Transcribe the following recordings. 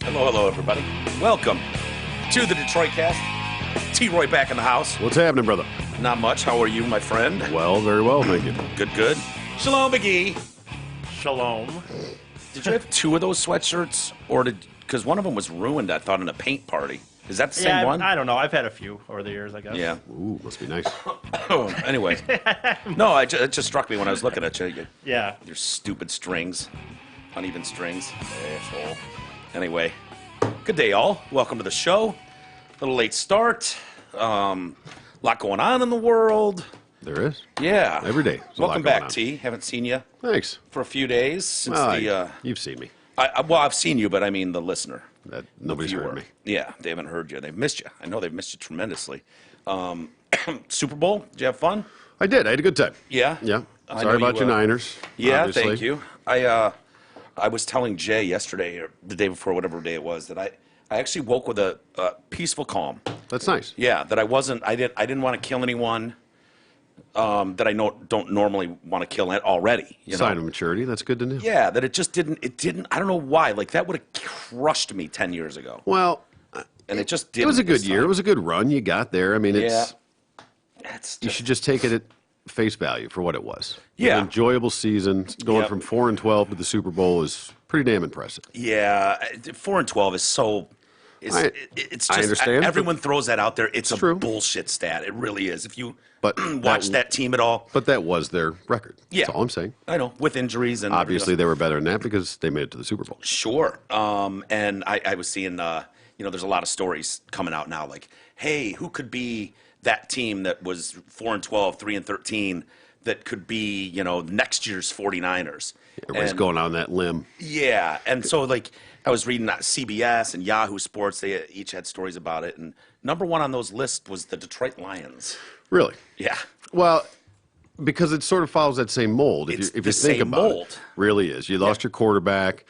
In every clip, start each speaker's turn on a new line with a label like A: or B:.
A: Hello, hello, everybody. Welcome to the Detroit Cast. T-Roy back in the house.
B: What's happening, brother?
A: Not much. How are you, my friend?
B: Well, very well, thank you.
A: Good, good. Shalom, McGee.
C: Shalom.
A: Did you have two of those sweatshirts? Or did, because one of them was ruined, I thought, in a paint party. Is that the same one?
C: I don't know. I've had a few over the years, I guess.
A: Yeah.
B: Ooh, must be nice.
A: Anyway. No, it just struck me when I was looking at you.
C: Yeah.
A: Your stupid strings. Uneven strings. Asshole. Anyway. Good day, all. Welcome to the show. A little late start. Lot going on in the world.
B: There is.
A: Yeah.
B: Every day. There's a lot
A: Welcome
B: going
A: back,
B: on.
A: T. Haven't seen you
B: Thanks.
A: for a few days since
B: Well, you've seen me.
A: well, I've seen you, but I mean the listener.
B: That nobody's
A: Viewer.
B: heard me.
A: Yeah, they haven't heard you. They've missed you. I know they've missed you tremendously. Super Bowl, did you have fun?
B: I did. I had a good time.
A: Yeah?
B: Yeah.
A: I
B: Sorry
A: know
B: about
A: you,
B: your Niners.
A: Yeah,
B: obviously.
A: thank you. I was telling Jay yesterday, or the day before, whatever day it was, that I actually woke with a peaceful calm.
B: That's nice.
A: Yeah, that I didn't want to kill anyone that I don't normally want to kill already. You
B: Sign
A: know?
B: of maturity. That's good to know.
A: Yeah, that it didn't, I don't know why. Like, that would have crushed me 10 years ago.
B: Well,
A: And it just didn't.
B: it was a good
A: this
B: year.
A: time.
B: It was a good run. You got there. I mean, it's
A: That's
B: you
A: just,
B: should just take it at face value for what it was.
A: Yeah.
B: An enjoyable season. Going
A: Yep.
B: from 4-12 to the Super Bowl is pretty damn impressive.
A: yeah, 4-12 is so. It's just
B: I understand,
A: everyone throws that out there. It's a
B: true.
A: bullshit stat. It really is. If you
B: But
A: watch that team at all,
B: But that was their record.
A: Yeah.
B: That's all I'm saying.
A: I know with injuries and
B: Obviously, they were better than that because they made it to the Super Bowl.
A: Sure. And I was seeing, there's a lot of stories coming out now, like, hey, who could be that team that was 4-12, 3-13, that could be, next year's 49ers?
B: Everybody's
A: And-
B: going on that limb.
A: Yeah, and so like I was reading CBS and Yahoo Sports. They each had stories about it, and number one on those lists was the Detroit Lions.
B: Really?
A: Yeah,
B: Well, because it sort of follows that same mold.
A: It's
B: If you
A: the
B: think
A: same
B: about
A: mold.
B: it, really is. You lost your quarterback.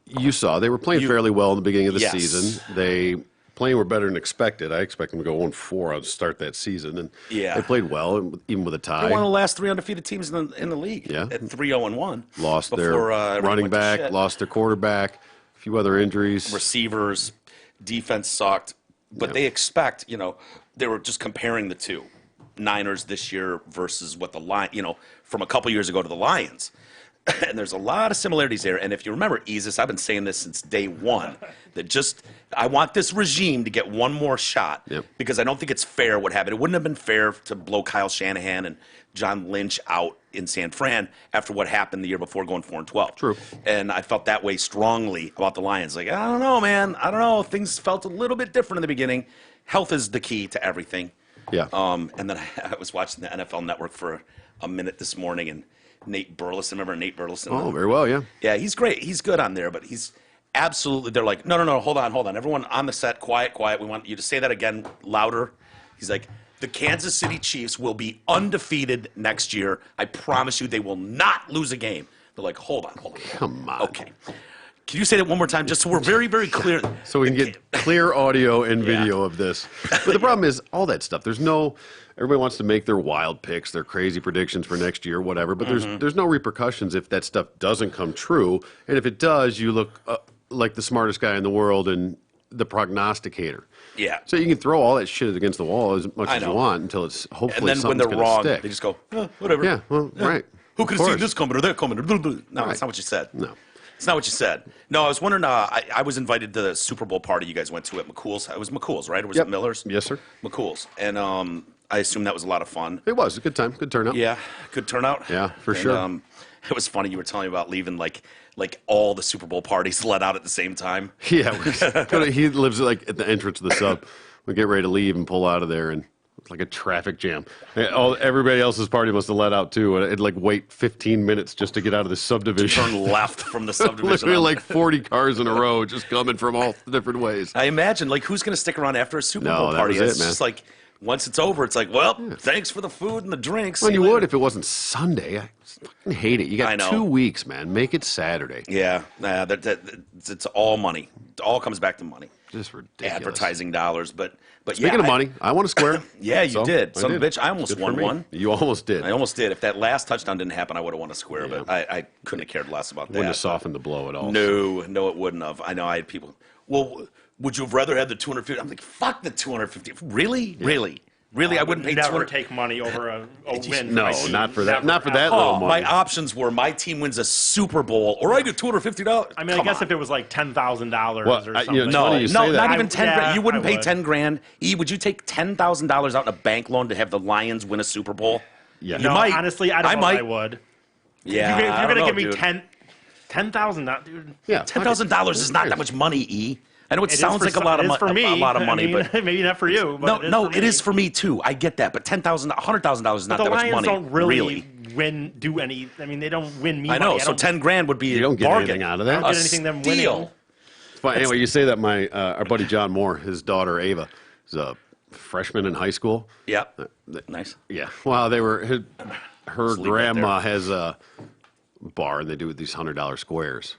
B: You saw they were playing fairly well in the beginning of the
A: Yes.
B: season. They playing were better than expected. I expect them to go 1-4 on start that season, and
A: Yeah.
B: they played well, even with a tie.
A: they're one of the last three undefeated teams in the league.
B: Yeah.
A: At 3-0-1.
B: Lost their
A: before, everything
B: running
A: went to
B: back,
A: shit.
B: lost their quarterback, a few other injuries.
A: Receivers, defense sucked, but they expect. They were just comparing the two Niners this year versus what the from a couple years ago to the Lions. And there's a lot of similarities there. And if you remember, Isis, I've been saying this since day one, that I want this regime to get one more shot
B: Yep.
A: because I don't think it's fair what happened. It wouldn't have been fair to blow Kyle Shanahan and John Lynch out in San Fran after what happened the year before going 4-12.
B: True.
A: And I felt that way strongly about the Lions. Like, I don't know, man. I don't know. Things felt a little bit different in the beginning. Health is the key to everything.
B: Yeah.
A: And then I was watching the NFL Network for a minute this morning, and Nate Burleson, remember Nate Burleson?
B: Oh, very well, yeah.
A: Yeah, he's great. He's good on there, but he's absolutely, they're like, no, hold on. Everyone on the set, quiet. We want you to say that again louder. He's like, the Kansas City Chiefs will be undefeated next year. I promise you they will not lose a game. They're like, hold on.
B: Come on.
A: Okay. Can you say that one more time just so we're very, very clear?
B: So we can get clear audio and video of this. But the problem is all that stuff. Everybody wants to make their wild picks, their crazy predictions for next year, whatever. But there's no repercussions if that stuff doesn't come true. And if it does, you look like the smartest guy in the world and the prognosticator.
A: Yeah.
B: So you can throw all that shit against the wall as much
A: I
B: as
A: know.
B: you want until it's
A: And
B: hopefully
A: then when
B: something's
A: they're
B: going to
A: wrong,
B: stick.
A: they just go, whatever.
B: Yeah, well, right.
A: Who
B: Of
A: could have seen
B: course.
A: this coming or that coming? No,
B: Right.
A: that's not what you said.
B: No.
A: It's not what you said. No, I was wondering. I was invited to the Super Bowl party you guys went to at McCool's. It was McCool's, right? Or was
B: Yep.
A: it Miller's?
B: Yes, sir.
A: McCool's. And I assume that was a lot of fun.
B: It was a good time, good turnout.
A: Yeah, good turnout.
B: Yeah, for
A: And,
B: sure.
A: It was funny. You were telling me about leaving like all the Super Bowl parties let out at the same time.
B: Yeah, he lives like at the entrance of the sub. We get ready to leave and pull out of there, and it's like a traffic jam. Everybody else's party must have let out too, and it'd like wait 15 minutes just to get out of the subdivision.
A: Turn left from the subdivision.
B: Literally like 40 cars in a row, just coming from all different ways.
A: I imagine, like, who's going to stick around after a Super
B: No,
A: Bowl
B: that
A: party?
B: was
A: It's
B: it, man.
A: just like once it's over, it's like, well, thanks for the food and the drinks.
B: Well,
A: See
B: you
A: later.
B: would if it wasn't Sunday. I fucking hate it. You
A: I
B: got
A: know.
B: 2 weeks, man. Make it Saturday.
A: Yeah, it's all money. It all comes back to money.
B: Just ridiculous.
A: Advertising dollars, but
B: Speaking
A: yeah,
B: of money, I won a square.
A: Yeah, you
B: So,
A: did.
B: I
A: Son of a bitch, I almost
B: Good for
A: won
B: me.
A: one.
B: You almost did.
A: I almost did. If that last touchdown didn't happen, I would have won a square, but I couldn't have cared less about that.
B: Wouldn't have softened the blow at all.
A: No, it wouldn't have. I know I had people, well, would you have rather had the 250? I'm like, fuck the 250. Really? Really? Really? I wouldn't pay
C: Never
A: 200.
C: take money over a win.
B: No,
C: for my team.
B: not for that.
C: Never,
B: Not for that
C: ever.
B: little
A: Oh,
B: money.
A: my options were my team wins a Super Bowl or I get $250.
C: I mean, I guess if it was like $10,000
B: Well,
C: or
B: I-
C: something.
B: you know,
A: No,
B: funny you
A: no,
B: say
A: not
B: that.
A: even 10
C: Yeah,
A: grand. You wouldn't
C: I
A: pay
C: would.
A: 10 grand. Would you take $10,000 out in a bank loan to have the Lions win a Super Bowl?
B: Yeah.
A: You
C: no,
A: might.
C: honestly, I don't know
A: might.
C: if I would.
A: Yeah.
C: If you're
A: I
C: going to
A: don't
C: give
A: know,
C: me
A: dude.
C: $10,000, dude.
B: Yeah,
A: $10,000 is not that much money, E. I know it,
C: It is
A: sounds
C: for
A: like a
C: some-
A: lot of
C: it is for me.
A: a lot of money,
C: I mean,
A: but
C: maybe not for you. But
A: no,
C: it
A: it
C: is
A: is for me too. I get that, but $10,000, $100,000 is not
C: The
A: that much
C: Lions
A: money.
C: don't really do any. I mean, they don't win me
A: I know.
C: money.
A: So 10 grand would be
B: You don't
A: a
B: get
A: bargain.
B: anything out of that.
C: I don't get anything them winning.
A: Steal.
B: But anyway, you say that my our buddy John Moore, his daughter Ava, is a freshman in high school.
A: Yeah. Nice.
B: Yeah. Well, her
A: leave that
B: grandma has a bar, and they do these $100 squares.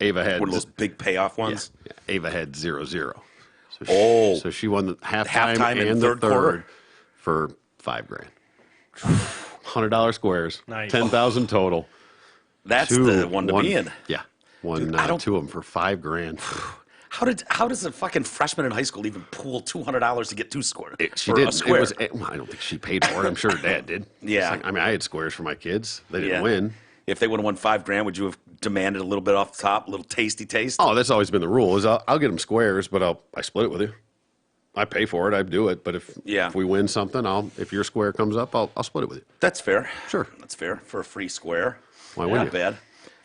B: Ava had
A: One of those big payoff ones.
B: yeah, Ava had 0-0. So
A: Oh.
B: so she won the
A: Halftime
B: halftime
A: and
B: and the
A: third quarter?
B: third for $5 grand. $100 squares,
C: Nice.
B: 10,000 total.
A: That's the one to be in.
B: Yeah, won
A: Dude, I don't-
B: two of them for $5 grand.
A: How does a fucking freshman in high school even pool $200 to get two squares?
B: She
A: for
B: did.
A: a square?
B: Well, I don't think she paid for it. I'm sure her dad did.
A: Yeah.
B: It's like, I mean, I had squares for my kids. They didn't
A: Yeah.
B: win.
A: If they would have won $5 grand, would you have demanded a little bit off the top, a little tasty taste?
B: Oh, that's always been the rule. Is I'll get them squares, but I split it with you. I pay for it. I do it. But if we win something, if your square comes up, I'll split it with you.
A: That's fair.
B: Sure.
A: That's fair for a free square.
B: Why wouldn't
A: Not
B: you?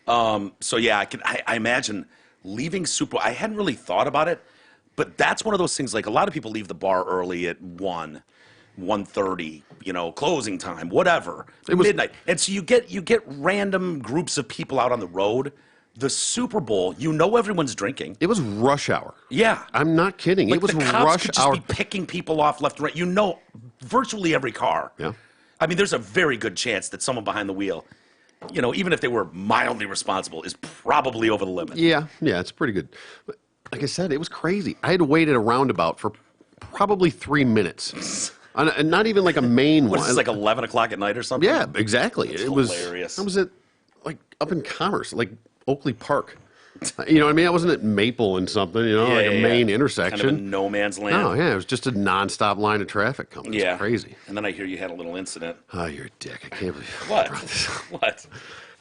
A: bad. So yeah, I imagine leaving Super Bowl. I hadn't really thought about it, but that's one of those things. Like a lot of people leave the bar early at 1:30, closing time, whatever, midnight, and so you get random groups of people out on the road. The Super Bowl, everyone's drinking.
B: It was rush hour.
A: Yeah,
B: I'm not kidding.
A: like
B: it was
A: the cops
B: rush
A: could just
B: hour.
A: be picking people off left and right. Virtually every car.
B: Yeah.
A: I mean, there's a very good chance that someone behind the wheel, even if they were mildly responsible, is probably over the limit.
B: Yeah, it's pretty good. But like I said, it was crazy. I had to wait at a roundabout for probably 3 minutes, and not even like a main
A: What
B: one.
A: is this, like 11 o'clock at night or something?
B: Yeah, exactly.
A: That's
B: it was
A: hilarious.
B: I was at up in Commerce, like Oakley Park. You know what I mean? I wasn't at Maple and something. Like a main intersection.
A: Kind of a no man's land.
B: No, yeah, it was just a nonstop line of traffic coming.
A: Yeah.
B: It's crazy.
A: And then I hear you had a little incident.
B: Oh, you're a dick. I can't believe
A: What?
B: I brought this up.
A: What?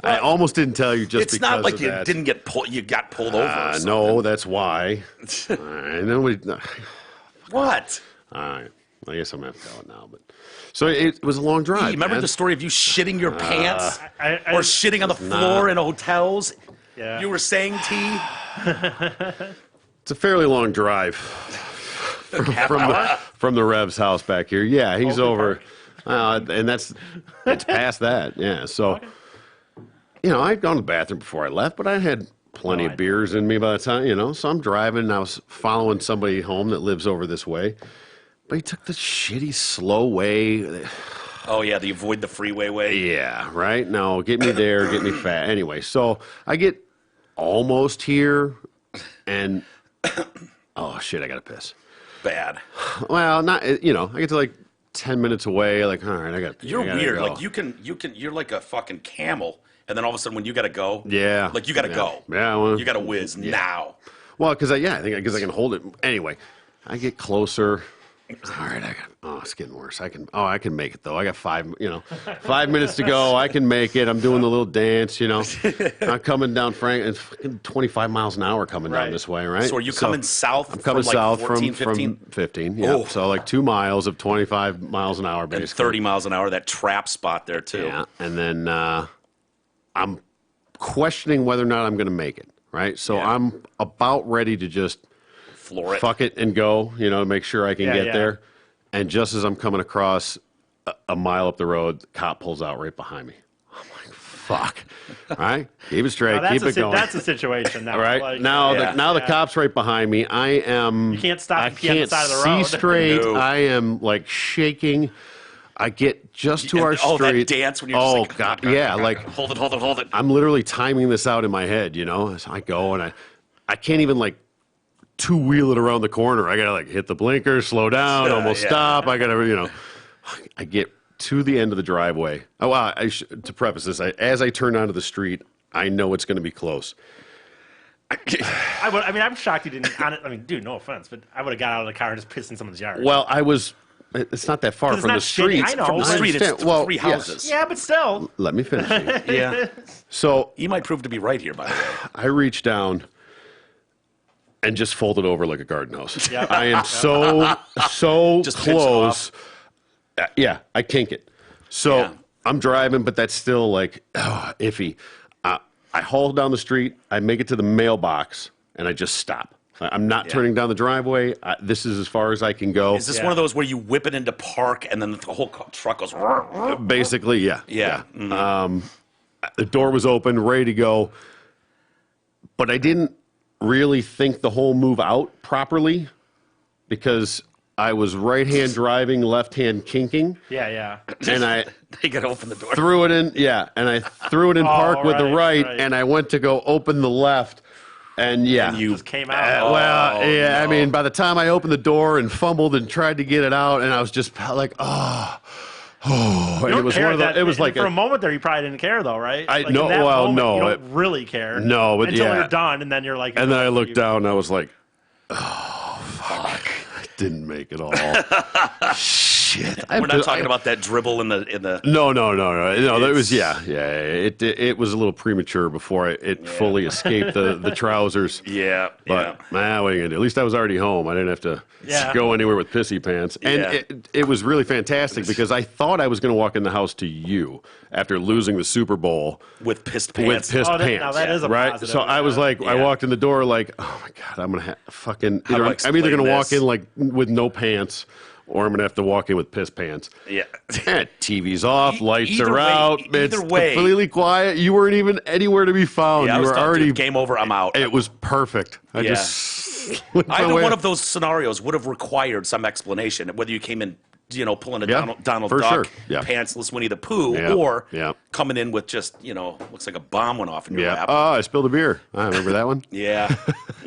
B: I almost didn't tell you just
A: It's
B: because
A: not like
B: of
A: you
B: that.
A: didn't get pulled. You got pulled over. Or something.
B: No, that's why. All right, nobody.
A: What?
B: All right. I guess I'm gonna have to tell it now. But so it was a long drive.
A: You remember
B: man.
A: the story of you shitting your pants
C: I-
A: or shitting on the floor in hotels?
C: Yeah.
A: You were saying, T?
B: It's a fairly long drive from the Rev's house back here. Yeah, he's over, and it's past that. Yeah, so I'd gone to the bathroom before I left, but I had plenty of beers in me by the time. So I'm driving, and I was following somebody home that lives over this way, but he took the shitty slow way.
A: Oh, yeah, the avoid the freeway way.
B: Yeah, right. No, get me there, get me fat. Anyway, so I get almost here, and oh shit, I gotta piss.
A: Bad.
B: Well, not I get to like 10 minutes away. Like, all right, I got.
A: You're
B: I gotta
A: weird.
B: go.
A: Like you can. You're like a fucking camel, and then all of a sudden, when you gotta go,
B: Yeah.
A: like you gotta
B: Yeah.
A: go.
B: Yeah, well,
A: you gotta whiz now.
B: Well, because I think because I can hold it. Anyway, I get closer. All right, it's getting worse. I can make it though. I got 5 minutes to go. I can make it. I'm doing the little dance, I'm coming down it's fucking 25 miles an hour coming down
C: Right.
B: this way, right?
A: So are you coming south?
B: I'm coming
A: from like
B: south
A: 14,
B: from
A: 15?
B: 15. Yeah.
A: Oh.
B: So like 2 miles of 25 miles an hour,
A: And
B: basically.
A: 30 miles an hour. That trap spot there too.
B: Yeah, and then I'm questioning whether or not I'm going to make it, right? So
A: Yeah.
B: I'm about ready to just
A: Floor it.
B: fuck it and go, make sure I can
C: Yeah,
B: get
C: yeah.
B: there. And just as I'm coming across a mile up the road, the cop pulls out right behind me. I'm like, fuck. All right? Keep it straight.
C: Now,
B: Keep it going.
C: that's a situation now.
B: All right?
C: Like,
B: now
A: Yeah.
B: the cop's right behind me. I am...
C: You can't stop
B: I
C: if you're on the
B: can't
C: side of the
B: see
C: road.
B: straight.
A: No.
B: I am, like, shaking. I get just to
A: And-
B: our
A: oh, that
B: street.
A: dance when you're just
B: oh,
A: like,
B: God. Yeah, like...
A: Hold it.
B: I'm literally timing this out in my head, So I go and I can't even like two-wheel it around the corner. I got to like hit the blinker, slow down, almost stop. I got to, I get to the end of the driveway. Oh, wow. To preface this, as I turn onto the street, I know it's going to be close.
C: I'm shocked you didn't. Dude, no offense, but I would have got out of the car and just pissed in someone's yard.
B: Well, it's not that far
C: 'Cause it's
B: from the
C: not
B: street.
C: shitty. I know.
A: From the
C: I
A: street, it's
B: understand.
A: three
B: Yes.
A: houses.
C: yeah, but still.
B: Let me finish.
A: Yeah.
B: So
A: You might prove to be right here, by the way.
B: I reach down and just fold it over like a garden hose.
C: Yep.
B: I am so
A: Just pinch it
B: close. Yeah, I kink it. So
A: Yeah.
B: I'm driving, but that's still like iffy. I haul down the street. I make it to the mailbox, and I just stop. I'm not turning down the driveway. This is as far as I can go.
A: Is this one of those where you whip it into park and then the whole truck goes?
B: Basically, yeah.
A: Yeah. Mm-hmm.
B: The door was open, ready to go, but I didn't really think the whole move out properly because I was right-hand driving, left-hand kinking,
C: Yeah.
B: and I
A: They got to open the door.
B: threw it in. Yeah, and I threw it in park with the
C: right,
B: right,
C: right.
B: and I went to go open the left, and yeah.
A: you
C: Just came out.
B: Well, yeah, I
A: no.
B: mean, by the time I opened the door and fumbled and tried to get it out, and I was just like, and
C: You
B: it
C: don't
B: was
C: care
B: one of the.
C: that-
B: It was like
C: for a moment there, you probably didn't care though, right?
B: I-
C: Like,
B: no,
C: in that
B: well,
C: moment,
B: no,
C: you don't
B: it-
C: really care.
B: No, but
C: until
B: yeah.
C: you're done, and then you're like,
B: And then I looked down and I was like, oh, fuck. I didn't make it all. Shit.
A: We're not talking about that dribble in the.
B: No. That was,
A: It's-
B: It was a little premature before it fully escaped the trousers.
A: Yeah.
B: But, what are you gonna do? At least I was already home. I didn't have to
C: Yeah.
B: go anywhere with pissy pants. And
A: Yeah.
B: it was really fantastic because I thought I was going to walk in the house to you after losing the Super Bowl.
A: With pissed
B: With
A: pants.
B: pissed
C: Oh, now
B: pants,
C: that is a
B: right?
C: positive,
B: So I was
C: yeah.
B: like, I
A: Yeah.
B: walked in the door like, oh my god, I'm gonna fucking.
A: How do I
B: I'm either gonna
A: explain
B: walk
A: this?
B: in like with no pants, or I'm gonna have to walk in with piss pants.
A: Yeah.
B: TV's off, lights
A: either
B: are
A: way-
B: out.
A: either
B: It's
A: way.
B: completely quiet. You weren't even anywhere to be found.
A: Yeah, I
B: you
A: was
B: were
A: done,
B: already.
A: dude. Game over. I'm out.
B: It was perfect. I
A: Yeah.
B: just. went my
A: Either
B: way.
A: one of those scenarios would have required some explanation, whether you came in, pulling a
B: Yeah,
A: Donald
B: for
A: Duck,
B: sure. Yeah.
A: pantsless Winnie the Pooh,
B: Yeah,
A: or
B: yeah.
A: coming in with just, looks like a bomb went off in your
B: Yeah.
A: lap.
B: Oh, I spilled a beer. I remember that one.
A: Yeah.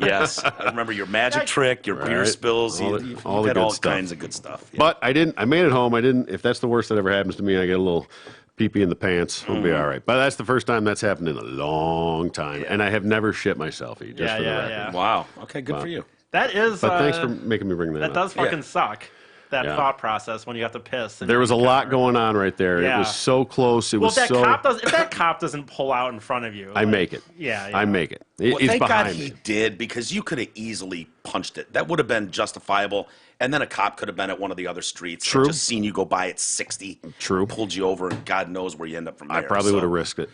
A: Yes. I remember your magic trick, your beer
B: Right.
A: spills.
B: All
A: You,
B: the-
A: you
B: all the
A: had
B: good
A: all
B: stuff.
A: kinds of good stuff. Yeah.
B: But I didn't. I made it home. I didn't. If that's the worst that ever happens to me, I get a little pee-pee in the pants. It'll
A: Mm-hmm.
B: be all right. But that's the first time that's happened in a long time, and I have never shit myself. Just
C: Yeah,
B: for the
C: yeah,
B: record.
C: yeah.
A: Wow. Okay, good for you.
C: That is.
B: But thanks for making me bring that,
C: That
B: up.
C: does fucking
A: Yeah.
C: suck. That
B: Yeah.
C: thought process when you have to piss. and
B: There was a
C: you're in the
B: lot
C: car.
B: going on right there. It
C: Yeah.
B: was so close. It
C: Well,
B: was
C: if
B: so.
C: that cop doesn't pull out in front of you,
B: I make it.
C: Yeah,
B: I make it.
A: Well,
B: It's
A: thank God
B: behind
A: he
B: me.
A: did, because you could have easily punched it. That would have been justifiable. And then a cop could have been at one of the other streets
B: True.
A: and just seen you go by at 60.
B: True.
A: Pulled you over, and God knows where you end up from there.
B: I probably
A: So,
B: would have risked it.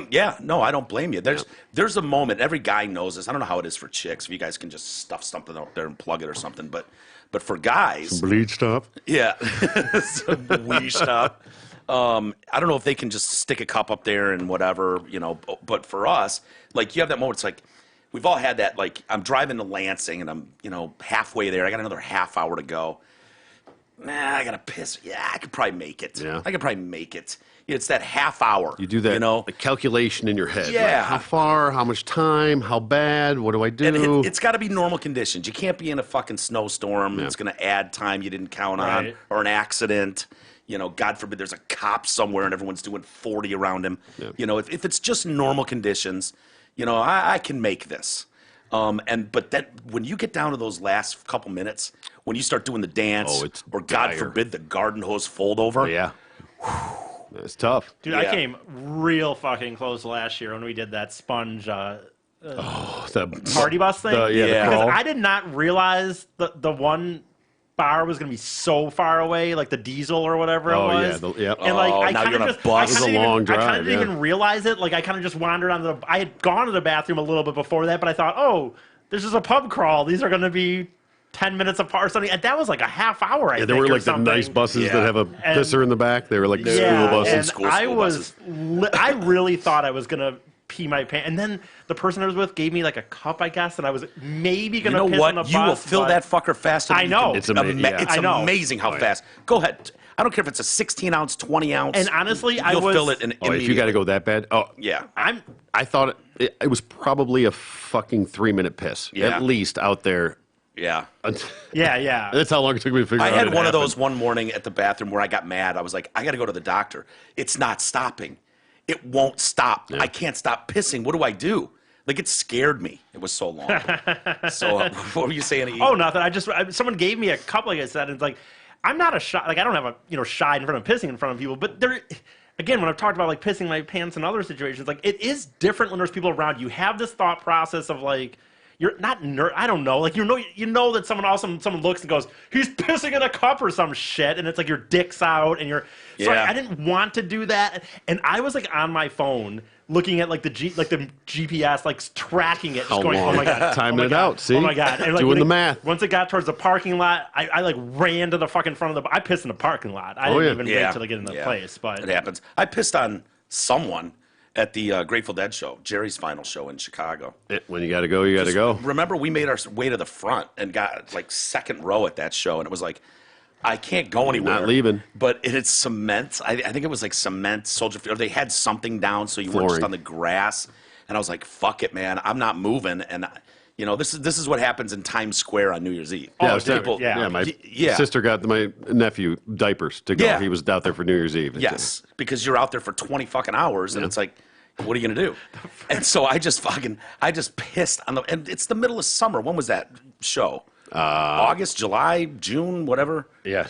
A: Yeah, no, I don't blame you. There's a moment. Every guy knows this. I don't know how it is for chicks. If you guys can just stuff something up there and plug it or something, but for guys,
B: Bleed stuff.
A: yeah, some wee stuff. I don't know if they can just stick a cup up there and whatever, But for us, like, you have that moment. It's like we've all had that. Like, I'm driving to Lansing and I'm halfway there. I got another half hour to go. Nah, I gotta piss. Yeah, I could probably make it.
B: Yeah.
A: I could probably make it. It's that half hour.
B: You do that, the calculation in your head. like,
A: Yeah.
B: how far? How much time? How bad? What do I do?
A: And it's got to be normal conditions. You can't be in a fucking snowstorm.
B: Yeah.
A: It's going to add time you didn't count on,
C: Right.
A: or an accident. God forbid there's a cop somewhere and everyone's doing 40 around him.
B: Yeah.
A: If it's just normal conditions, I can make this. But then when you get down to those last couple minutes, when you start doing the dance,
B: Oh, it's
A: or God
B: dire.
A: forbid the garden hose fold over,
B: yeah. It's tough.
C: Dude,
A: Yeah.
C: I came real fucking close last year when we did that sponge
B: The
C: party bus thing.
B: yeah,
A: Yeah.
B: the
C: Because
B: crawl.
C: I did not realize the one bar was going to be so far away, like the diesel or whatever
B: Oh,
C: it
B: yeah,
C: was.
B: yep.
C: And like,
A: Oh,
C: I
A: now
C: kind
A: you're
C: of
A: on a
C: just,
A: bus.
C: I
B: It was
C: kinda
B: a long
C: didn't even- I
B: drive,
C: kind of didn't
B: yeah.
C: even realize it. Like, I kind of just wandered on I had gone to the bathroom a little bit before that, but I thought, oh, this is a pub crawl. These are going to be 10 minutes apart or something. And that was like a half hour, I
B: Yeah,
C: think,
B: there were
C: or
B: like the
C: something.
B: nice buses
A: Yeah.
B: that have a
C: And-
B: pisser in the back. They were like school
C: Yeah,
B: buses.
C: and
A: School
C: I
A: buses.
C: I really thought I was going to pee my pants. And then the person I was with gave me like a cup, I guess, and I was maybe
A: You
C: going to
A: know
C: piss
A: what?
C: on the
A: You will
C: bus,
A: fill
C: but-
A: that fucker faster.
C: I
A: than
C: know.
A: You can,
B: It's yeah.
A: It's
C: I know.
A: amazing how
B: Oh, yeah.
A: fast. Go ahead. I don't care if it's a 16 ounce, 20 ounce.
C: And honestly, I
A: you'll
C: was-
A: fill it in.
B: Oh, if you got to go that bad? Oh,
A: Yeah.
C: I'm
B: I thought it was probably a fucking 3-minute piss
A: Yeah.
B: at least out there.
A: Yeah.
C: Yeah.
B: That's how long it took me to figure
A: I
B: out.
A: had
B: it
A: one of
B: happened.
A: those one morning at the bathroom where I got mad. I was like, I got to go to the doctor. It's not stopping. It won't stop. I can't stop pissing. What do I do? Like, it scared me. It was so long. So, what were you saying?
C: Oh, nothing. Someone gave me a cup, like I said, and it's like, I'm not a shy, like, I don't have a, shy in front of pissing in front of people, but there, again, when I've talked about, like, pissing my pants in other situations, like, it is different when there's people around. You have this thought process of, like, you're not I don't know, like, you know that someone looks and goes, he's pissing in a cup or some shit, and it's like your dick's out, and so
A: Yeah.
C: I didn't want to do that, and I was, like, on my phone, looking at, like, the GPS, like, tracking it, just
B: How
C: going,
B: long?
C: oh my God.
B: Timing
C: oh my
B: it
C: God,
B: out, see?
C: Oh my God. And, like,
B: Doing
C: when
B: the math.
C: Once it got towards the parking lot, I like, ran to the fucking front of I pissed in the parking lot. I didn't even wait till I get in the place, but.
A: It happens. I pissed on someone at the Grateful Dead show, Jerry's final show in Chicago.
B: When you got to go, you got to go.
A: Remember, we made our way to the front and got like second row at that show, and it was like, I can't go anywhere.
B: Not leaving.
A: But it's cement. I think it was like cement, Soldier Field. Or they had something down so you weren't just
B: Flooring.
A: on the grass. And I was like, fuck it, man. I'm not moving. And, this is what happens in Times Square on New Year's Eve.
B: Yeah,
C: Oh,
B: it was
C: dude,
B: different.
C: yeah.
B: My
A: Yeah.
B: sister got my nephew diapers to go.
A: Yeah.
B: He was out there for New Year's Eve.
A: Yes, because you're out there for 20 fucking hours, and it's like, what are you gonna do? And so I just pissed on and it's the middle of summer. When was that show? August, July, June, whatever.
B: Yeah.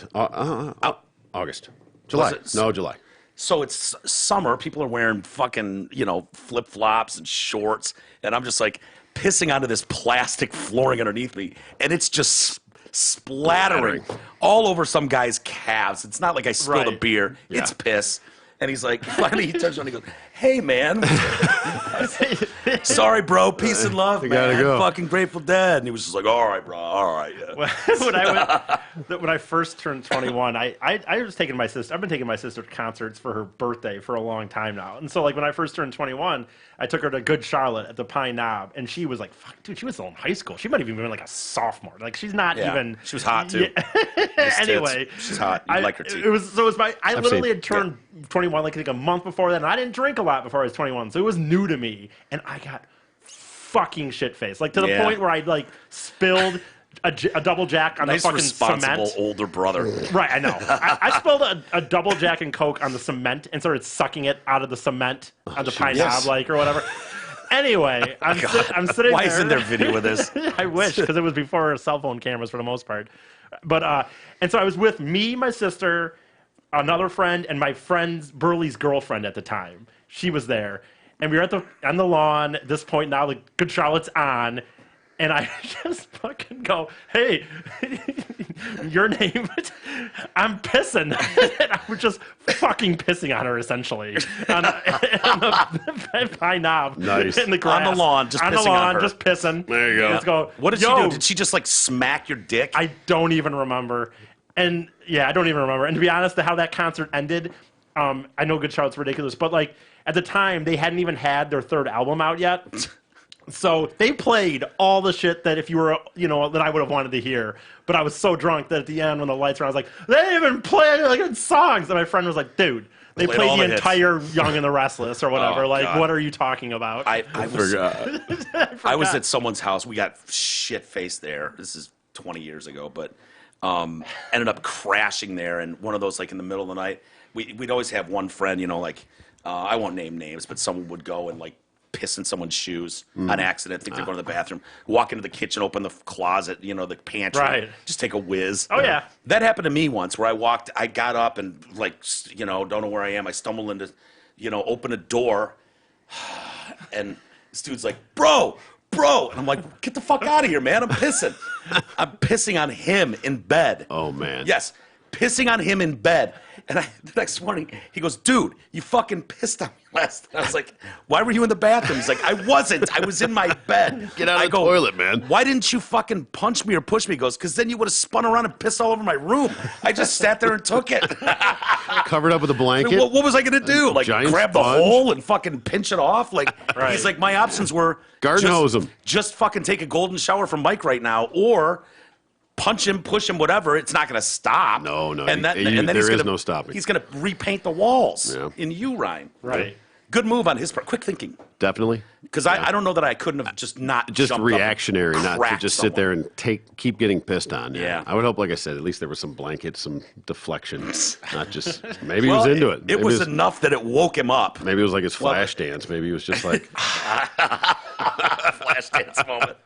B: August. July.
A: it-
B: No, July.
A: So it's summer. People are wearing fucking, flip flops and shorts, and I'm just like pissing onto this plastic flooring underneath me, and it's just splattering all over some guy's calves. It's not like I spilled a
C: Right.
A: beer.
B: Yeah.
A: It's piss. And he's like, finally he turns around and he goes, "Hey, man." Sorry, bro. Peace and love, man.
B: gotta go.
A: Fucking Grateful Dead. And he was just like, "All right, bro. All right." Yeah.
C: when I first turned 21, I was taking my sister. I've been taking my sister to concerts for her birthday for a long time now. And so, like, when I first turned 21, I took her to Good Charlotte at the Pine Knob, and she was like, "Fuck, dude, she was still in high school. She might have even been like a sophomore. Like, she's not
A: Yeah.
C: even."
A: She was hot, too.
C: Yeah. Anyway,
A: She's hot. You like her, too.
C: It was I literally
B: seen-
C: had turned 21 like a month before that, and I didn't drink a lot before I was 21, so it was new to me, and I got fucking shit faced, like to the
A: Yeah.
C: point where I like spilled a double jack on
A: Nice,
C: the fucking
A: responsible
C: cement.
A: older brother.
C: Right, I know. I spilled a double Jack and Coke on the cement and started sucking it out of the cement on the Pine
A: Yes.
C: Knob, like, or whatever. Anyway, I'm sitting
A: Why
C: there.
A: isn't there video of this?
C: I wish, because it was before cell phone cameras for the most part. But and so I was with me, my sister, another friend, and my friend's Burley's girlfriend at the time. She was there, and we were on the lawn. At this point now, the Good Charlotte's on. And I just fucking go, "Hey, your name?" I'm pissing. And I was just fucking pissing on her, essentially, on the Pine Knob,
B: Nice.
C: in the grass,
A: On the lawn, just
C: on the
A: pissing on
C: lawn,
A: her.
C: just pissing.
B: There you go.
C: Just go.
A: What did
C: Yo,
A: she do? Did she just like smack your dick?
C: I don't even remember. And yeah, I don't even remember. And to be honest, how that concert ended, I know Good Charlotte's ridiculous, but like at the time they hadn't even had their third album out yet. So they played all the shit that if you were, that I would have wanted to hear. But I was so drunk that at the end when the lights were on, I was like, they didn't even play like good songs. And my friend was like, dude, they
A: Played all
C: played
A: the
C: the
A: hits.
C: entire Young and the Restless or whatever.
A: Oh,
C: like,
A: God.
C: what are you talking about?
A: I was
B: Forgot.
A: I was at someone's house. We got shit faced there. This is 20 years ago, but ended up crashing there. And one of those, like in the middle of the night, we'd always have one friend, I won't name names, but someone would go and like piss in someone's shoes on accident. Think they're going to the bathroom. Walk into the kitchen, open the closet, the pantry.
C: Right.
A: Just take a whiz.
C: Oh, yeah.
A: That happened to me once where I got up and like, don't know where I am. I stumble into, open a door. And this dude's like, bro. And I'm like, get the fuck out of here, man. I'm pissing. I'm pissing on him in bed.
B: Oh, man.
A: Yes, pissing on him in bed. And the next morning, he goes, dude, you fucking pissed on me last night. I was like, why were you in the bathroom? He's like, I wasn't. I was in my bed.
B: Get out of
A: I
B: the toilet, man.
A: Why didn't you fucking punch me or push me? He goes, because then you would have spun around and pissed all over my room. I just sat there and took it.
B: Covered up with a blanket.
A: What was I going to do? Like,
B: giant
A: grab the
B: sponge?
A: hole and fucking pinch it off? Like,
C: Right.
A: he's like, my options were
B: Garden hose him.
A: Just fucking take a golden shower from Mike right now, or punch him, push him, whatever. It's not going to stop.
B: No,
A: And then
B: there
A: he's
B: is
A: gonna,
B: no stopping.
A: He's going to repaint the walls
B: Yeah.
A: in Urine.
C: Right.
A: Good move on his part. Quick thinking.
B: Definitely.
A: Because I don't know that I couldn't have just not
B: Just
A: jumped
B: reactionary,
A: up and
B: not to
A: cracked
B: just
A: someone.
B: sit there and keep getting pissed on.
A: Yeah.
B: I would hope, like I said, at least there was some blankets, some deflection, not just maybe he
A: Well,
B: was into it.
A: It
B: Maybe
A: was enough that it woke him up.
B: maybe it was like his flash dance. Maybe he was just like,
A: Flash dance moment.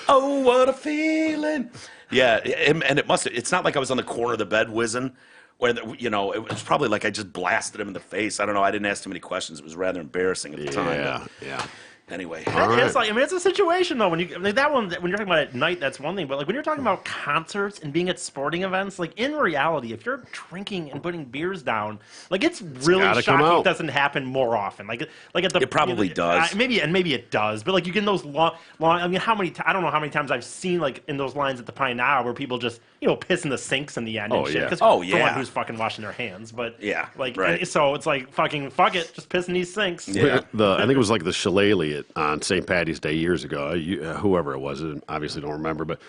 A: Oh, what a feeling! Yeah, and it must. It's not like I was on the corner of the bed whizzing, where it was probably like I just blasted him in the face. I don't know. I didn't ask too many questions. It was rather embarrassing at the time.
B: yeah,
A: but
B: yeah.
A: Anyway,
C: It's like, I mean, it's a situation though. When you like that one, when you're talking about at night, that's one thing. But like when you're talking about concerts and being at sporting events, like in reality, if you're drinking and putting beers down, like it's really
B: gotta come
C: shocking. It
B: out.
C: doesn't happen more often. Like at the
A: It probably does.
C: Maybe it does. But like you get in those long. I mean, I don't know how many times I've seen like in those lines at the Pine Now where people just piss in the sinks in the end and
B: Oh,
C: shit.
B: yeah.
C: 'Cause
A: Oh,
C: for
A: yeah.
C: one, who's fucking washing their hands? But
A: Yeah,
C: like
A: right.
C: and so it's like fucking fuck it, just piss in these sinks.
A: Yeah.
B: I think it was like the Shillelagh on St. Patty's Day years ago. Whoever it was, I obviously don't remember, but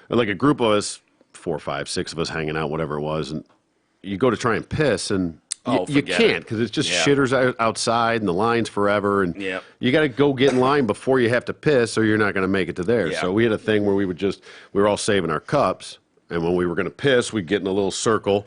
B: like a group of us, 4, 5, 6 of us hanging out, whatever it was, and you go to try and piss, and you
A: forget
B: can't
A: it.
B: because it's just
A: Yeah.
B: shitters outside and the line's forever, and
A: Yep.
B: you got to go get in line before you have to piss, or you're not going to make it to there.
A: Yeah.
B: So we had a thing where we were all saving our cups, and when we were going to piss, we'd get in a little circle,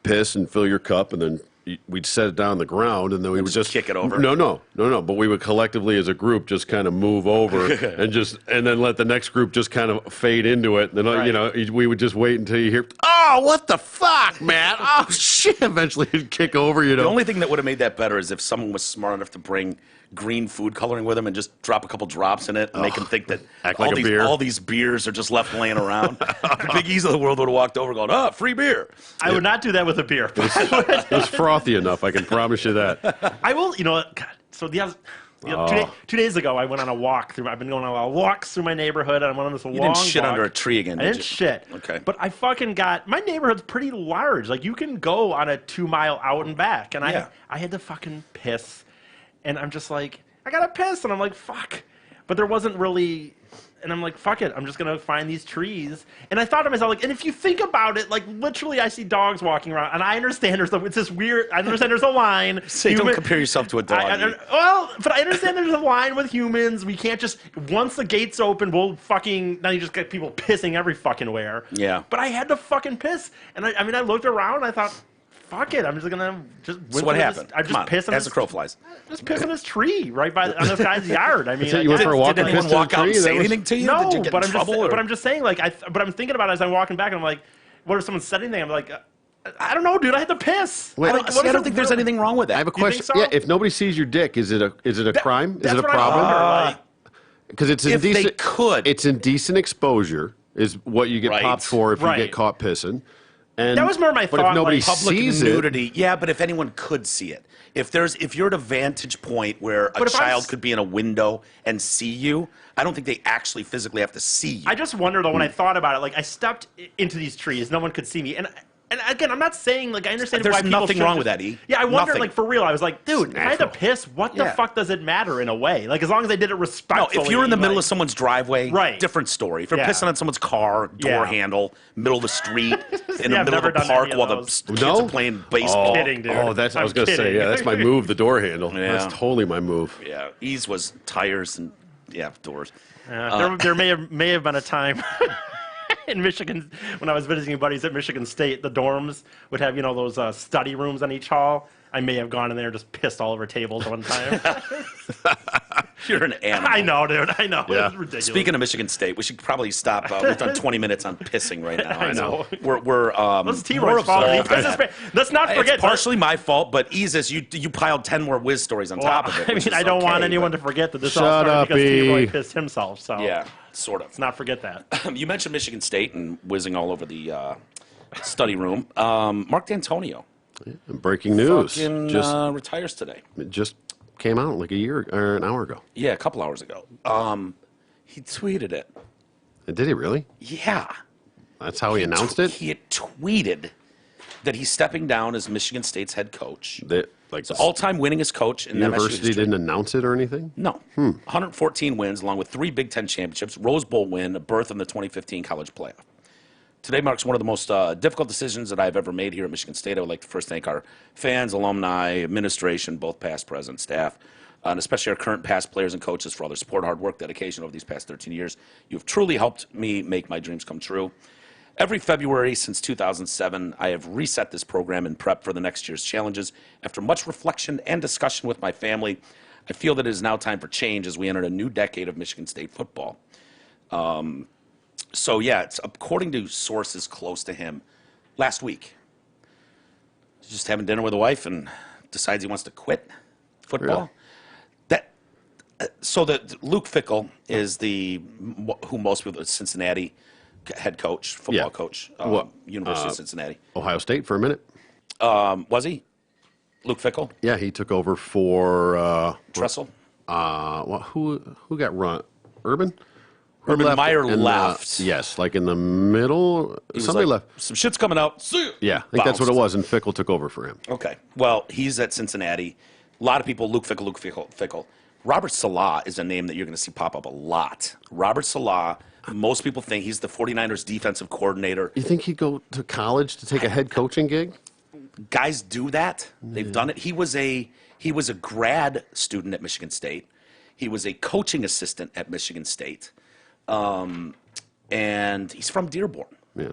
B: piss and fill your cup, and then we'd set it down on the ground, and then we would just
A: kick it over?
B: No. But we would collectively, as a group, just kind of move over and then let the next group just kind of fade into it. Then
C: Right.
B: we would just wait until you hear, oh, what the fuck, man? Oh shit! Eventually, it'd kick over.
A: the only thing that would have made that better is if someone was smart enough to bring green food coloring with them and just drop a couple drops in it and make them think that
B: Act like a beer.
A: all these beers are just left laying around. The Big E's of the world would have walked over going, free beer.
C: I would not do that with a beer.
B: It was frothy enough. I can promise you that.
C: I will, God, so two days ago, I went on a walk through. I've been going on a lot of walks through my neighborhood, and I went on this long.
A: You didn't shit
C: walk.
A: under a tree again,
C: I
A: did
C: didn't
A: you?
C: shit.
A: Okay.
C: But I fucking got my neighborhood's pretty large. Like you can go on a 2-mile out and back, and
A: Yeah.
C: I had to fucking piss, and I'm just like I gotta piss, and I'm like fuck, but there wasn't really. And I'm like, fuck it, I'm just gonna find these trees. And I thought to myself, like, and if you think about it, like, literally, I see dogs walking around, and I understand it's this weird. I understand there's a line.
A: Say, don't compare yourself to a dog.
C: But I understand there's a line with humans. We can't just once the gates open, we'll fucking now you just get people pissing every fucking where.
A: Yeah.
C: But I had to fucking piss, and I looked around, and I thought, fuck it, I'm just gonna just.
A: So what happened?
C: I just
A: Come on,
C: piss on
A: as
C: this,
A: the crow flies.
C: just piss on this tree right by on this guy's yard. I mean,
B: So you went for a walk
A: Did
B: and
A: anyone
B: pissed in a
A: walk out and
B: tree?
A: say
B: That was-
A: anything to you?
C: no,
A: Did you get
C: but
A: in
C: I'm
A: trouble?
C: but I'm just saying, like, but I'm thinking about it as I'm walking back, and I'm like, what if someone said anything? I'm like, I don't know, dude. I had to piss.
B: Wait,
C: Like,
A: See,
C: what
A: I
C: is
A: don't
C: it
A: think there's
C: really-
A: anything wrong with that.
B: I have a
C: You think
B: question.
C: so?
B: Yeah, if nobody sees your dick, is it a crime? Is
C: That's
B: it a
C: what I
B: problem?
C: wonder, like-
B: Because it's
A: If they
B: indecent.
A: could.
B: It's indecent exposure is what you get
A: Right.
B: popped for if you
C: Right.
B: get caught pissing. And
C: That was more my
B: But
C: thought,
B: if nobody
C: like,
A: Public
B: sees
A: nudity, yeah, but if anyone could see it, if you're at a vantage point where a
C: But if I'm
A: child
C: s-
A: could be in a window and see you, I don't think they actually physically have to see you.
C: I just wonder though when I thought about it, like I stepped into these trees, no one could see me, and again, I'm not saying like I understand
A: There's
C: why people
A: nothing
C: should
A: wrong
C: just-
A: with that, E.
C: Yeah, I wonder
A: Nothing.
C: like for real. I was like, dude, if I had to
B: natural.
C: piss, what the
A: Yeah.
C: fuck does it matter in a way? Like as long as I did it
A: No,
C: respectfully.
A: if you're in the middle
C: like-
A: of someone's driveway,
C: Right.
A: different story. If you're
C: Yeah.
A: pissing on someone's car, door
C: Yeah.
A: handle, middle of the street, in the
C: Yeah, I've
A: middle of
C: never
A: a
C: done
A: park
C: any of
A: while the
C: those.
A: kids
B: No?
A: are playing baseball.
C: Kidding, dude.
B: Oh, that's I
C: I'm
B: was gonna say.
C: kidding.
B: Yeah, that's my move. The door handle.
A: Yeah.
B: That's totally my move.
A: Yeah, ease was tires and doors.
C: There may have been a time in Michigan when I was visiting buddies at Michigan State. The dorms would have those study rooms on each hall. I may have gone in there and just pissed all over tables one time.
A: You're an animal.
C: I know, dude. I know.
B: Yeah.
C: It's ridiculous.
A: Speaking of Michigan State, we should probably stop. We've done 20 minutes on pissing right now.
C: I know.
A: We're
C: This is
A: more
C: T-Roy's fault.
A: absolved.
C: Let's not forget.
A: It's partially my fault, but Isis, you piled 10 more whiz stories on top of it.
C: I
A: which
C: mean,
A: is
C: I don't want
A: okay,
C: anyone
A: but-
C: to forget that this all
B: Shut
C: started
B: up,
C: because T-Roy
B: E.
C: pissed himself. So
A: Yeah, sort of.
C: let's not forget that.
A: You mentioned Michigan State and whizzing all over the study room. Mark D'Antonio
B: Breaking news.
A: fucking,
B: Just
A: retires today.
B: it just came out like a year or an hour ago.
A: Yeah, a couple hours ago. He tweeted it.
B: Did he really?
A: Yeah.
B: That's how he announced it.
A: He had tweeted that he's stepping down as Michigan State's head coach.
B: That like
A: The all-time winningest coach in MSU
B: university
A: history.
B: didn't announce it or anything.
A: No. 114 wins, along with 3 Big Ten championships, Rose Bowl win, a berth in the 2015 college playoff. Today marks one of the most difficult decisions that I've ever made here at Michigan State. I would like to first thank our fans, alumni, administration, both past, present, staff, and especially our current past players and coaches for all their support, hard work, dedication over these past 13 years. You've truly helped me make my dreams come true. Every February since 2007, I have reset this program in prep for the next year's challenges. After much reflection and discussion with my family, I feel that it is now time for change as we enter a new decade of Michigan State football. So, yeah, it's according to sources close to him, last week. He's just having dinner with a wife and decides he wants to quit football.
B: Really?
A: So Luke Fickell is who most people, Cincinnati head coach, football coach, University of Cincinnati.
B: Ohio State for a minute.
A: Was he? Luke Fickell?
B: Yeah, he took over for
A: Tressel?
B: who got run? Urban? Who
A: Urban Meyer
B: in the-
A: left.
B: yes, like in the middle.
A: He was
B: Somebody
A: like,
B: left.
A: Some shit's coming out. See ya.
B: Yeah, I think that's what it
A: Bounced.
B: was, and Fickell took over for him.
A: Okay. Well, he's at Cincinnati. A lot of people, Luke Fickell. Robert Salah is a name that you're going to see pop up a lot. Robert Salah, most people think he's the 49ers defensive coordinator.
B: You think he'd go to college to take a head coaching gig?
A: Guys do that. They've done it. He was a grad student at Michigan State. He was a coaching assistant at Michigan State. And he's from Dearborn.
B: Yeah.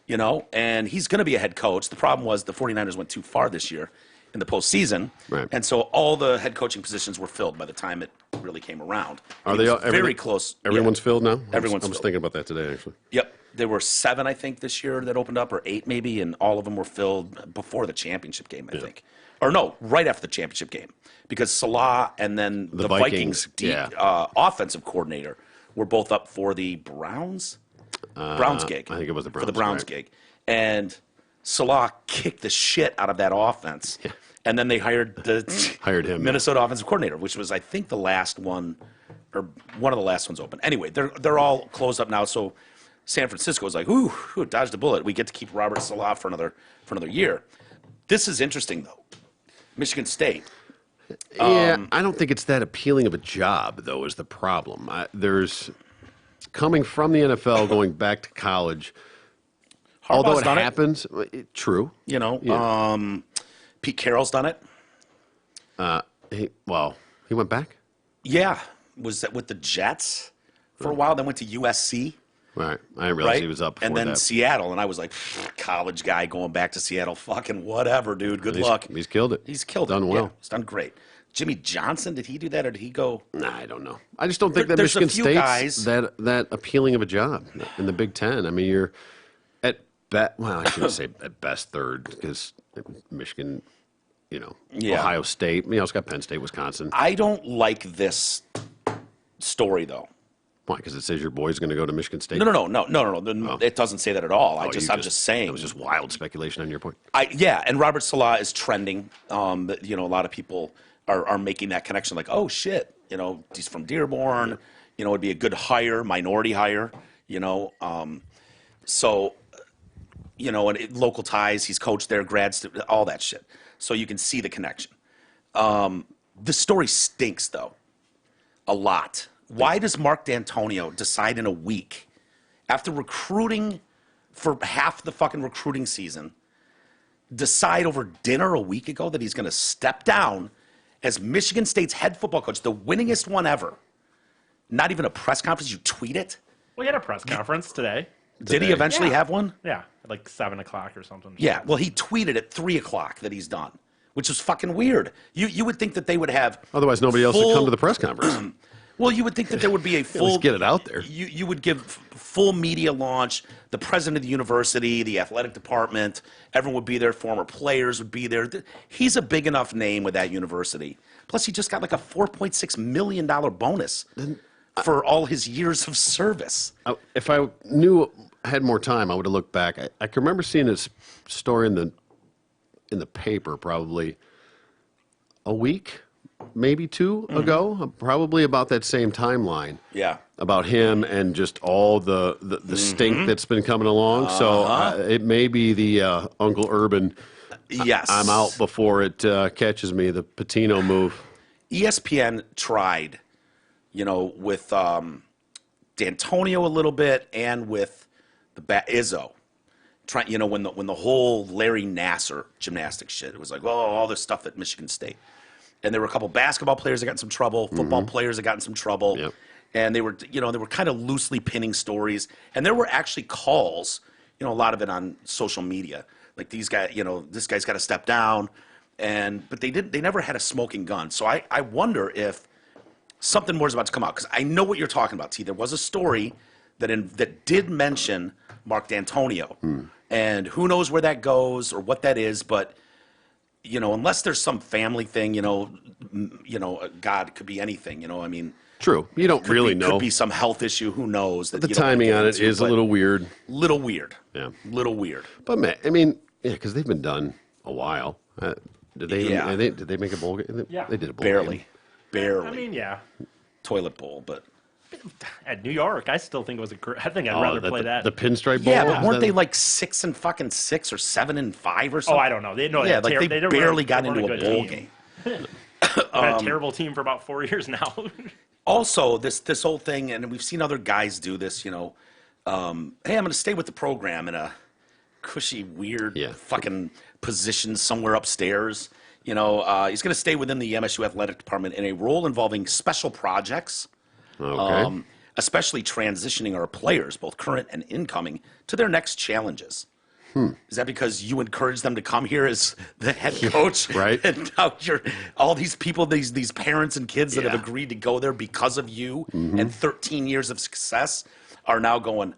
A: You know, and he's going to be a head coach. The problem was the 49ers went too far this year in the postseason.
B: Right.
A: And so all the head coaching positions were filled by the time it really came around.
B: Are
A: He
B: they
A: was
B: all,
A: very
B: everything-
A: close?
B: Everyone's
A: Yeah.
B: filled now?
A: Everyone's
B: I was
A: filled.
B: thinking about that today, actually.
A: Yep. There were 7, I think, this year that opened up, or 8 maybe, and all of them were filled before the championship game, I think. Or no, right after the championship game. Because Salah and then the Vikings offensive coordinator were both up for the Browns gig.
B: I think it was the
A: For the
B: Browns,
A: Browns
B: right.
A: gig. And Salah kicked the shit out of that offense.
B: Yeah.
A: And then they hired
B: Hired him.
A: Minnesota offensive coordinator, which was, I think, the last one, or one of the last ones open. Anyway, they're all closed up now. So San Francisco is like, ooh, dodged a bullet. We get to keep Robert Salah for another year. This is interesting, though. Michigan State.
B: Yeah, I don't think it's that appealing of a job, though, is the problem. There's coming from the NFL, going back to college. Although it
A: done it.
B: happens, true.
A: You know,
B: Yeah.
A: Pete Carroll's done it.
B: He went back.
A: Yeah, was that with the Jets for a while? Then went to USC,
B: Right, I didn't realize
A: right?
B: he was up before
A: and then
B: that.
A: Seattle, and I was like, college guy going back to Seattle, fucking whatever, dude. Good luck.
B: He's killed it.
A: He's killed
B: Done
A: it.
B: well.
A: Yeah, he's done great. Jimmy Johnson, did he do that or did he go?
B: Nah, I don't know. I just don't think that
A: There's a
B: Michigan
A: few
B: State's
A: guys-
B: that appealing of a job in the Big Ten. I mean, you're at best. Well, I shouldn't say at best third because Michigan,
A: Yeah.
B: Ohio State. It's got Penn State, Wisconsin.
A: I don't like this story though.
B: Why? Because it says your boy's going to go to Michigan State.
A: No. It doesn't say that at all. I'm just saying.
B: It was just wild speculation on your point.
A: And Robert Salah is trending. But, a lot of people are making that connection, like, oh shit, he's from Dearborn. It'd be a good hire, minority hire. So, and local ties. He's coached there, grad student, all that shit. So you can see the connection. The story stinks though, a lot. Why does Mark D'Antonio decide in a week, after recruiting for half the fucking recruiting season, decide over dinner a week ago that he's going to step down as Michigan State's head football coach, the winningest one ever? Not even a press conference, you tweet it?
C: We had a press conference today.
A: Did he eventually
C: Yeah.
A: have one?
C: Yeah, at like 7 o'clock or something.
A: Yeah, well, he tweeted at 3 o'clock that he's done, which is fucking weird. You would think that they would have...
B: Otherwise, nobody else would
A: full-
B: come to the press conference.
A: Well, you would think that there would be a full...
B: least get it out there.
A: You would give full media launch. The president of the university, the athletic department, everyone would be there. Former players would be there. He's a big enough name with that university. Plus, he just got like a $4.6 million bonus for all his years of service.
B: If I had more time, I would have looked back. I can remember seeing this story in the paper probably a week, maybe 2 ago, probably about that same timeline.
A: Yeah.
B: About him and just all the stink that's been coming along. So it may be the Uncle Urban.
A: Yes.
B: I'm out before it catches me. The Patino move.
A: ESPN tried, with D'Antonio a little bit and with Izzo. trying, you know, when the whole Larry Nasser gymnastics shit, it was like, oh, all this stuff at Michigan State. And there were a couple basketball players that got in some trouble, football players that got in some trouble.
B: Yep.
A: And they were, you know, they were kind of loosely pinning stories. And there were actually calls, you know, a lot of it on social media. Like these guys, you know, this guy's got to step down. But they never had a smoking gun. So I wonder if something more is about to come out. Because I know what you're talking about, T. There was a story that did mention Mark D'Antonio. And who knows where that goes or what that is. But, you know, unless there's some family thing, you know, God, it could be anything, you know, I mean.
B: True. You don't really know.
A: Could be some health issue. Who knows? That
B: The
A: you don't wanna
B: timing
A: get
B: on it
A: into,
B: is a
A: but
B: little weird.
A: Little weird.
B: Yeah.
A: Little weird.
B: But man, I mean, yeah, because they've been done a while. Did they?
A: Yeah.
B: Did they make a bowl game?
C: Yeah.
B: They did a bowl
A: Barely.
B: game.
A: Barely.
C: I mean, yeah.
A: Toilet bowl, but.
C: At New York, I still think it was I think I'd
B: Oh,
C: rather play that.
B: The pinstripe bowl.
A: Yeah, but
B: Is
A: weren't
B: that-
A: they like 6-6 or 7-5 or
C: Oh,
A: something?
C: I don't know.
A: Yeah, like they barely got into a
C: good
A: bowl
C: team.
A: game.
C: Had a terrible team for about 4 years now.
A: Also, this whole thing, and we've seen other guys do this, you know, hey, I'm going to stay with the program in a cushy, weird fucking position somewhere upstairs. You know, he's going to stay within the MSU athletic department in a role involving special projects,
B: Okay.
A: especially transitioning our players, both current and incoming, to their next challenges. Is that because you encourage them to come here as the head coach?
B: Right.
A: And now all these people, these parents and kids that have
B: Yeah.
A: agreed to go there because of you and 13 years of success are now going,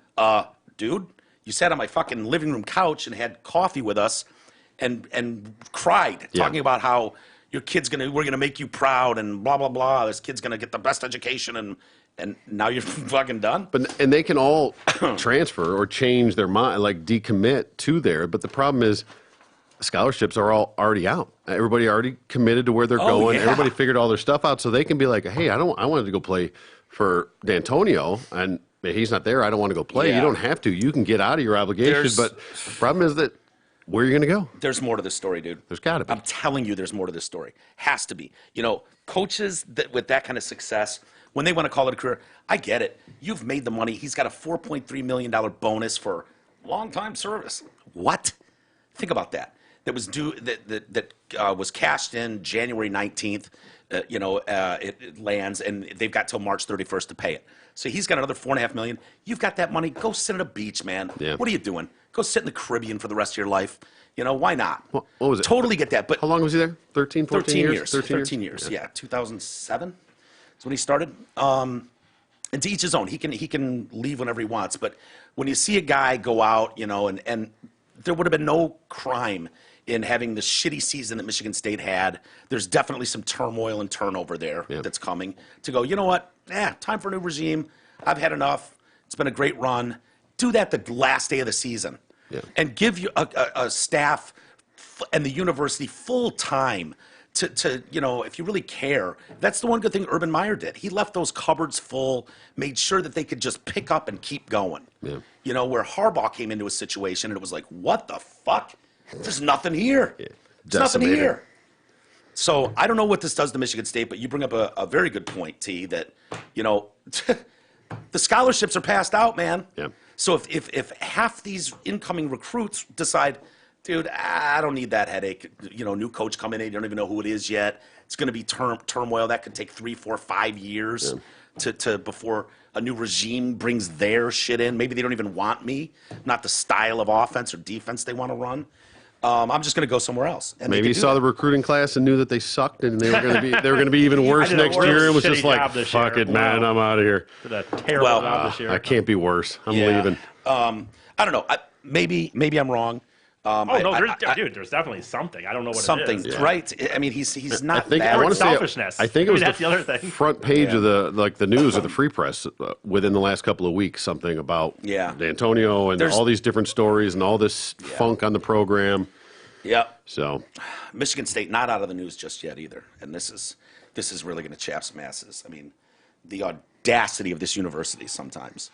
A: dude, you sat on my fucking living room couch and had coffee with us and cried,
B: Yeah.
A: talking about how your kid's we're gonna make you proud and blah blah blah. This kid's gonna get the best education and now you're fucking done.
B: And they can all transfer or change their mind, like decommit to there. But the problem is, scholarships are all already out. Everybody already committed to where they're going.
A: yeah.
B: Everybody figured all their stuff out, so they can be like, "Hey, I wanted to go play for D'Antonio, and he's not there. I don't want to go play.
A: Yeah.
B: You don't have to. You can get out of your obligation."
A: There's-
B: But the problem is that where are you going to go?
A: There's more to this story, dude.
B: There's got to be.
A: I'm telling you, there's more to this story. Has to be. You know, coaches with that kind of success, when they want to call it a career, I get it. You've made the money. He's got a $4.3 million bonus for long time service. What? Think about that. That was due. That was cashed in January 19th. It lands, and they've got till March 31st to pay it. So he's got another $4.5 million. You've got that money. Go sit at a beach, man.
B: Yeah.
A: What are you doing? Go sit in the Caribbean for the rest of your life. You know, why not?
B: What was it?
A: Totally get that. But
B: How long was he there? 13, 14
A: 13 years. 13
B: years.
A: years. Yeah, 2007 is when he started. And to each his own. He can leave whenever he wants. But when you see a guy go out, you know, and there would have been no crime in having the shitty season that Michigan State had. There's definitely some turmoil and turnover there that's coming. To go, you know what? Time for a new regime. I've had enough. It's been a great run. Do that the last day of the season.
B: Yeah.
A: And give you a staff and the university full time to you know, if you really care. That's the one good thing Urban Meyer did. He left those cupboards full, made sure that they could just pick up and keep going.
B: Yeah.
A: You know, where Harbaugh came into a situation and it was like, what the fuck? There's nothing here. There's nothing
B: Decimated.
A: here. So I don't know what this does to Michigan State, but you bring up a very good point, T, that, you know, the scholarships are passed out, man.
B: Yeah.
A: So if half these incoming recruits decide, dude, I don't need that headache. You know, new coach coming in, you don't even know who it is yet. It's going to be turmoil. That could take 3, 4, 5 years to before a new regime brings their shit in. Maybe they don't even want me, not the style of offense or defense they want to run. I'm just going to go somewhere else. And
B: Maybe he saw the recruiting class and knew that they sucked and they were going to be even worse
C: did a
B: next
C: really
B: year and was
C: shitty
B: just like,
C: job this
B: fuck
C: year.
B: it, man,
C: Wow.
B: I'm out of here.
C: Did a terrible
A: Well,
C: job this year.
B: I can't be worse. I'm
A: Yeah.
B: leaving.
A: I don't know. Maybe I'm wrong.
C: Oh no, dude, there's definitely something. I don't know what
A: Something,
C: it is.
A: right? I mean, he's not
B: I think
A: bad.
B: I want to say
C: selfishness.
B: I think it
C: I mean,
B: was
C: that's
B: the,
C: the other thing.
B: front page of the news or the Free Press within the last couple of weeks. Something about D'Antonio and
A: There's-
B: all these different stories and all this funk on the program.
A: Yeah.
B: So
A: Michigan State not out of the news just yet either, and this is really going to chaff some asses. I mean, the audacity of this university sometimes.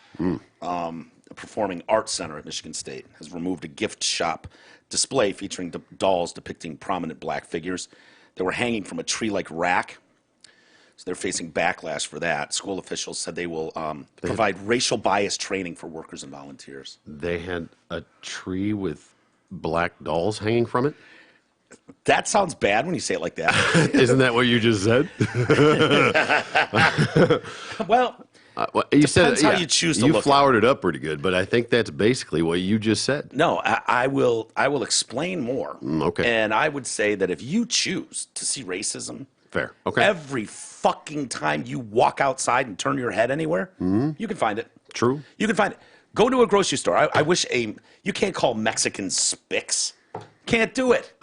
A: A performing arts center at Michigan State has removed a gift shop display featuring dolls depicting prominent black figures that were hanging from a tree-like rack. So they're facing backlash for that. School officials said they will provide racial bias training for workers and volunteers.
B: They had a tree with black dolls hanging from it.
A: That sounds bad when you say it like that.
B: Isn't that what you just said?
A: Well,
B: Well, you
A: Depends how you choose to
B: You
A: look at
B: flowered it up pretty good, but I think that's basically what you just said.
A: no, I will explain more.
B: Okay.
A: And I would say that if you choose to see racism
B: Fair. Okay.
A: every fucking time you walk outside and turn your head anywhere, you can find it.
B: True.
A: You can find it. Go to a grocery store. I wish you can't call Mexicans spics. Can't do it.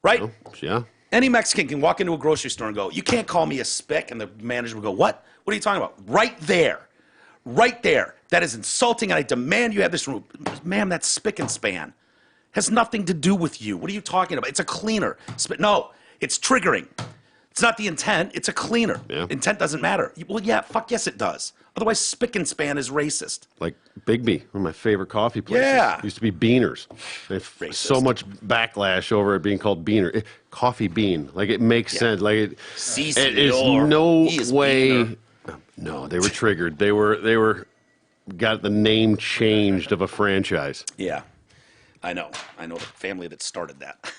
A: Right?
B: Yeah.
A: Any Mexican can walk into a grocery store and go, "You can't call me a spick," and the manager will go, "What? What are you talking about?" Right there. Right there. That is insulting, and I demand you have this room. Ma'am, that's spick and span. Has nothing to do with you. What are you talking about? It's a cleaner. No, it's triggering. It's not the intent. It's a cleaner.
B: Yeah.
A: Intent doesn't matter. Well, yeah, fuck yes it does. Otherwise, spick and span is racist.
B: Like Big B, one of my favorite coffee places.
A: Yeah.
B: Used to be Beaners. They have
A: Racist.
B: so much backlash over it being called Beaner. Coffee bean. Like it makes sense. Like it
A: Si,
B: is
A: senor.
B: no
A: He is
B: way.
A: Beaner.
B: No, they were triggered. They were got the name changed of a franchise.
A: Yeah, I know. I know the family that started that.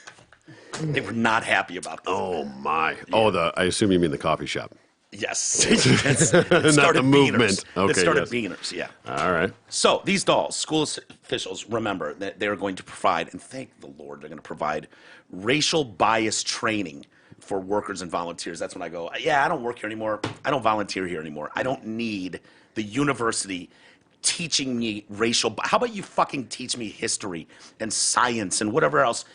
A: They were not happy about that.
B: Oh my. Oh, I assume you mean the coffee shop.
A: Yes. That
B: Not
A: started
B: the movement.
A: Beaners.
B: Okay,
A: That started
B: yes.
A: Beaners, yeah.
B: All right.
A: So these dolls, school officials, remember that they're going to provide, and thank the Lord, they're going to provide racial bias training for workers and volunteers. That's when I go, yeah, I don't work here anymore. I don't volunteer here anymore. I don't need the university teaching me how about you fucking teach me history and science and whatever else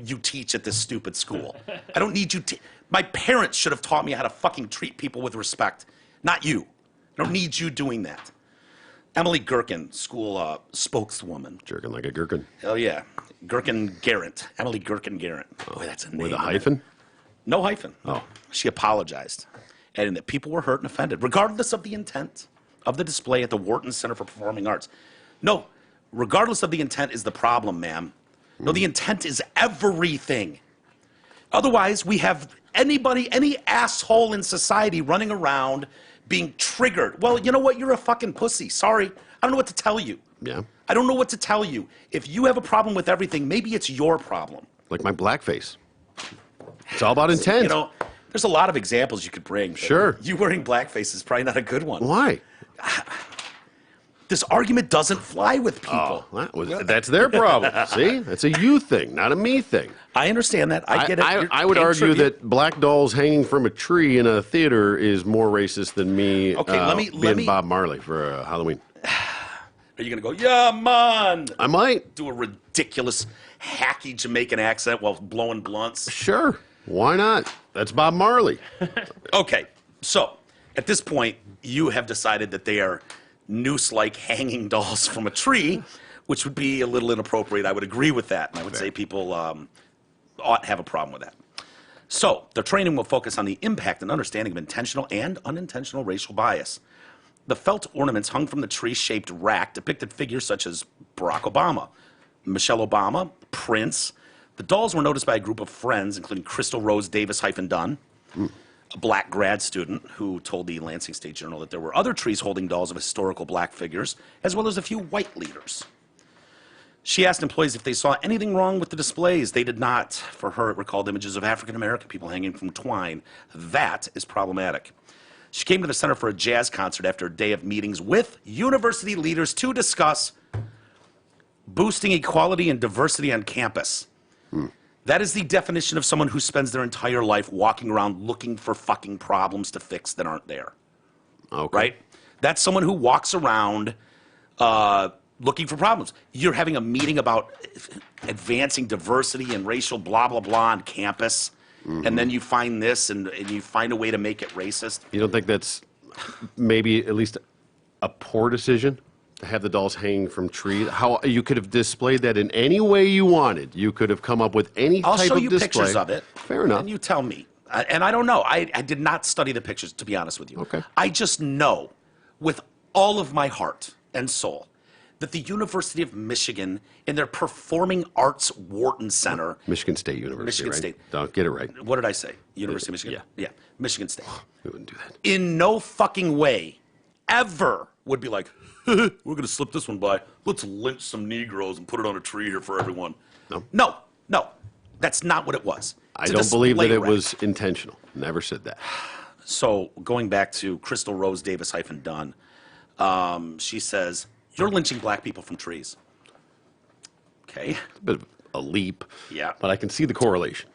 A: you teach at this stupid school? I don't need you my parents should have taught me how to fucking treat people with respect, not you. I don't need you doing that. Emily Gherkin, school spokeswoman.
B: Jerking like a gherkin.
A: Hell yeah. Gherkin Garrett. Emily Gherkin Garrett. Boy, that's a name.
B: With a
A: isn't it?
B: hyphen?
A: No hyphen.
B: Oh.
A: She apologized, adding that people were hurt and offended, regardless of the intent of the display at the Wharton Center for Performing Arts. No, regardless of the intent is the problem, ma'am. No, the intent is everything. Otherwise, we have any asshole in society running around being triggered. Well, you know what? You're a fucking pussy. Sorry. I don't know what to tell you.
B: Yeah.
A: I don't know what to tell you. If you have a problem with everything, maybe it's your problem.
B: Like my blackface. It's all about intent.
A: You know, there's a lot of examples you could bring. but
B: Sure.
A: You wearing blackface is probably not a good one.
B: Why?
A: This argument doesn't fly with people.
B: That's their problem. See? That's a you thing, not a me thing.
A: I understand that. I get it. You're
B: I would
A: paying
B: argue
A: tribute.
B: that black dolls hanging from a tree in a theater is more racist than me
A: Okay, let
B: being
A: me-
B: Bob Marley for Halloween.
A: Are you going to go, yeah, man?
B: I might.
A: Do a ridiculous, hacky Jamaican accent while blowing blunts?
B: Sure. Why not? That's Bob Marley.
A: Okay, so at this point, you have decided that they are noose-like hanging dolls from a tree, which would be a little inappropriate. I would agree with that, and I would say people ought to have a problem with that. So the training will focus on the impact and understanding of intentional and unintentional racial bias. The felt ornaments hung from the tree-shaped rack depicted figures such as Barack Obama, Michelle Obama, Prince. The dolls were noticed by a group of friends, including Crystal Rose Davis-Dunn, a black grad student who told the Lansing State Journal that there were other trees holding dolls of historical black figures, as well as a few white leaders. She asked employees if they saw anything wrong with the displays. They did not. For her, it recalled images of African-American people hanging from twine. That is problematic. She came to the center for a jazz concert after a day of meetings with university leaders to discuss boosting equality and diversity on campus. That is the definition of someone who spends their entire life walking around looking for fucking problems to fix that aren't there.
B: Okay.
A: Right? That's someone who walks around looking for problems. You're having a meeting about advancing diversity and racial blah, blah, blah on campus, and then you find this and you find a way to make it racist.
B: You don't think that's maybe at least a poor decision? To have the dolls hanging from trees? How you could have displayed that in any way you wanted. You could have come up with any
A: I'll
B: type
A: show
B: of
A: you
B: display.
A: pictures of it.
B: Fair enough.
A: And you tell me. And I don't know. I did not study the pictures, to be honest with you.
B: Okay.
A: I just know with all of my heart and soul that the University of Michigan in their Performing Arts Wharton Center,
B: Michigan State University,
A: Michigan
B: right?
A: State.
B: Don't get it right.
A: what did I say? University of Michigan?
B: yeah.
A: Yeah. Michigan State.
B: We wouldn't do that.
A: In no fucking way ever would be like, we're going to slip this one by. Let's lynch some Negroes and put it on a tree here for everyone. No. That's not what it was.
B: I
A: It's a
B: don't believe that
A: display
B: it
A: rack.
B: was intentional. Never said that.
A: So going back to Crystal Rose Davis Dunn, she says, you're lynching black people from trees. Okay.
B: A bit of a leap.
A: Yeah.
B: But I can see the correlation.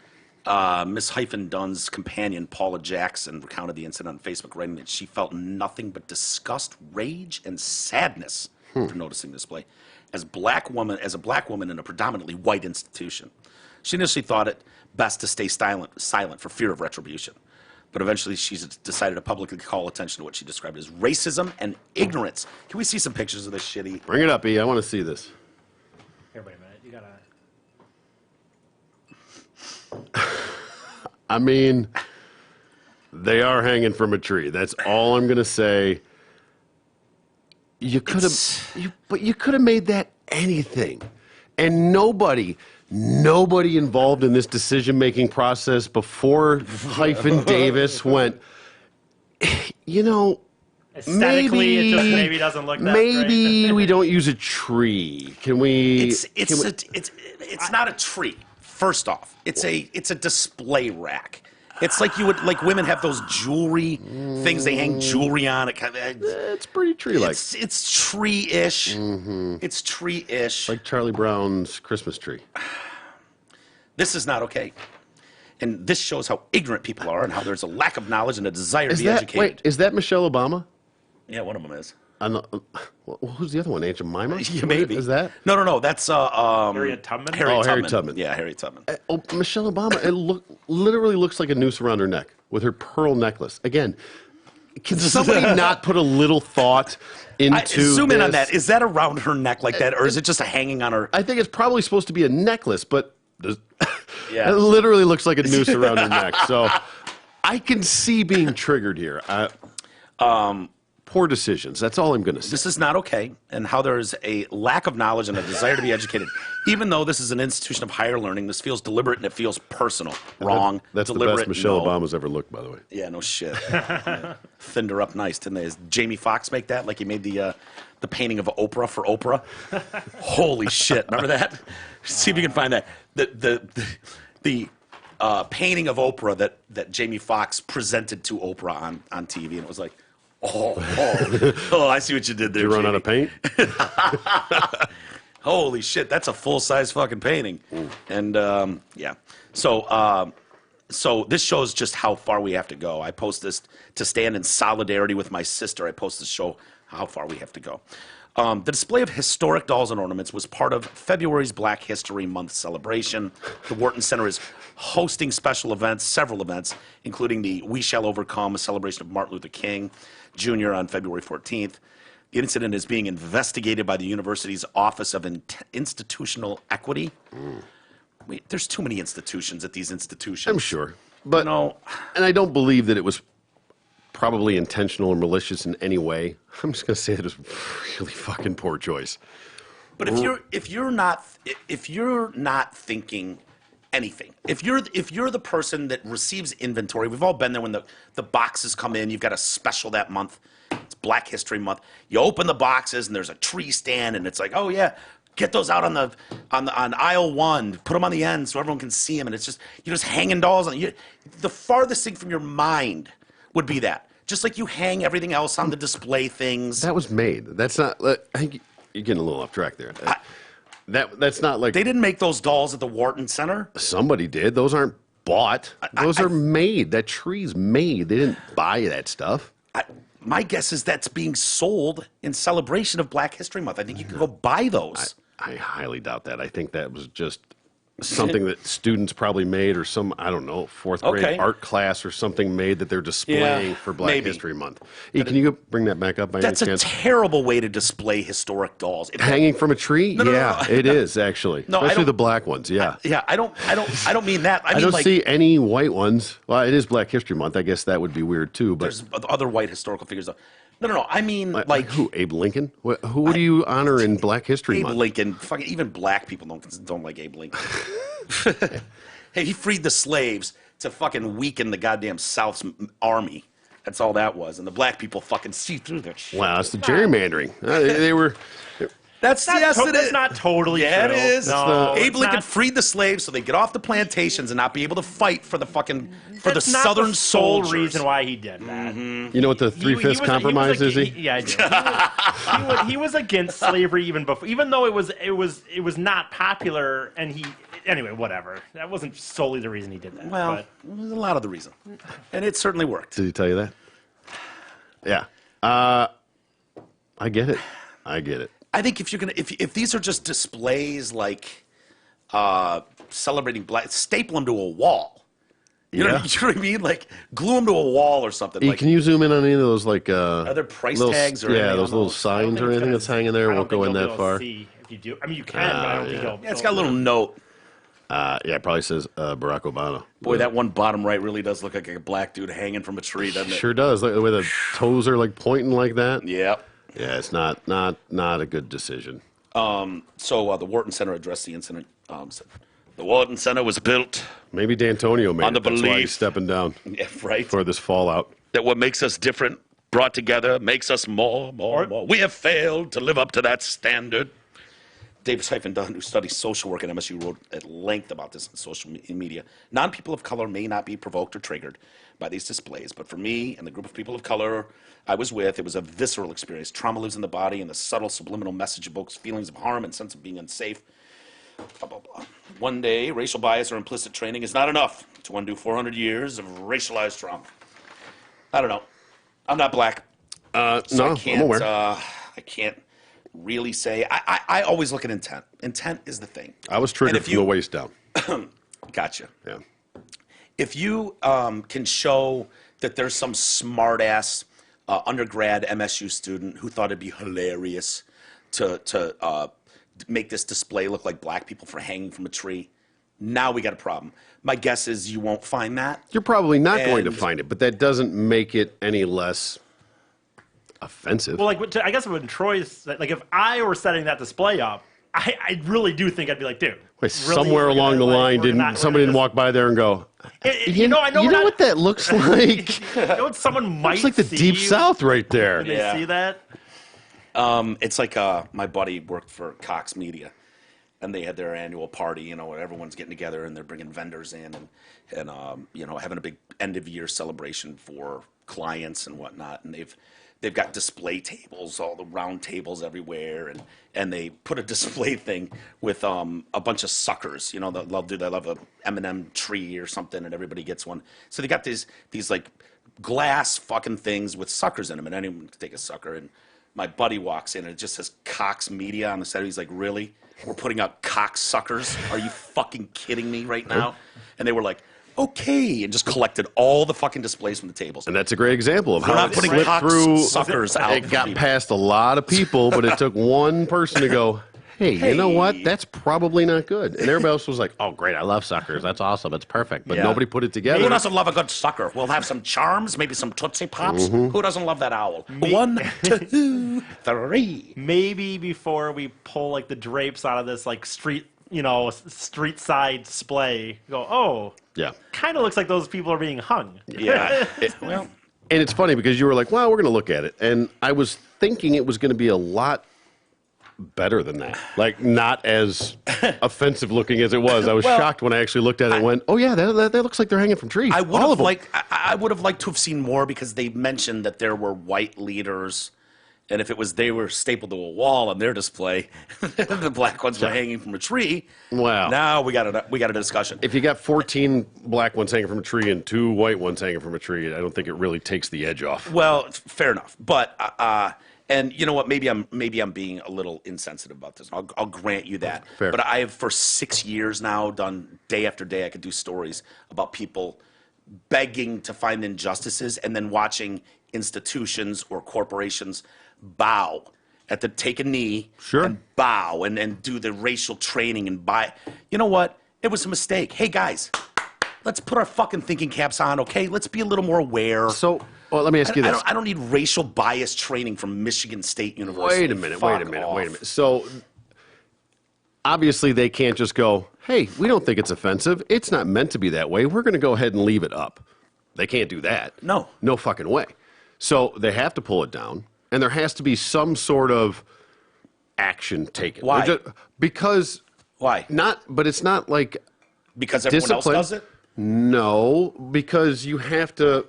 A: Miss Dunn's companion, Paula Jackson, recounted the incident on Facebook, writing that she felt nothing but disgust, rage, and sadness after noticing the display. As a black woman in a predominantly white institution, she initially thought it best to stay silent for fear of retribution. But eventually, she decided to publicly call attention to what she described as racism and ignorance. Can we see some pictures of this shitty?
B: Bring it up, E. I want to see this.
C: Here, wait a minute. You gotta.
B: I mean, they are hanging from a tree. That's all I'm going to say. You could have made that anything. And nobody involved in this decision-making process before Davis went, you know,
C: Aesthetically, it just maybe doesn't look that
B: maybe
C: great.
B: we don't use a tree. Can we?
A: It's not a tree. First off, it's a display rack. It's like women have those jewelry things they hang jewelry on.
B: It's pretty tree-like.
A: It's tree-ish. It's tree-ish.
B: Like Charlie Brown's Christmas tree.
A: This is not okay. And this shows how ignorant people are and how there's a lack of knowledge and a desire to be educated.
B: Wait, is that Michelle Obama?
A: Yeah, one of them is.
B: Who's the other one? Aunt Jemima?
A: Yeah, maybe.
B: Is that?
A: No. That's
C: Harriet Tubman?
B: Harriet Tubman.
A: Yeah, Harriet Tubman.
B: Michelle Obama, it literally looks like a noose around her neck with her pearl necklace. Again, can somebody not put a little thought into
A: zoom in on
B: this?
A: that. Is that around her neck like that, or is it just a hanging on her?
B: I think it's probably supposed to be a necklace, but
A: Yeah.
B: it literally looks like a noose around her neck. So I can see being triggered here. Poor decisions. That's all I'm going to say.
A: This is not okay, and how there is a lack of knowledge and a desire to be educated. Even though this is an institution of higher learning, this feels deliberate and it feels personal. Wrong.
B: That's the
A: deliberate,
B: best Michelle
A: no.
B: Obama's ever looked, by the way.
A: Yeah, no shit. Yeah. Thinned her up nice, didn't they? Does Jamie Foxx make that? Like he made the painting of Oprah for Oprah? Holy shit. Remember that? See if you can find that. The painting of Oprah that Jamie Foxx presented to Oprah on TV, and it was like, oh, I see what you did there.
B: Did you run
A: Jamie.
B: out of paint?
A: Holy shit, that's a full-size fucking painting. And, yeah. So this shows just how far we have to go. I post this to stand in solidarity with my sister. I post this to show how far we have to go. The display of historic dolls and ornaments was part of February's Black History Month celebration. The Wharton Center is hosting special events, several events, including the We Shall Overcome, a celebration of Martin Luther King Jr. on February 14th. The incident is being investigated by the university's Office of Institutional Equity. Wait, there's too many institutions at these institutions.
B: I'm sure. But,
A: No.
B: and I don't believe that it was probably intentional or malicious in any way. I'm just going to say that it was a really fucking poor choice.
A: But if you're not thinking anything, if you're the person that receives inventory, we've all been there when the boxes come in. You've got a special that month. It's Black History Month. You open the boxes and there's a tree stand, and it's like, oh yeah, get those out on aisle 1, put them on the end so everyone can see them, and it's just you're just hanging dolls on you. The farthest thing from your mind would be that. Just like you hang everything else on the display things.
B: That was made. That's not. I think you're getting a little off track there. That's not like
A: They didn't make those dolls at the Wharton Center.
B: somebody did. Those aren't bought. Those are made. That tree's made. They didn't buy that stuff.
A: My guess is that's being sold in celebration of Black History Month. I think you can go buy those.
B: I highly doubt that. I think that was just something that students probably made, or some, I don't know, fourth grade
A: Okay.
B: art class or something made that they're displaying
A: Yeah,
B: for Black
A: maybe.
B: History Month. Hey, can you bring that back up by
A: That's
B: any
A: a
B: chance?
A: terrible way to display historic dolls.
B: Hanging from a tree?
A: no,
B: Yeah,
A: no.
B: it is actually.
A: No, I
B: Especially
A: don't-
B: the black ones. Yeah.
A: Yeah, I don't mean that. I
B: I
A: mean
B: don't
A: like
B: see any white ones. Well, it is Black History Month. I guess that would be weird too. But
A: there's other white historical figures. Though. No. I mean
B: like who? Abe Lincoln? Who do you honor in Black History
A: Abe
B: Month?
A: Lincoln. Fucking even black people don't like Abe Lincoln. Hey, he freed the slaves to fucking weaken the goddamn South's army. That's all that was. And the black people fucking see through that shit.
B: Wow, it's the gerrymandering. They were.
A: That's
C: That's
A: it is.
C: not totally
A: Yeah,
C: true.
A: it is.
C: No,
A: Abe
C: it's
A: Lincoln
C: not.
A: freed the slaves so they get off the plantations and not be able to fight for the fucking for
C: That's
A: the
C: not
A: Southern
C: the sole
A: soldiers.
C: reason why he did that.
B: You know what the three-fifths compromise is?
C: Yeah, I do. He was against slavery even before, even though it was not popular, and anyway, whatever. That wasn't solely the reason he did that.
A: Well,
C: but.
A: it was a lot of the reason, and it certainly worked.
B: Did he tell you that? Yeah. I get it.
A: I think if you're gonna if these are just displays like celebrating black, staple them to a wall. You know,
B: Yeah.
A: you know what I mean? Like glue them to a wall or something.
B: Hey,
A: Like,
B: can you zoom in on any of those
A: are there price
B: little,
A: tags or
B: yeah,
A: anything
B: those
A: on
B: little
A: those?
B: signs or anything that's hanging there? Won't go in that far.
C: See if you do. I mean, you can, but I don't think you'll.
A: Yeah, it's got a little note.
B: Yeah, it probably says Barack Obama.
A: Boy, that one bottom right really does look like a black dude hanging from a tree, doesn't it?
B: Sure does. Like, the way the toes are like pointing like that.
A: Yep.
B: Yeah, it's not a good decision.
A: So the Wharton Center addressed the incident. Said, the Wharton Center was built,
B: Maybe D'Antonio made
A: On the
B: it. That's why he's
A: belief-
B: stepping down
A: yeah, right,
B: for this fallout.
A: that what makes us different, brought together, makes us more. We have failed to live up to that standard. Davis Dunn, who studies social work at MSU, wrote at length about this in social media. Non-people of color may not be provoked or triggered by these displays, but for me and the group of people of color I was with, it was a visceral experience. Trauma lives in the body, and the subtle subliminal message evokes feelings of harm and sense of being unsafe. Blah, blah, blah. One day, racial bias or implicit training is not enough to undo 400 years of racialized trauma. I don't know. I'm not black. So
B: No, I'm aware.
A: I can't really say. I always look at intent. Intent is the thing.
B: I was
A: And
B: triggered
A: if
B: from the waist down.
A: Gotcha.
B: Yeah.
A: If you can show that there's some smart-ass undergrad MSU student who thought it'd be hilarious to make this display look like black people for hanging from a tree, now we got a problem. My guess is you won't find that.
B: You're probably not going to
A: And-
B: find it, but that doesn't make it any less offensive.
C: Well, like I guess when Troy's like, if I were setting that display up, I really do think I'd be like, dude.
B: Wait,
C: really,
B: somewhere
C: we're
B: along
C: gonna,
B: the
C: like,
B: line,
C: we're not-
B: somebody
C: we're
B: didn't
C: gonna
B: walk by there and go,
C: You know, I know.
B: you
C: we're
B: know
C: not-
B: what that looks like?
C: You know what someone might
B: It's like the
C: see
B: Deep South right there.
C: when they
A: Yeah.
C: see that.
A: It's like my buddy worked for Cox Media, and they had their annual party. You know, where everyone's getting together and they're bringing vendors in and you know, having a big end of year celebration for clients and whatnot. And they've got display tables, all the round tables everywhere, and they put a display thing with a bunch of suckers. You know, they'll have a M&M tree or something, and everybody gets one. So they got these like glass fucking things with suckers in them, and anyone can take a sucker. And my buddy walks in and it just says Cox Media on the side. He's like, really? We're putting out cock suckers? Are you fucking kidding me right now? And they were like, okay, and just collected all the fucking displays from the tables.
B: And that's a great example of
A: We're
B: how
A: not
B: it
A: putting
B: slipped
A: cock
B: through.
A: suckers out.
B: It
A: for
B: got
A: people.
B: past a lot of people, but it took one person to go, hey, you know what?
A: Hey.
B: That's probably not good. And everybody else was like, oh, great, I love suckers. That's awesome. It's perfect. But
A: Yeah.
B: nobody put it together.
A: Who doesn't love a good sucker? We'll have some charms, maybe some Tootsie Pops.
B: Mm-hmm.
A: Who doesn't love that owl? 1, 2, 3.
C: Maybe before we pull like the drapes out of this like street side display, go, oh,
B: Yeah.
C: kind of looks like those people are being hung.
A: Yeah. Well,
B: And it's funny because you were like, well, we're going to look at it. And I was thinking it was going to be a lot better than that. Like, not as offensive looking as it was. I was
A: Well,
B: shocked when I actually looked at it and went, oh, yeah, that looks like they're hanging from trees.
A: I would
B: All
A: have
B: of them.
A: liked. I would have liked to have seen more because they mentioned that there were white leaders, and if it was they were stapled to a wall on their display, the black ones were hanging from a tree.
B: Wow.
A: Now we got a discussion.
B: If you got 14 black ones hanging from a tree and 2 white ones hanging from a tree, I don't think it really takes the edge off.
A: Well, fair enough, but and you know what? Maybe I'm being a little insensitive about this. I'll grant you that.
B: Fair.
A: But I have for 6 years now done day after day. I could do stories about people begging to find injustices and then watching institutions or corporations bow take a knee
B: Sure.
A: and bow and do the racial training and buy. You know what? It was a mistake. Hey guys, let's put our fucking thinking caps on, okay? Let's be a little more aware.
B: So, well, let me ask you this.
A: I don't need racial bias training from Michigan State University.
B: Wait a minute.
A: Fuck off.
B: So, obviously they can't just go, hey, we don't think it's offensive. It's not meant to be that way. We're going to go ahead and leave it up. They can't do that.
A: No.
B: No fucking way. So they have to pull it down, and there has to be some sort of action taken.
A: Why?
B: Because
A: Why?
B: but it's not like
A: Because everyone else
B: discipline.
A: does it?
B: No, because you have to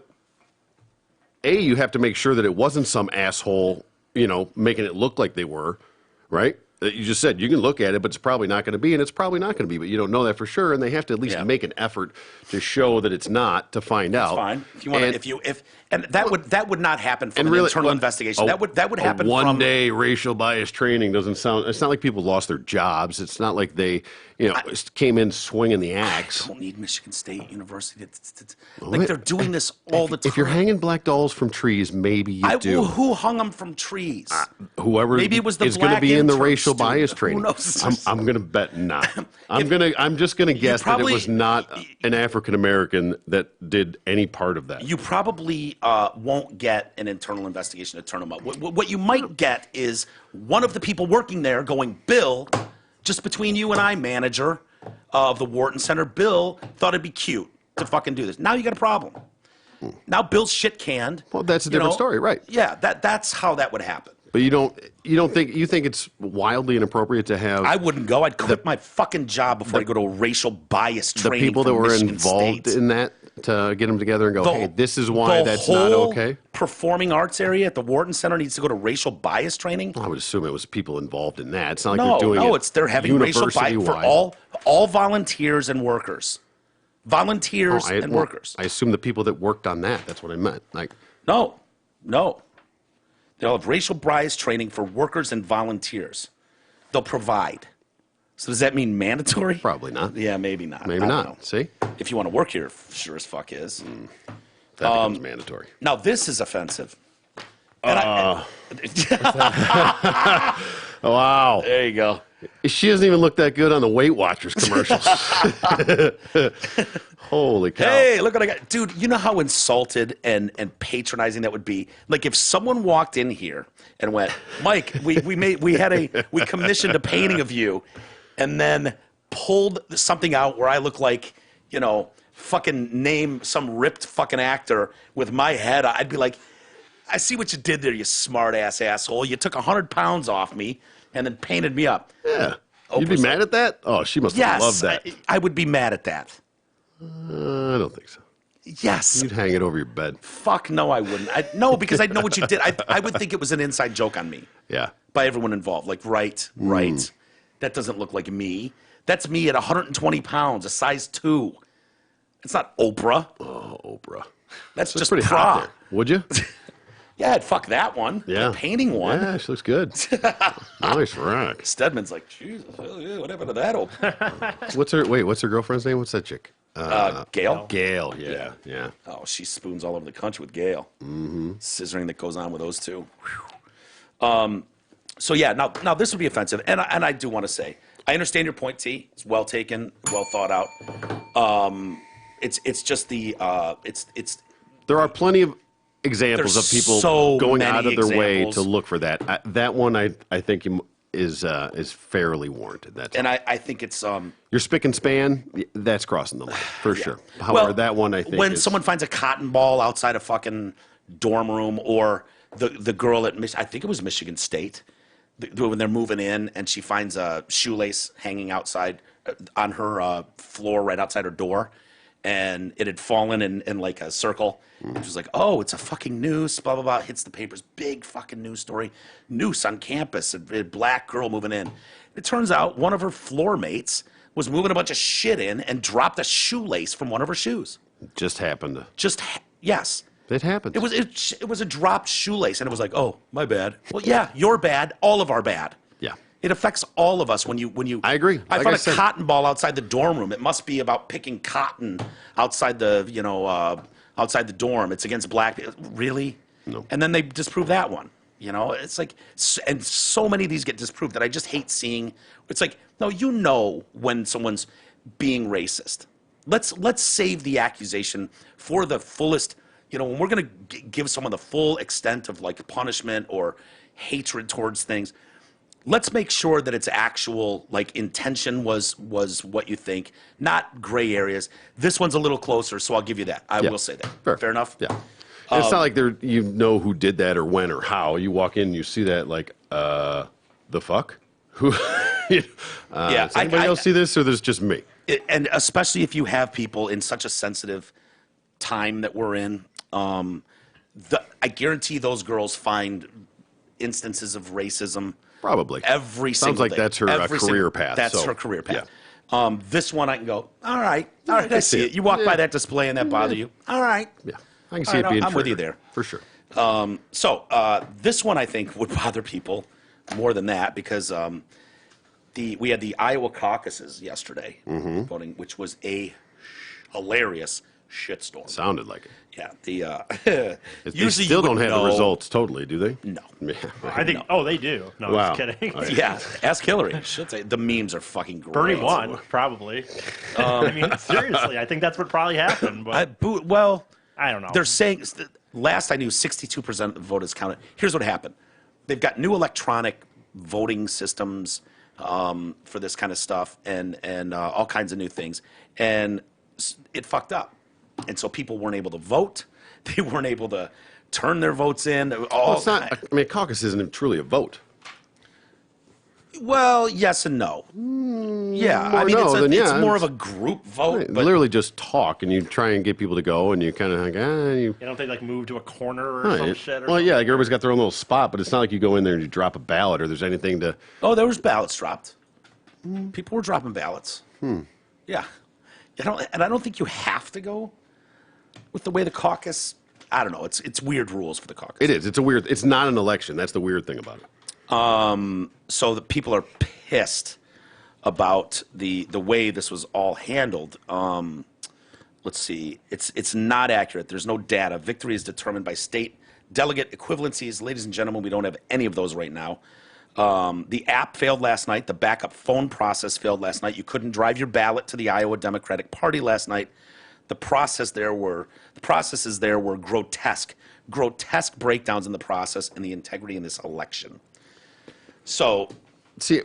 B: make sure that it wasn't some asshole, making it look like they were, right? You just said you can look at it, but it's probably not going to be, and it's probably not going to be, but you don't know that for sure, and they have to at least
A: Yeah.
B: make an effort to show that it's not, to find out.
A: Fine. If you want, and that would not happen from an internal investigation. That would happen
B: one
A: from
B: day racial bias training doesn't sound. It's not like people lost their jobs. It's not like they, came in swinging the axe.
A: I don't need Michigan State University. Like they're doing this all the time.
B: If you're hanging black dolls from trees, maybe you do.
A: Who hung them from trees?
B: Whoever
A: Maybe it was the
B: is going to
A: black
B: be in the
A: intern
B: racial
A: student.
B: bias
A: Who
B: training.
A: knows?
B: I'm going to bet not. I'm just going to guess that
A: probably-
B: it was not an African American that did any part of that.
A: You probably won't get an internal investigation to turn them up. What you might get is one of the people working there going, Bill, just between you and I, manager of the Wharton Center, Bill thought it'd be cute to fucking do this. Now you got a problem. Now Bill's shit canned.
B: Well, that's a different story, right?
A: Yeah, that's how that would happen.
B: But you think it's wildly inappropriate to have
A: I wouldn't go. I'd quit my fucking job before I go to a racial bias
B: the
A: training.
B: people that
A: from
B: were
A: Michigan
B: involved
A: State.
B: in that to get them together and go,
A: The-
B: hey, this is why
A: the
B: that's not
A: whole
B: okay?
A: Performing arts area at the Wharton Center needs to go to racial bias training.
B: I would assume it was people involved in that. It's not like
A: No,
B: they're doing it
A: they're having racial bias for
B: university-wide.
A: all volunteers and workers. Volunteers
B: Oh,
A: and workers.
B: I assume the people that worked on that. That's what I meant. Like,
A: No. They'll have racial bias training for workers and volunteers. They'll provide. So does that mean mandatory?
B: probably not.
A: Yeah, maybe not.
B: Maybe
A: I don't
B: not.
A: know.
B: See?
A: If you want to work here, sure as fuck is.
B: That becomes mandatory.
A: Now this is offensive. And
B: Oh, wow.
A: there you go.
B: She doesn't even look that good on the Weight Watchers commercials. Holy cow.
A: Hey, look what I got. Dude, you know how insulted and patronizing that would be? Like if someone walked in here and went, Mike, we commissioned a painting of you and then pulled something out where I look like, fucking name some ripped fucking actor with my head. I'd be like, I see what you did there, you smart ass asshole. You took 100 pounds off me and then painted me up.
B: Yeah. You'd be
A: Oprah's
B: mad at that? Oh, she must have loved
A: Yes,
B: that.
A: I would be mad at that.
B: I don't think so.
A: Yes.
B: You'd hang it over your bed.
A: Fuck no, I wouldn't. No, because I know what you did. I would think it was an inside joke on me
B: Yeah.
A: by everyone involved. Like, right. That doesn't look like me. That's me at 120 pounds, a size 2. It's not Oprah.
B: Oh, Oprah.
A: That's just
B: Pretty
A: pra.
B: hot there. Would you?
A: Yeah, I'd fuck that one.
B: Yeah.
A: The painting one.
B: Yeah, she looks good. Nice rack.
A: Stedman's like, Jesus, hell yeah, what happened to that Oprah?
B: What's her girlfriend's name? What's that chick?
A: Gail?
B: Gail, yeah.
A: Oh, she spoons all over the country with Gail. Mm-hmm. Scissoring that goes on with those two. So yeah, now this would be offensive, and I do want to say I understand your point, T. It's well taken, well thought out. It's just the it's
B: There are plenty of examples
A: There's
B: of people
A: so
B: going
A: many
B: out of their way
A: examples.
B: to look for that. That one, I think, is fairly warranted. That's
A: and I think it's
B: your spick and span. That's crossing the line for sure. However,
A: well,
B: that one I think
A: when
B: is,
A: someone finds a cotton ball outside a fucking dorm room, or the girl at I think it was Michigan State, when they're moving in and she finds a shoelace hanging outside on her floor right outside her door, and it had fallen in like a circle. She was like, oh, it's a fucking noose, blah, blah, blah. Hits the papers, big fucking news story. Noose on campus, a black girl moving in. It turns out one of her floor mates was moving a bunch of shit in and dropped a shoelace from one of her shoes.
B: just happened.
A: Yes.
B: It happens.
A: It was a dropped shoelace, and it was like, oh, my bad. Well, yeah, you're bad. All of our bad.
B: Yeah.
A: It affects all of us when you.
B: I agree.
A: I
B: Like
A: found
B: I
A: a
B: said-
A: cotton ball outside the dorm room. It must be about picking cotton outside the outside the dorm. It's against black people. Really?
B: No.
A: And then they disprove that one. It's like, and so many of these get disproved that I just hate seeing. It's like, no, when someone's being racist. Let's save the accusation for the fullest. When we're going to give someone the full extent of like punishment or hatred towards things, let's make sure that it's actual, like, intention was what you think, not gray areas. This one's a little closer, so I'll give you that. I will say that. Fair enough?
B: Yeah. And it's not like you know who did that or when or how. You walk in and you see that, like, the fuck? Who?
A: Yeah.
B: Does anybody else see this, or there's just me?
A: And especially if you have people in such a sensitive time that we're in, I guarantee those girls find instances of racism.
B: Probably.
A: Every
B: Sounds
A: single
B: like
A: day.
B: that's her career path.
A: That's
B: so,
A: her career path.
B: Yeah.
A: This one I can go, all right, I see it. You walk by that display and that bother you. All right.
B: Yeah. I can see it
A: right,
B: being
A: I'm with you
B: triggered,
A: there.
B: for sure.
A: So this one I think would bother people more than that because we had the Iowa caucuses yesterday voting, which was a hilarious shitstorm.
B: Sounded like it.
A: Yeah, the
B: They
A: usually
B: still
A: you
B: don't
A: would
B: have the
A: know-
B: results totally, do they?
A: No.
B: Yeah.
C: I think. Oh, they do. No,
B: Wow.
C: I'm just kidding.
B: Okay.
A: Yeah, ask Hillary. Should say the memes are fucking great.
C: Bernie won, probably. I mean, seriously, I think that's what probably happened. But
A: Well,
C: I don't know.
A: they're saying last I knew, 62% of the vote is counted. Here's what happened: they've got new electronic voting systems for this kind of stuff, and all kinds of new things, and it fucked up, and so people weren't able to vote. They weren't able to turn their votes in.
B: Well, it's not. I mean, a caucus isn't truly a vote.
A: Well, yes and no. Yeah, I
B: more
A: mean,
B: no than
A: it's
B: yeah,
A: more of
B: it's-
A: a group vote.
B: Right,
A: But
B: literally just talk, and you try and get people to go, and you kind of like, you.
C: you don't think like move to a corner or some
B: Right.
C: shit? Or
B: Well,
C: something?
B: yeah, like everybody's got their own little spot, but it's not like you go in there and you drop a ballot, or there's anything to.
A: oh, there was ballots dropped. People were dropping ballots. Yeah, and I don't think you have to go with the way the caucus. I don't know. It's weird rules for the caucus.
B: It is. It's a weird. It's not an election. That's the weird thing about it.
A: So the people are pissed about the way this was all handled. Let's see. It's not accurate. There's no data. Victory is determined by state delegate equivalencies. Ladies and gentlemen, we don't have any of those right now. The app failed last night. The backup phone process failed last night. You couldn't drive your ballot to the Iowa Democratic Party last night. The processes there were grotesque breakdowns in the process and the integrity in this election. So,
B: See,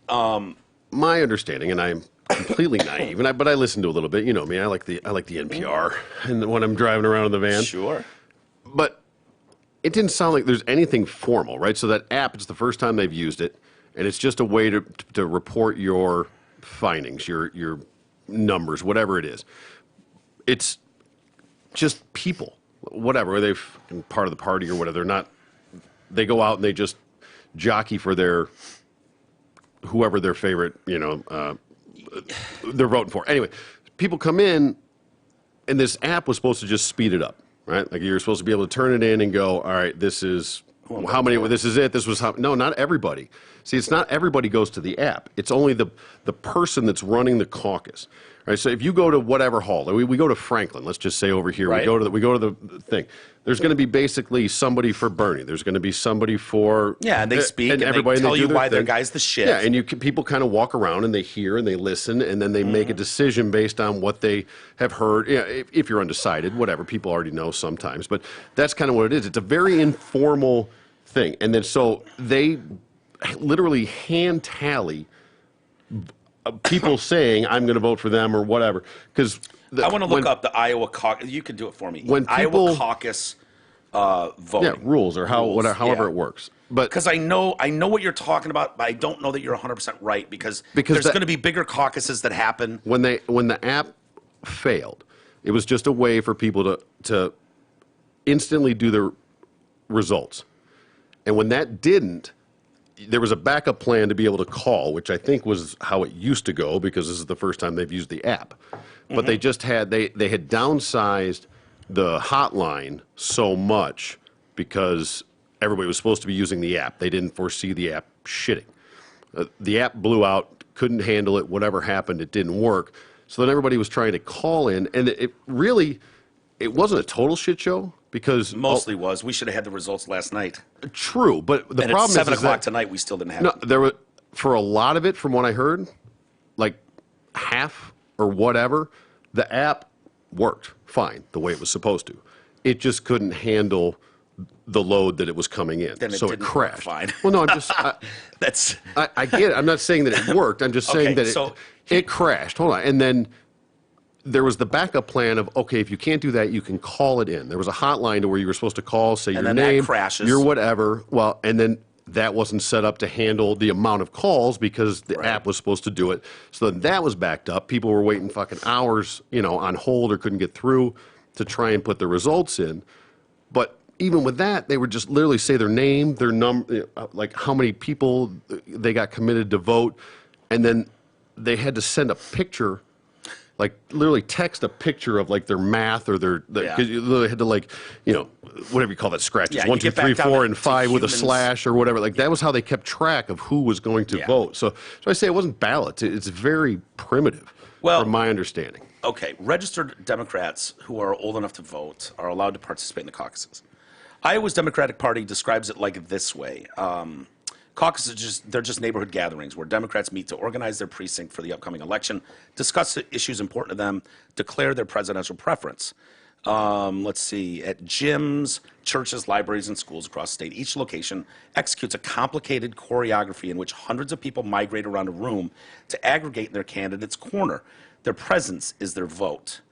B: my understanding, and I'm completely naive, but I listen to a little bit. You know me. I like the NPR, and when I'm driving around in the van.
A: sure.
B: But it didn't sound like there's anything formal, right? So that app, it's the first time they've used it, and it's just a way to report your findings, your numbers, whatever it is. It's just people, whatever, they're part of the party or whatever. They're not. They go out and they just jockey for whoever their favorite, they're voting for. Anyway, people come in, and this app was supposed to just speed it up, right? Like you're supposed to be able to turn it in and go, all right, this is how many, this is it, this was how, no, not everybody. See, it's not everybody goes to the app. It's only the person that's running the caucus. Right, so if you go to whatever hall, we go to Franklin, let's just say over here,
A: Right.
B: we go to the thing. There's going to be basically somebody for Bernie. There's going to be somebody for
A: Yeah, and they speak and they
B: everybody,
A: tell
B: do
A: you
B: their
A: why their
B: thing.
A: guy's the shit.
B: Yeah, and people kind of walk around and they hear and they listen and then they make a decision based on what they have heard. Yeah, if you're undecided, whatever, people already know sometimes, but that's kind of what it is. It's a very informal thing, and then so they literally hand tally people saying I'm going to vote for them or whatever. Because
A: I want to look up the Iowa caucus. You can do it for me.
B: When
A: Iowa
B: people-
A: caucus voting.
B: Yeah, rules or
A: Rules,
B: however
A: yeah.
B: it works. But
A: Because I know what you're talking about, but I don't know that you're 100% right because
B: Because
A: there's
B: that-
A: going to be bigger caucuses that happen.
B: when the app failed, it was just a way for people to instantly do their results. And when that didn't, there was a backup plan to be able to call, which I think was how it used to go because this is the first time they've used the app. But they just had they had downsized the hotline so much because everybody was supposed to be using the app. They didn't foresee the app shitting. The app blew out, couldn't handle it. Whatever happened, it didn't work. So then everybody was trying to call in, and it wasn't a total shit show because
A: Mostly was. We should have had the results last night.
B: true. But the
A: And
B: problem
A: at 7
B: is
A: o'clock
B: that,
A: tonight, we still didn't have
B: no,
A: it.
B: there were for a lot of it, from what I heard, like half or whatever, the app worked fine the way it was supposed to. It just couldn't handle the load that it was coming in.
A: Then it
B: so it
A: didn't work
B: crashed.
A: fine.
B: Well, no, I'm just,
A: That's
B: I get it. I'm not saying that it worked. I'm just saying
A: Okay,
B: that
A: so
B: it crashed. Hold on. And then there was the backup plan of, okay, if you can't do that, you can call it in. There was a hotline to where you were supposed to call, say your
A: then that
B: name,
A: crashes.
B: your whatever. Well, and then that wasn't set up to handle the amount of calls because the app was supposed to do it. So then that was backed up. People were waiting fucking hours, on hold or couldn't get through to try and put the results in. But even with that, they would just literally say their name, their number, like how many people they got committed to vote, and then they had to send a picture, like literally text a picture of like their math or because you literally had to whatever you call that, scratches,
A: Yeah,
B: 1,
A: you
B: 2,
A: get back
B: 3,
A: down
B: 4,
A: to
B: and 5 with a
A: humans.
B: slash or whatever. Like that was how they kept track of who was going to
A: Yeah.
B: vote. So I say it wasn't ballots. It's very primitive,
A: Well-
B: from my understanding.
A: okay. Registered Democrats who are old enough to vote are allowed to participate in the caucuses. Iowa's Democratic Party describes it like this way. Caucuses, they're just neighborhood gatherings where Democrats meet to organize their precinct for the upcoming election, discuss the issues important to them, declare their presidential preference. Let's see, at gyms, churches, libraries, and schools across the state, each location executes a complicated choreography in which hundreds of people migrate around a room to aggregate in their candidate's corner. Their presence is their vote.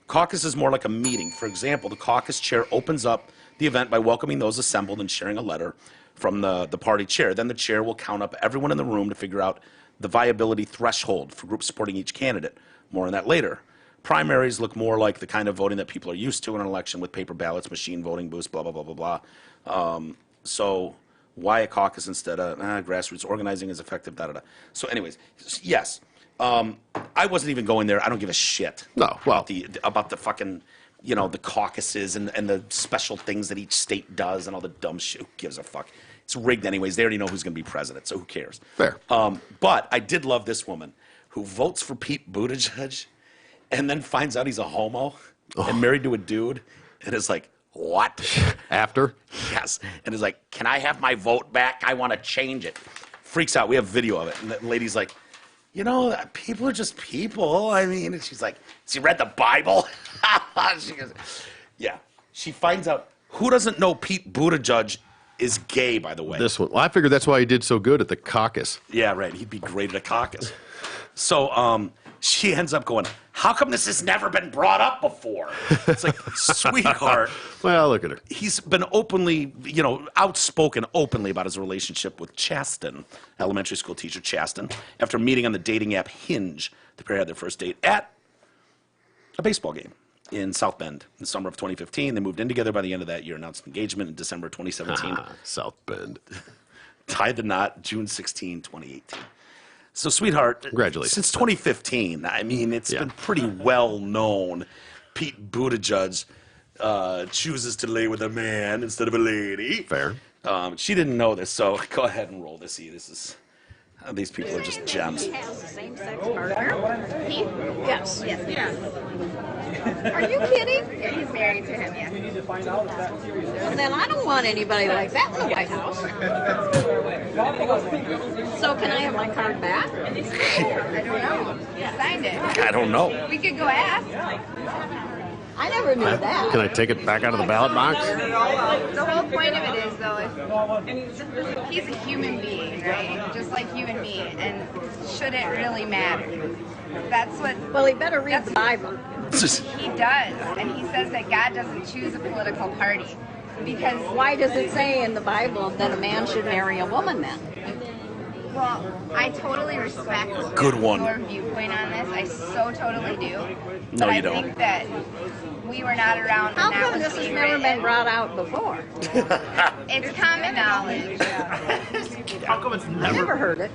A: Caucus is more like a meeting. For example, the caucus chair opens up the event by welcoming those assembled and sharing a letter from the party chair. Then the chair will count up everyone in the room to figure out the viability threshold for groups supporting each candidate. More on that later. Primaries look more like the kind of voting that people are used to in an election with paper ballots, machine voting booths, blah, blah, blah, blah, blah. So why a caucus instead of grassroots organizing is effective, da, da, da. So anyways, yes. I wasn't even going there. I don't give a shit
B: No, well-
A: about the fucking, the caucuses and the special things that each state does and all the dumb shit. Who gives a fuck? It's rigged anyways. They already know who's going to be president, so who cares?
B: Fair.
A: But I did love this woman who votes for Pete Buttigieg and then finds out he's a homo and married to a dude and is like, what?
B: After?
A: Yes. And is like, can I have my vote back? I want to change it. Freaks out. We have video of it. And the lady's like, people are just people. I mean, and she's like, has he read the Bible? She goes, yeah. She finds out, who doesn't know Pete Buttigieg is gay, by the way?
B: This one. Well, I figured that's why he did so good at the caucus.
A: Yeah, right. He'd be great at a caucus. So she ends up going, how come this has never been brought up before? It's like, sweetheart.
B: Well, look at her.
A: He's been openly, outspoken openly about his relationship with Chasten, elementary school teacher Chasten, after meeting on the dating app Hinge. The pair had their first date at a baseball game in South Bend in the summer of 2015. They moved in together by the end of that year, announced engagement in December 2017.
B: South Bend.
A: Tied the knot June 16, 2018. So, sweetheart,
B: Congratulations.
A: since 2015, I mean, it's been pretty well known. Pete Buttigieg chooses to lay with a man instead of a lady.
B: Fair.
A: She didn't know this, so go ahead and roll this. See, this is these people are just gems.
D: Has the same-sex partner? He? Yes. Yes. Are you kidding?
E: Yeah, he's married to him, yes.
D: Well, then I don't want anybody like that in the White House. So can I have my card back?
E: I don't know. He signed it.
A: I don't know.
E: We could go ask.
D: I never knew that.
B: Can I take it back out of the ballot box?
E: The whole point of it is, though, if he's a human being, right? Just like you and me, and should it really matter? That's what
D: Well, he better read the Bible.
E: he does, and he says that God doesn't choose a political party because
D: Why does it say in the Bible that a man should marry a woman then?
E: Well, I totally respect
A: Good one.
E: your viewpoint on this. I so totally do.
A: No,
E: but
A: you
E: I
A: don't.
E: think that we were not around when
D: How
E: that
D: come
E: was
D: this has
E: being
D: never
E: written.
D: been brought out before?
E: It's common knowledge.
C: How come it's
D: I
C: never?
D: never heard it.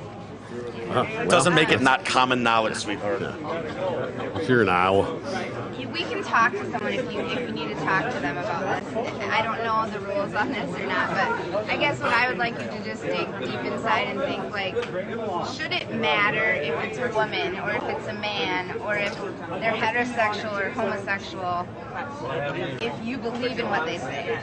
A: Doesn't make it not common knowledge, sweetheart.
B: If you're in Iowa.
E: We can talk to someone if you need to talk to them about this. I don't know the rules on this or not, but I guess what I would like you to just dig deep inside and think, like, should it matter if it's a woman or if it's a man or if they're heterosexual or homosexual if you believe in what they say?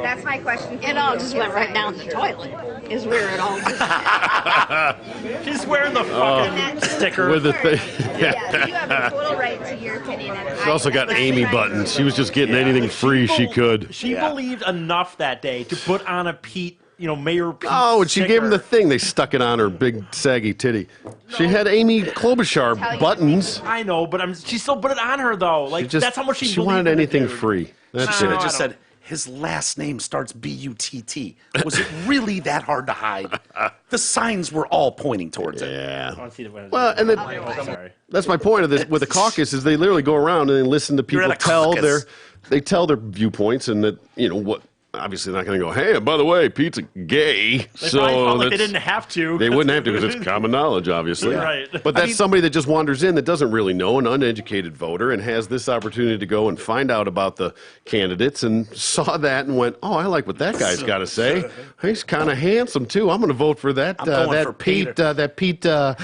E: That's my question.
D: It all just went right down the toilet, is where it all just
C: She's wearing the fucking sticker.
B: With the thing.
E: Yeah, you have a total right to your opinion. And
B: She also got Amy buttons. She was just getting anything free, she could.
C: She
A: Yeah.
C: believed enough that day to put on a Pete, Mayor Pete.
B: Oh, and she gave him the
C: sticker.
B: thing. They stuck it on her big saggy titty. She had Amy Klobuchar
E: Tell you
B: buttons.
C: I know, but she still put it on her though. Like that's how much she
B: She
C: believed
B: wanted
C: in it,
B: anything
C: dude.
B: free. That's
A: Should
B: it.
A: have
C: I
A: just
C: don't-
A: said, his last name starts B-U-T-T. Was it really that hard to hide? The signs were all pointing towards it.
C: I
B: Yeah.
C: want to see the
B: Well, and then,
C: Oh, sorry.
B: that's my point of this with the caucus is they literally go around and they listen to
A: You're
B: people
A: at a caucus.
B: they tell their viewpoints and that what. Obviously, they're not going to go, hey, by the way, Pete's
C: They
B: gay.
C: probably
B: So
C: felt like they
B: that's-
C: didn't have to.
B: They wouldn't have to because it's common knowledge, obviously.
C: Right.
B: But that's somebody that just wanders in that doesn't really know, an uneducated voter, and has this opportunity to go and find out about the candidates and saw that and went, oh, I like what that guy's got to say. He's kind of handsome, too. I'm going to vote for that
A: going
B: that
A: for
B: Pete,
A: Peter.
B: that Pete guy.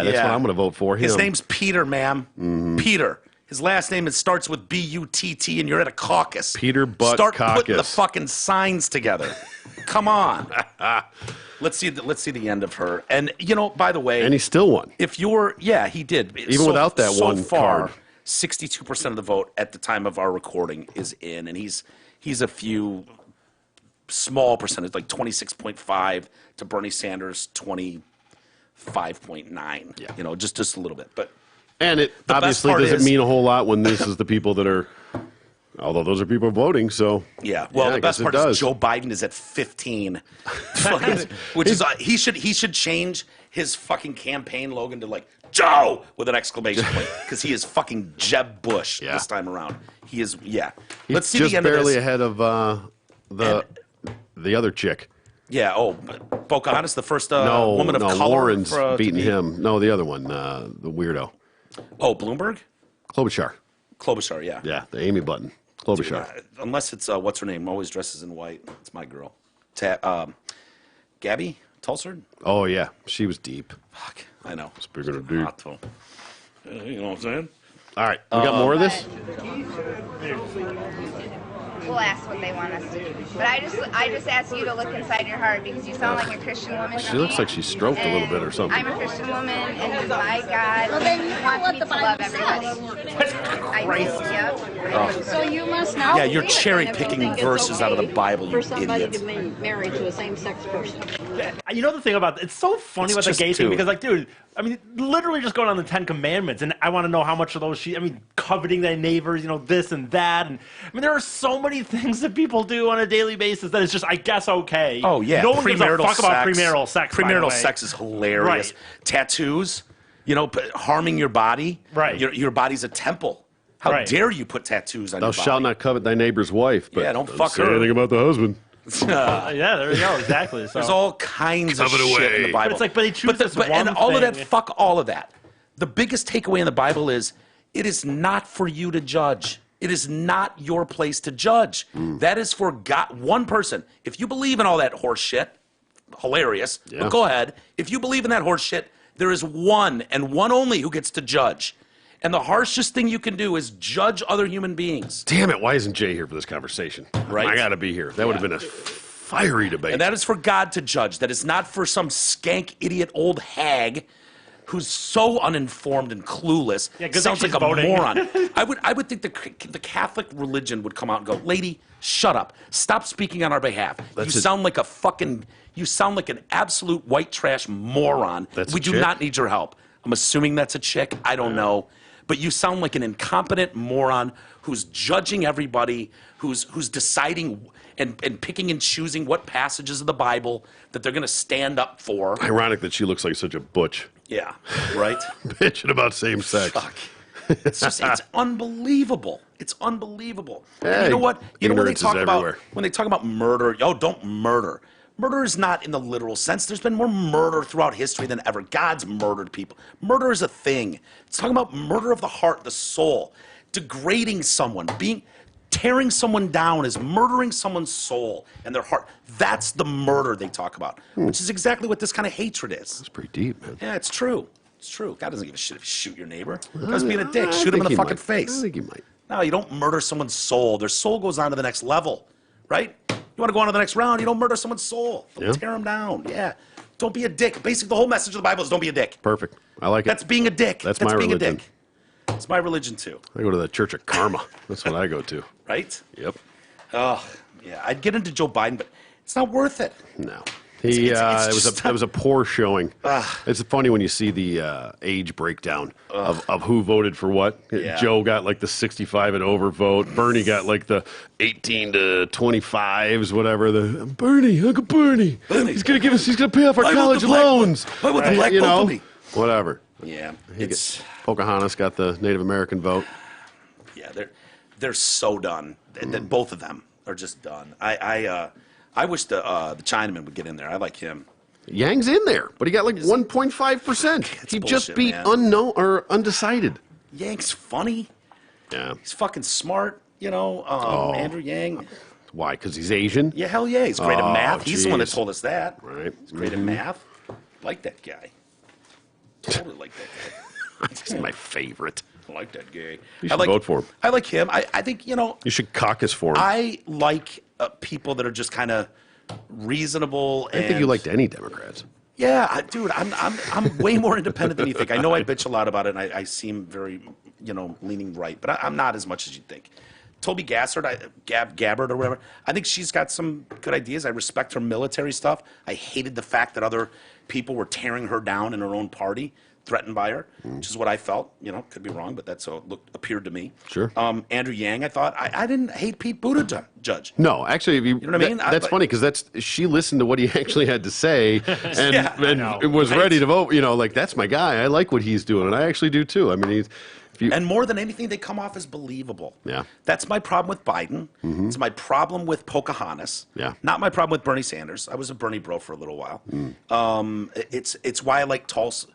B: That's what I'm going to vote for, him.
A: His name's Peter, ma'am. Peter. His last name, it starts with B-U-T-T, and you're at a caucus.
B: Peter Butt
A: Start putting the
B: Caucus.
A: fucking signs together. Come on. Let's see the end of her. And, by the way,
B: And he still won.
A: if he did.
B: Even without that
A: so
B: one
A: far,
B: card.
A: 62% of the vote at the time of our recording is in, and he's a few small percentage, like 26.5 to Bernie Sanders 25.9.
B: Yeah.
A: Just a little bit, but.
B: And it
A: The best
B: obviously
A: part
B: doesn't
A: is-
B: mean a whole lot when this is the people that are, although those are people voting, so.
A: Yeah, well,
B: I
A: the best
B: guess it
A: part
B: does.
A: is Joe Biden is at 15, which is he should change his fucking campaign logo to like Joe with an exclamation point because he is fucking Jeb Bush
B: Yeah.
A: this time around. He is Let's
B: He's
A: see
B: just
A: the end of
B: barely
A: this.
B: ahead of the other chick.
A: Yeah. Oh, Pocahontas, the first woman of color.
B: Warren's
A: to
B: beating
A: be-
B: him. No, the other one, the weirdo.
A: Oh, Bloomberg,
B: Klobuchar.
A: Klobuchar. Yeah.
B: Yeah, the Amy Button. Klobuchar.
A: Unless it's what's her name? Always dresses in white. It's my girl. Gabby Tulsard.
B: Oh, yeah. She was deep.
A: Fuck, I know.
B: Speaking of deep.
A: Hot too. You know what I'm saying?
B: All right. We got more of this?
E: We'll ask what they want us to do. But I just ask you to look inside your heart because you sound like a Christian woman. to
B: She looks
E: me.
B: like she's stroked a little bit or something.
E: I'm a Christian woman, and my God
D: Well, then you know
E: wants
D: what
E: me
D: the
E: to love
D: Bible
E: everybody. I do. Yep.
D: So you must know.
A: Yeah, you're cherry-picking verses out of the Bible, you
F: for somebody
A: idiot.
F: to be married to a same-sex person.
C: You know the thing about it's so funny
A: It's
C: about the
A: just
C: gay
A: two.
C: thing because like, dude, I mean, literally just going on the 10 Commandments, and I want to know how much of those coveting thy neighbors, this and that, and I mean, there are so many things that people do on a daily basis that it's just, I guess, okay.
A: Oh yeah,
C: no one gives a fuck about
A: sex.
C: premarital sex. by the
A: Premarital
C: way.
A: sex is hilarious.
C: Right.
A: Tattoos, harming your body.
C: Right.
A: Your body's a temple. How
C: Right.
A: dare you put tattoos on
B: Thou
A: your body?
B: shalt not covet thy neighbor's wife. But
A: Yeah, don't
B: doesn't
A: fuck
B: say
A: her.
B: anything about the husband.
C: Yeah, there you go, exactly. So.
A: There's all kinds of
B: Covet
A: shit in
B: away.
A: the Bible.
C: But it's like, but they choose this
A: and
C: one
A: all of that.
C: thing.
A: Fuck all of that. The biggest takeaway in the Bible is it is not for you to judge. It is not your place to judge. That is for God, one person. If you believe in all that horse shit, hilarious.
B: Yeah.
A: But go ahead. If you believe in that horse shit, there is one and one only who gets to judge. And the harshest thing you can do is judge other human beings.
B: Damn it, why isn't Jay here for this conversation?
A: Right.
B: I got to be here. That would have been a fiery debate.
A: And that is for God to judge. That is not for some skank idiot old hag who's so uninformed and clueless.
C: Yeah, good
A: sounds
C: thing
A: like
C: she's
A: a
C: voting.
A: moron. I would think the Catholic religion would come out and go, lady, shut up. Stop speaking on our behalf.
B: That's
A: You
B: it.
A: sound like you sound like an absolute white trash moron.
B: That's
A: We
B: a
A: do
B: chick?
A: not need your help. I'm assuming that's a chick. I don't know. But you sound like an incompetent moron who's judging everybody, who's deciding and picking and choosing what passages of the Bible that they're going to stand up for.
B: Ironic that she looks like such a butch.
A: Yeah, right?
B: Bitching about same sex.
A: Fuck. It's unbelievable. It's unbelievable. And
B: Hey,
A: you know what? You know when they
B: ignorance is
A: talk about
B: everywhere.
A: murder, don't murder. Murder is not in the literal sense. There's been more murder throughout history than ever. God's murdered people. Murder is a thing. It's talking about murder of the heart, the soul, degrading someone, tearing someone down is murdering someone's soul and their heart. That's the murder they talk about, which is exactly what this kind of hatred is.
B: It's pretty deep, man.
A: Yeah, it's true. It's true. God doesn't give a shit if you shoot your neighbor. God's being a dick. Shoot him in the
B: he
A: fucking
B: might.
A: face.
B: I think he might.
A: No, you don't murder someone's soul. Their soul goes on to the next level, right? You want to go on to the next round, you don't murder someone's soul. Don't
B: Yeah.
A: tear them down. Yeah. Don't be a dick. Basically, the whole message of the Bible is don't be a dick.
B: Perfect. I like it.
A: That's being a dick.
B: That's my
A: being
B: religion.
A: a dick. It's my religion too,
B: I go to the Church of Karma. That's what I go to.
A: right?
B: Yep.
A: Oh, yeah. I'd get into Joe Biden, but it's not worth it.
B: No.
A: It's
B: It was a poor showing. It's funny when you see the age breakdown of who voted for what.
A: Yeah.
B: Joe got like the 65 and over vote. Bernie got like the 18 to 25s, whatever. Bernie, Uncle Bernie.
A: Bernie.
B: He's gonna pay off our
A: Why would
B: college
A: the black-
B: loans.
A: why would the black
B: you
A: vote
B: know,
A: for me?
B: whatever.
A: Yeah.
B: Pocahontas got the Native American vote.
A: Yeah, they're so done. That both of them are just done. I wish the Chinaman would get in there. I like him.
B: Yang's in there, but he got like 1.5%. He just
A: bullshit,
B: beat
A: man.
B: unknown or undecided.
A: Yang's funny.
B: Yeah.
A: He's fucking smart. Andrew Yang.
B: Why? Because he's Asian?
A: Yeah, hell yeah. He's great at
B: Oh,
A: math. He's the one that
B: jeez.
A: told us that.
B: Right.
A: He's great at math. Like that guy. Totally like that guy.
B: He's my favorite.
A: I like that guy.
B: You
A: I
B: should
A: like,
B: vote for him.
A: I like him. I think,
B: You should caucus for him.
A: I like people that are just kind of reasonable.
B: I think you liked any Democrats.
A: Yeah, dude, I'm way more independent than you think. I know I bitch a lot about it, and I seem very, leaning right, but I'm not as much as you think. Toby Gabbard, Gabbard or whatever, I think she's got some good ideas. I respect her military stuff. I hated the fact that other people were tearing her down in her own party, threatened by her, which is what I felt. Could be wrong, but that's how it appeared to me.
B: Sure.
A: Andrew Yang, I thought, I didn't hate Pete Buttigieg.
B: No, actually, if you
A: know what I mean?
B: That's funny because she listened to what he actually had to say and,
A: Yeah, I
C: know.
B: and was
A: Right.
B: ready to vote. Like that's my guy. I like what he's doing, and I actually do too. I mean,
A: And more than anything, they come off as believable.
B: Yeah.
A: That's my problem with Biden. It's my problem with Pocahontas.
B: Yeah.
A: Not my problem with Bernie Sanders. I was a Bernie bro for a little while. It's why I like Tulsi,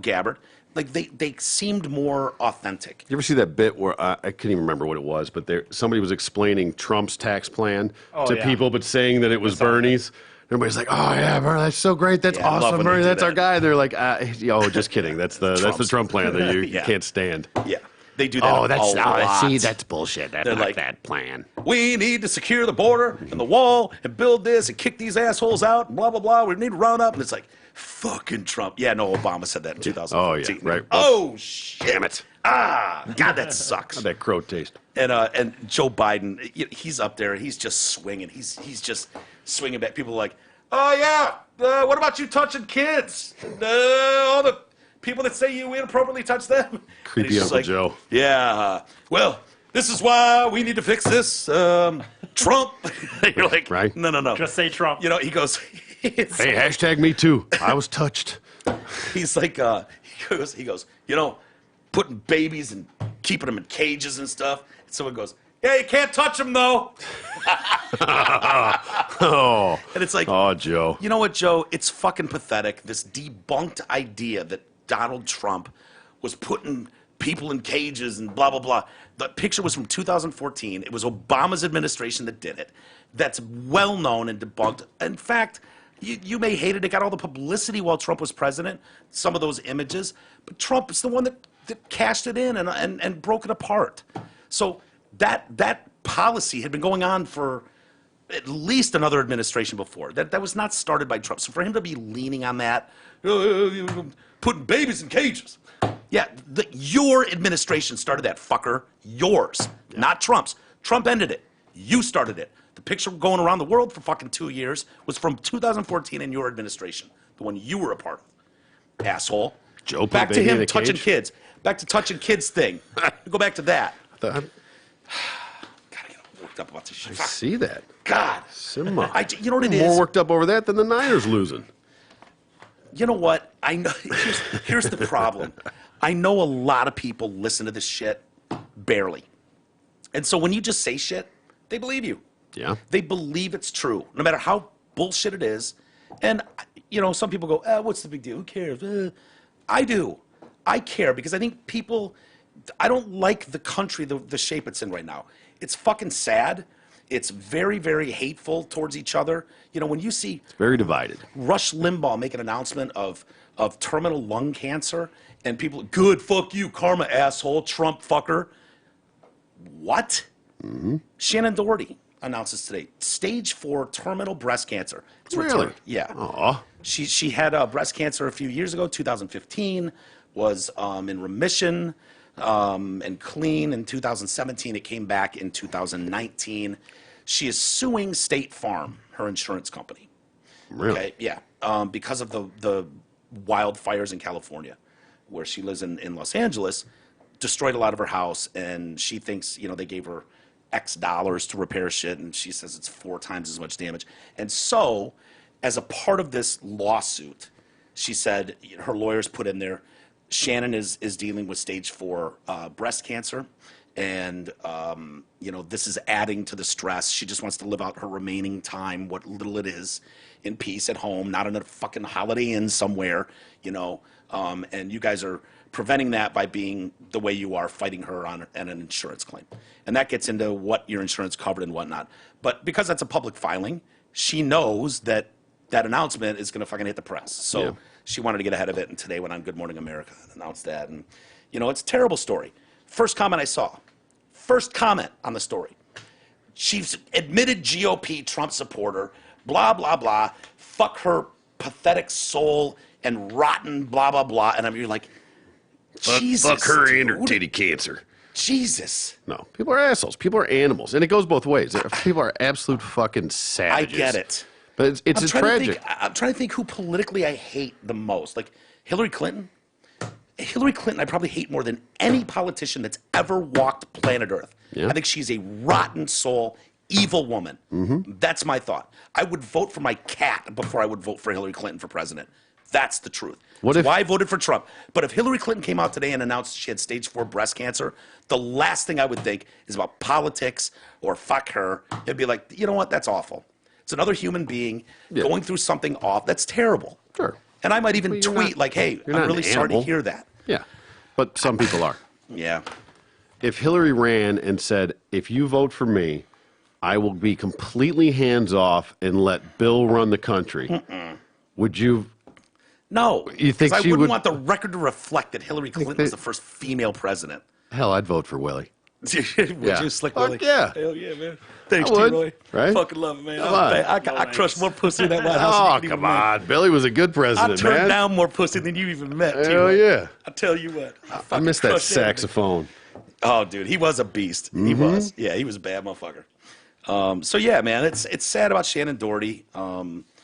A: Gabbard. Like they seemed more authentic.
B: You ever see that bit where I can't even remember what it was, but somebody was explaining Trump's tax plan to
C: yeah.
B: people, but saying that it was Bernie's. Everybody's like, "Oh yeah, Bernie, that's so great. That's
A: Yeah, I love
B: awesome,
A: when they
B: Bernie.
A: do
B: That's our
A: that.
B: guy." They're like, "Oh, just kidding. That's the
A: Trump's-
B: Trump plan that you
A: Yeah.
B: can't stand."
A: Yeah. They do that a lot.
B: bullshit. That's
A: They're like-
B: that plan.
A: We need to secure the border and the wall and build this and kick these assholes out and blah, blah, blah. We need to round up. And it's like, fucking Trump. Yeah, no, Obama said that in 2014.
B: Oh, yeah, right.
A: Oh, shit.
B: Damn it.
A: God, that sucks.
B: How'd that crow taste?
A: And Joe Biden, he's up there. He's just swinging. He's just swinging back. People are like, oh, yeah, what about you touching kids? All the people that say you inappropriately touch them. And
B: Creepy
A: he's just
B: Uncle Joe.
A: Yeah, well, this is why we need to fix this. Trump. You're like,
B: Right.
A: No.
C: Just say Trump.
A: He goes,
B: Hey, hashtag me too. I was touched.
A: he's like, he goes, putting babies and keeping them in cages and stuff. And someone goes, yeah, you can't touch them though.
B: Oh,
A: And it's like,
B: oh, Joe.
A: you know what, Joe? It's fucking pathetic. This debunked idea that Donald Trump was putting people in cages and blah, blah, blah. The picture was from 2014. It was Obama's administration that did it. That's well known and debunked. In fact, you may hate it. It got all the publicity while Trump was president, some of those images. But Trump is the one that cashed it in and broke it apart. So that policy had been going on for at least another administration before. That was not started by Trump. So for him to be leaning on that, putting babies in cages. Yeah, your administration started that, fucker. Yours, not Trump's. Trump ended it. You started it. The picture going around the world for fucking 2 years was from 2014 in your administration, the one you were a part of. Asshole.
B: Joe put
A: back
B: a
A: to
B: baby in
A: him
B: a
A: touching
B: cage?
A: kids. Back to touching kids thing. Go back to that.
B: I
A: God, I get worked up about this shit. Fuck.
B: see that.
A: God.
B: Simma.
A: You know what it
B: More
A: is?
B: worked up over that than the Niners losing.
A: You know what? I know. Here's the problem. I know a lot of people listen to this shit barely. And so when you just say shit, they believe you.
B: Yeah.
A: They believe it's true, no matter how bullshit it is. And, some people go, what's the big deal? Who cares? I do. I care because I think I don't like the country, the shape it's in right now. It's fucking sad. It's very, very hateful towards each other. When you see
B: Very divided.
A: Rush Limbaugh make an announcement of terminal lung cancer, and people, good, fuck you, karma asshole, Trump fucker. What? Shannon Doherty announces today, stage 4 terminal breast cancer. It's
B: Really?
A: returned. Yeah.
B: Aw.
A: She had breast cancer a few years ago, 2015, was in remission. and clean in 2017. It came back in 2019. She is suing State Farm, her insurance company.
B: Really?
A: Okay, yeah, because of the wildfires in California, where she lives in Los Angeles, destroyed a lot of her house, and she thinks, they gave her X dollars to repair shit, and she says it's 4 times as much damage. And so, as a part of this lawsuit, she said her lawyers put in there, Shannon is dealing with stage 4 breast cancer, and this is adding to the stress. She just wants to live out her remaining time, what little it is, in peace at home, not in a fucking Holiday Inn somewhere, and you guys are preventing that by being the way you are, fighting her on an insurance claim. And that gets into what your insurance covered and whatnot. But because that's a public filing, she knows that announcement is going to fucking hit the press. So she wanted to get ahead of it, and today went on Good Morning America and announced that. And, it's a terrible story. First comment I saw. First comment on the story. She's admitted GOP Trump supporter, blah, blah, blah. Fuck her pathetic soul and rotten, blah, blah, blah. And you're like, Jesus.
B: Fuck her
A: dude.
B: and her titty cancer.
A: Jesus.
B: No, people are assholes. People are animals, and it goes both ways. People are absolute fucking savages.
A: I get it.
B: But it's tragic.
A: I'm trying to think who politically I hate the most. Like Hillary Clinton. Hillary Clinton, I probably hate more than any politician that's ever walked planet Earth.
B: Yeah.
A: I think she's a rotten soul, evil woman. Mm-hmm. That's my thought. I would vote for my cat before I would vote for Hillary Clinton for president. That's the truth. That's why I voted for Trump. But if Hillary Clinton came out today and announced she had stage 4 breast cancer, the last thing I would think is about politics or fuck her. It'd be like, you know what? That's awful. It's another human being going through something off. That's terrible.
B: Sure.
A: And I might even tweet like, hey, I'm really sorry to hear that.
B: Yeah, but some people are.
A: Yeah.
B: If Hillary ran and said, if you vote for me, I will be completely hands off and let Bill run the country, would you?
A: No.
B: You think
A: 'cause
B: she
A: I wouldn't
B: would-
A: want the record to reflect that Hillary Clinton was the first female president.
B: Hell, I'd vote for Willie.
A: Would
B: Yeah.
A: you, Slick
B: Fuck
A: Willie?
B: yeah.
A: Hell yeah, man. Thanks,
B: I would,
A: T-Roy.
B: right?
A: Fucking love it, man.
B: Come on.
A: I crushed more pussy in that White House.
B: Oh,
A: than you
B: come
A: even met.
B: on. Billy was a good
A: I
B: president,
A: turned
B: man.
A: down more pussy than you even met,
B: Hell
A: T-Roy.
B: yeah.
A: I tell you what.
B: I
A: fucking
B: miss that
A: crushed everything.
B: saxophone.
A: Oh, dude, he was a beast. He
B: Mm-hmm.
A: was. Yeah, he was a bad motherfucker. So yeah, man, it's sad about Shannon Doherty.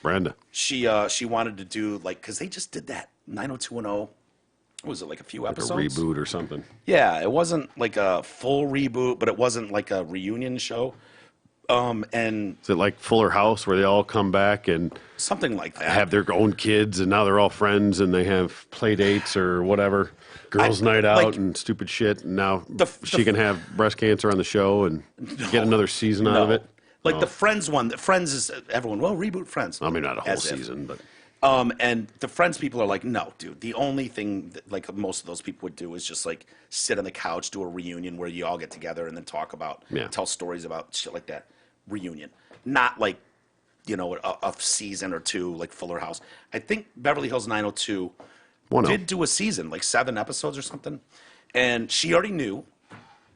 B: Brenda.
A: She wanted to do because they just did that 90210. What was it, like a few
B: A
A: episodes?
B: reboot or something.
A: Yeah, it wasn't like a full reboot, but it wasn't like a reunion show. And
B: Is it like Fuller House where they all come back and
A: something like that.
B: have their own kids and now they're all friends and they have play dates or whatever, girls' night out
A: like-
B: and stupid shit, and now
A: The-
B: she can have breast cancer on the show and get another season out of it?
A: Like the Friends one. The Friends is everyone. Well, reboot Friends.
B: I mean, not a whole
A: As if.
B: season, but
A: And the Friends people are like, no, dude. The only thing that, most of those people would do is just sit on the couch, do a reunion where you all get together and then talk about, tell stories about shit like that. Reunion, not a season or two like Fuller House. I think Beverly Hills 902 did do a season, 7 episodes or something, and she already knew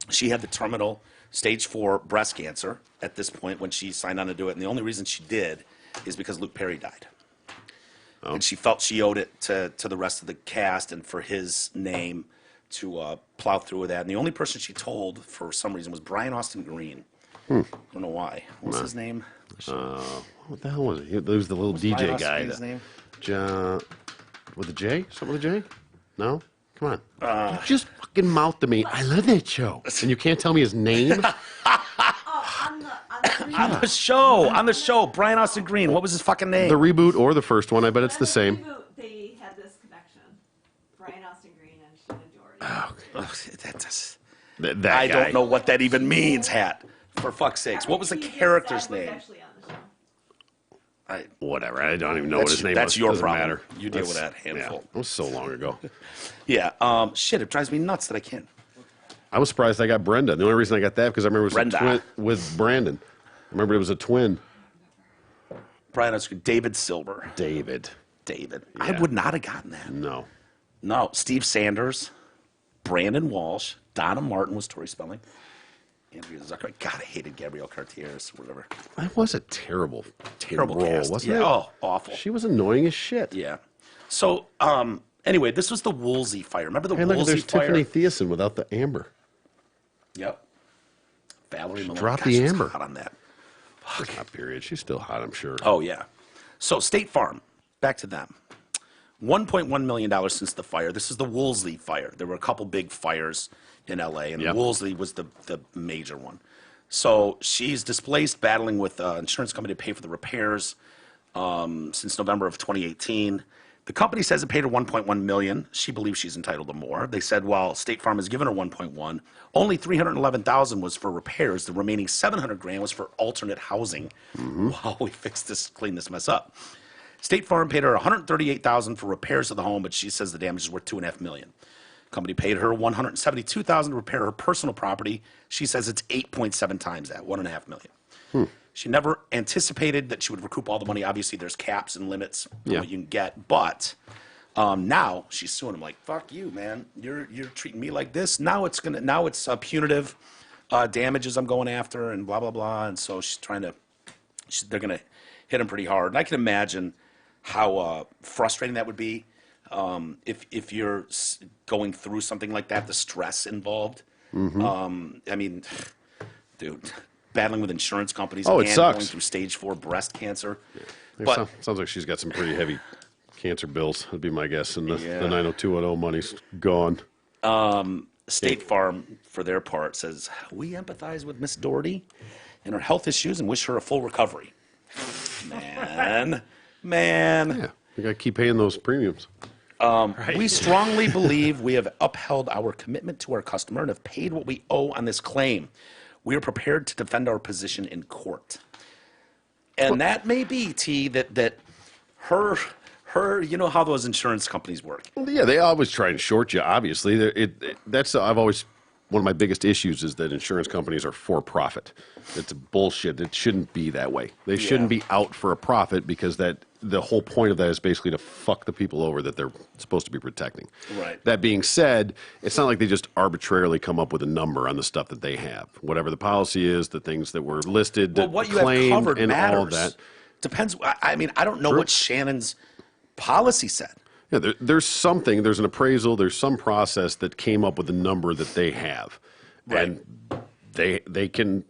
A: she had the terminal stage 4 breast cancer at this point when she signed on to do it, and the only reason she did is because Luke Perry died. And she felt she owed it to the rest of the cast and for his name to plow through with that. And the only person she told, for some reason, was Brian Austin Green. I don't know why. What's his name?
B: what the hell was it? He was the little DJ
A: Brian
B: guy.
A: Austin Green's name?
B: With a J? Something with a J? No? Come on. You just fucking mouth to me. I love that show. And you can't tell me his name?
A: On the show, Brian Austin Green. What was his fucking name?
B: The reboot or the first one, I bet it's the same.
G: They had this connection. Brian Austin Green and Shannon Doherty.
B: That
A: I
B: guy.
A: don't know what that even means, Hat. For fuck's sakes. What was the character's name?
G: Actually on the show.
B: Whatever. I don't even know what his name was.
A: That's your
B: Doesn't
A: problem.
B: matter.
A: You deal with that handful.
B: Yeah, it was so long ago.
A: Yeah. Shit, it drives me nuts that I can't.
B: I was surprised I got Brenda. The only reason I got that because I remember it was
A: Brenda.
B: a twin with Brandon. I remember it was a twin.
A: Brian Austin, David Silver.
B: David.
A: I would not have gotten that.
B: No.
A: No. Steve Sanders, Brandon Walsh, Donna Martin was Tori Spelling. Andrea Zucker. God, I hated Gabrielle Cartier's, whatever.
B: That was a terrible
A: Terrible
B: role,
A: cast.
B: wasn't
A: Yeah.
B: it?
A: Oh, awful.
B: She was annoying as shit.
A: Yeah. So, Anyway, this was the Woolsey fire. Remember the
B: Hey, look,
A: Woolsey
B: there's
A: fire?
B: Tiffany Thiessen without the amber.
A: Yep. Valerie Malone.
B: dropped
A: Gosh,
B: the
A: she was
B: amber.
A: hot on that.
B: Not period. She's still hot, I'm sure.
A: Oh, yeah. So State Farm, back to them. $1.1 million since the fire. This is the Woolsey fire. There were a couple big fires in L.A., and
B: Yep.
A: Woolsey was the major one. So she's displaced, battling with insurance company to pay for the repairs since November of 2018. The company says it paid her $1.1 million. She believes she's entitled to more. They said while State Farm has given her $1.1, only $311,000 was for repairs. The remaining $700,000 was for alternate housing while we clean this mess up. State Farm paid her $138,000 for repairs of the home, but she says the damage is worth $2.5 million. Company paid her $172,000 to repair her personal property. She says it's 8.7 times that, $1.5 million. She never anticipated that she would recoup all the money. Obviously, there's caps and limits for
B: Yeah.
A: what you can get, but now she's suing him like, "Fuck you, man! You're treating me like this. Now it's punitive damages I'm going after, and blah blah blah." And so she's trying to. They're gonna hit him pretty hard, and I can imagine how frustrating that would be if you're going through something like that. The stress involved. I mean, dude. Battling with insurance companies
B: Oh, it
A: and
B: sucks.
A: going through stage 4 breast cancer.
B: But sounds like she's got some pretty heavy cancer bills, would be my guess. And the 90210 money's gone.
A: State Farm, for their part, says, "We empathize with Miss Doherty and her health issues and wish her a full recovery." Man.
B: Yeah, you got to keep paying those premiums.
A: We strongly believe we have upheld our commitment to our customer and have paid what we owe on this claim. We are prepared to defend our position in court. And that may be, T, that her, you know how those insurance companies work.
B: Well, yeah, they always try and short you, obviously. One of my biggest issues is that insurance companies are for profit. It's bullshit. It shouldn't be that way. They shouldn't be out for a profit because the whole point of that is basically to fuck the people over that they're supposed to be protecting.
A: Right.
B: That being said, it's not like they just arbitrarily come up with a number on the stuff that they have. Whatever the policy is, the things that were listed,
A: Well, what you have
B: claimed,
A: covered
B: and
A: matters.
B: all that.
A: Depends. I mean, I don't know what Shannon's policy said.
B: Yeah, there's an appraisal, there's some process that came up with a number that they have.
A: Right.
B: And they can,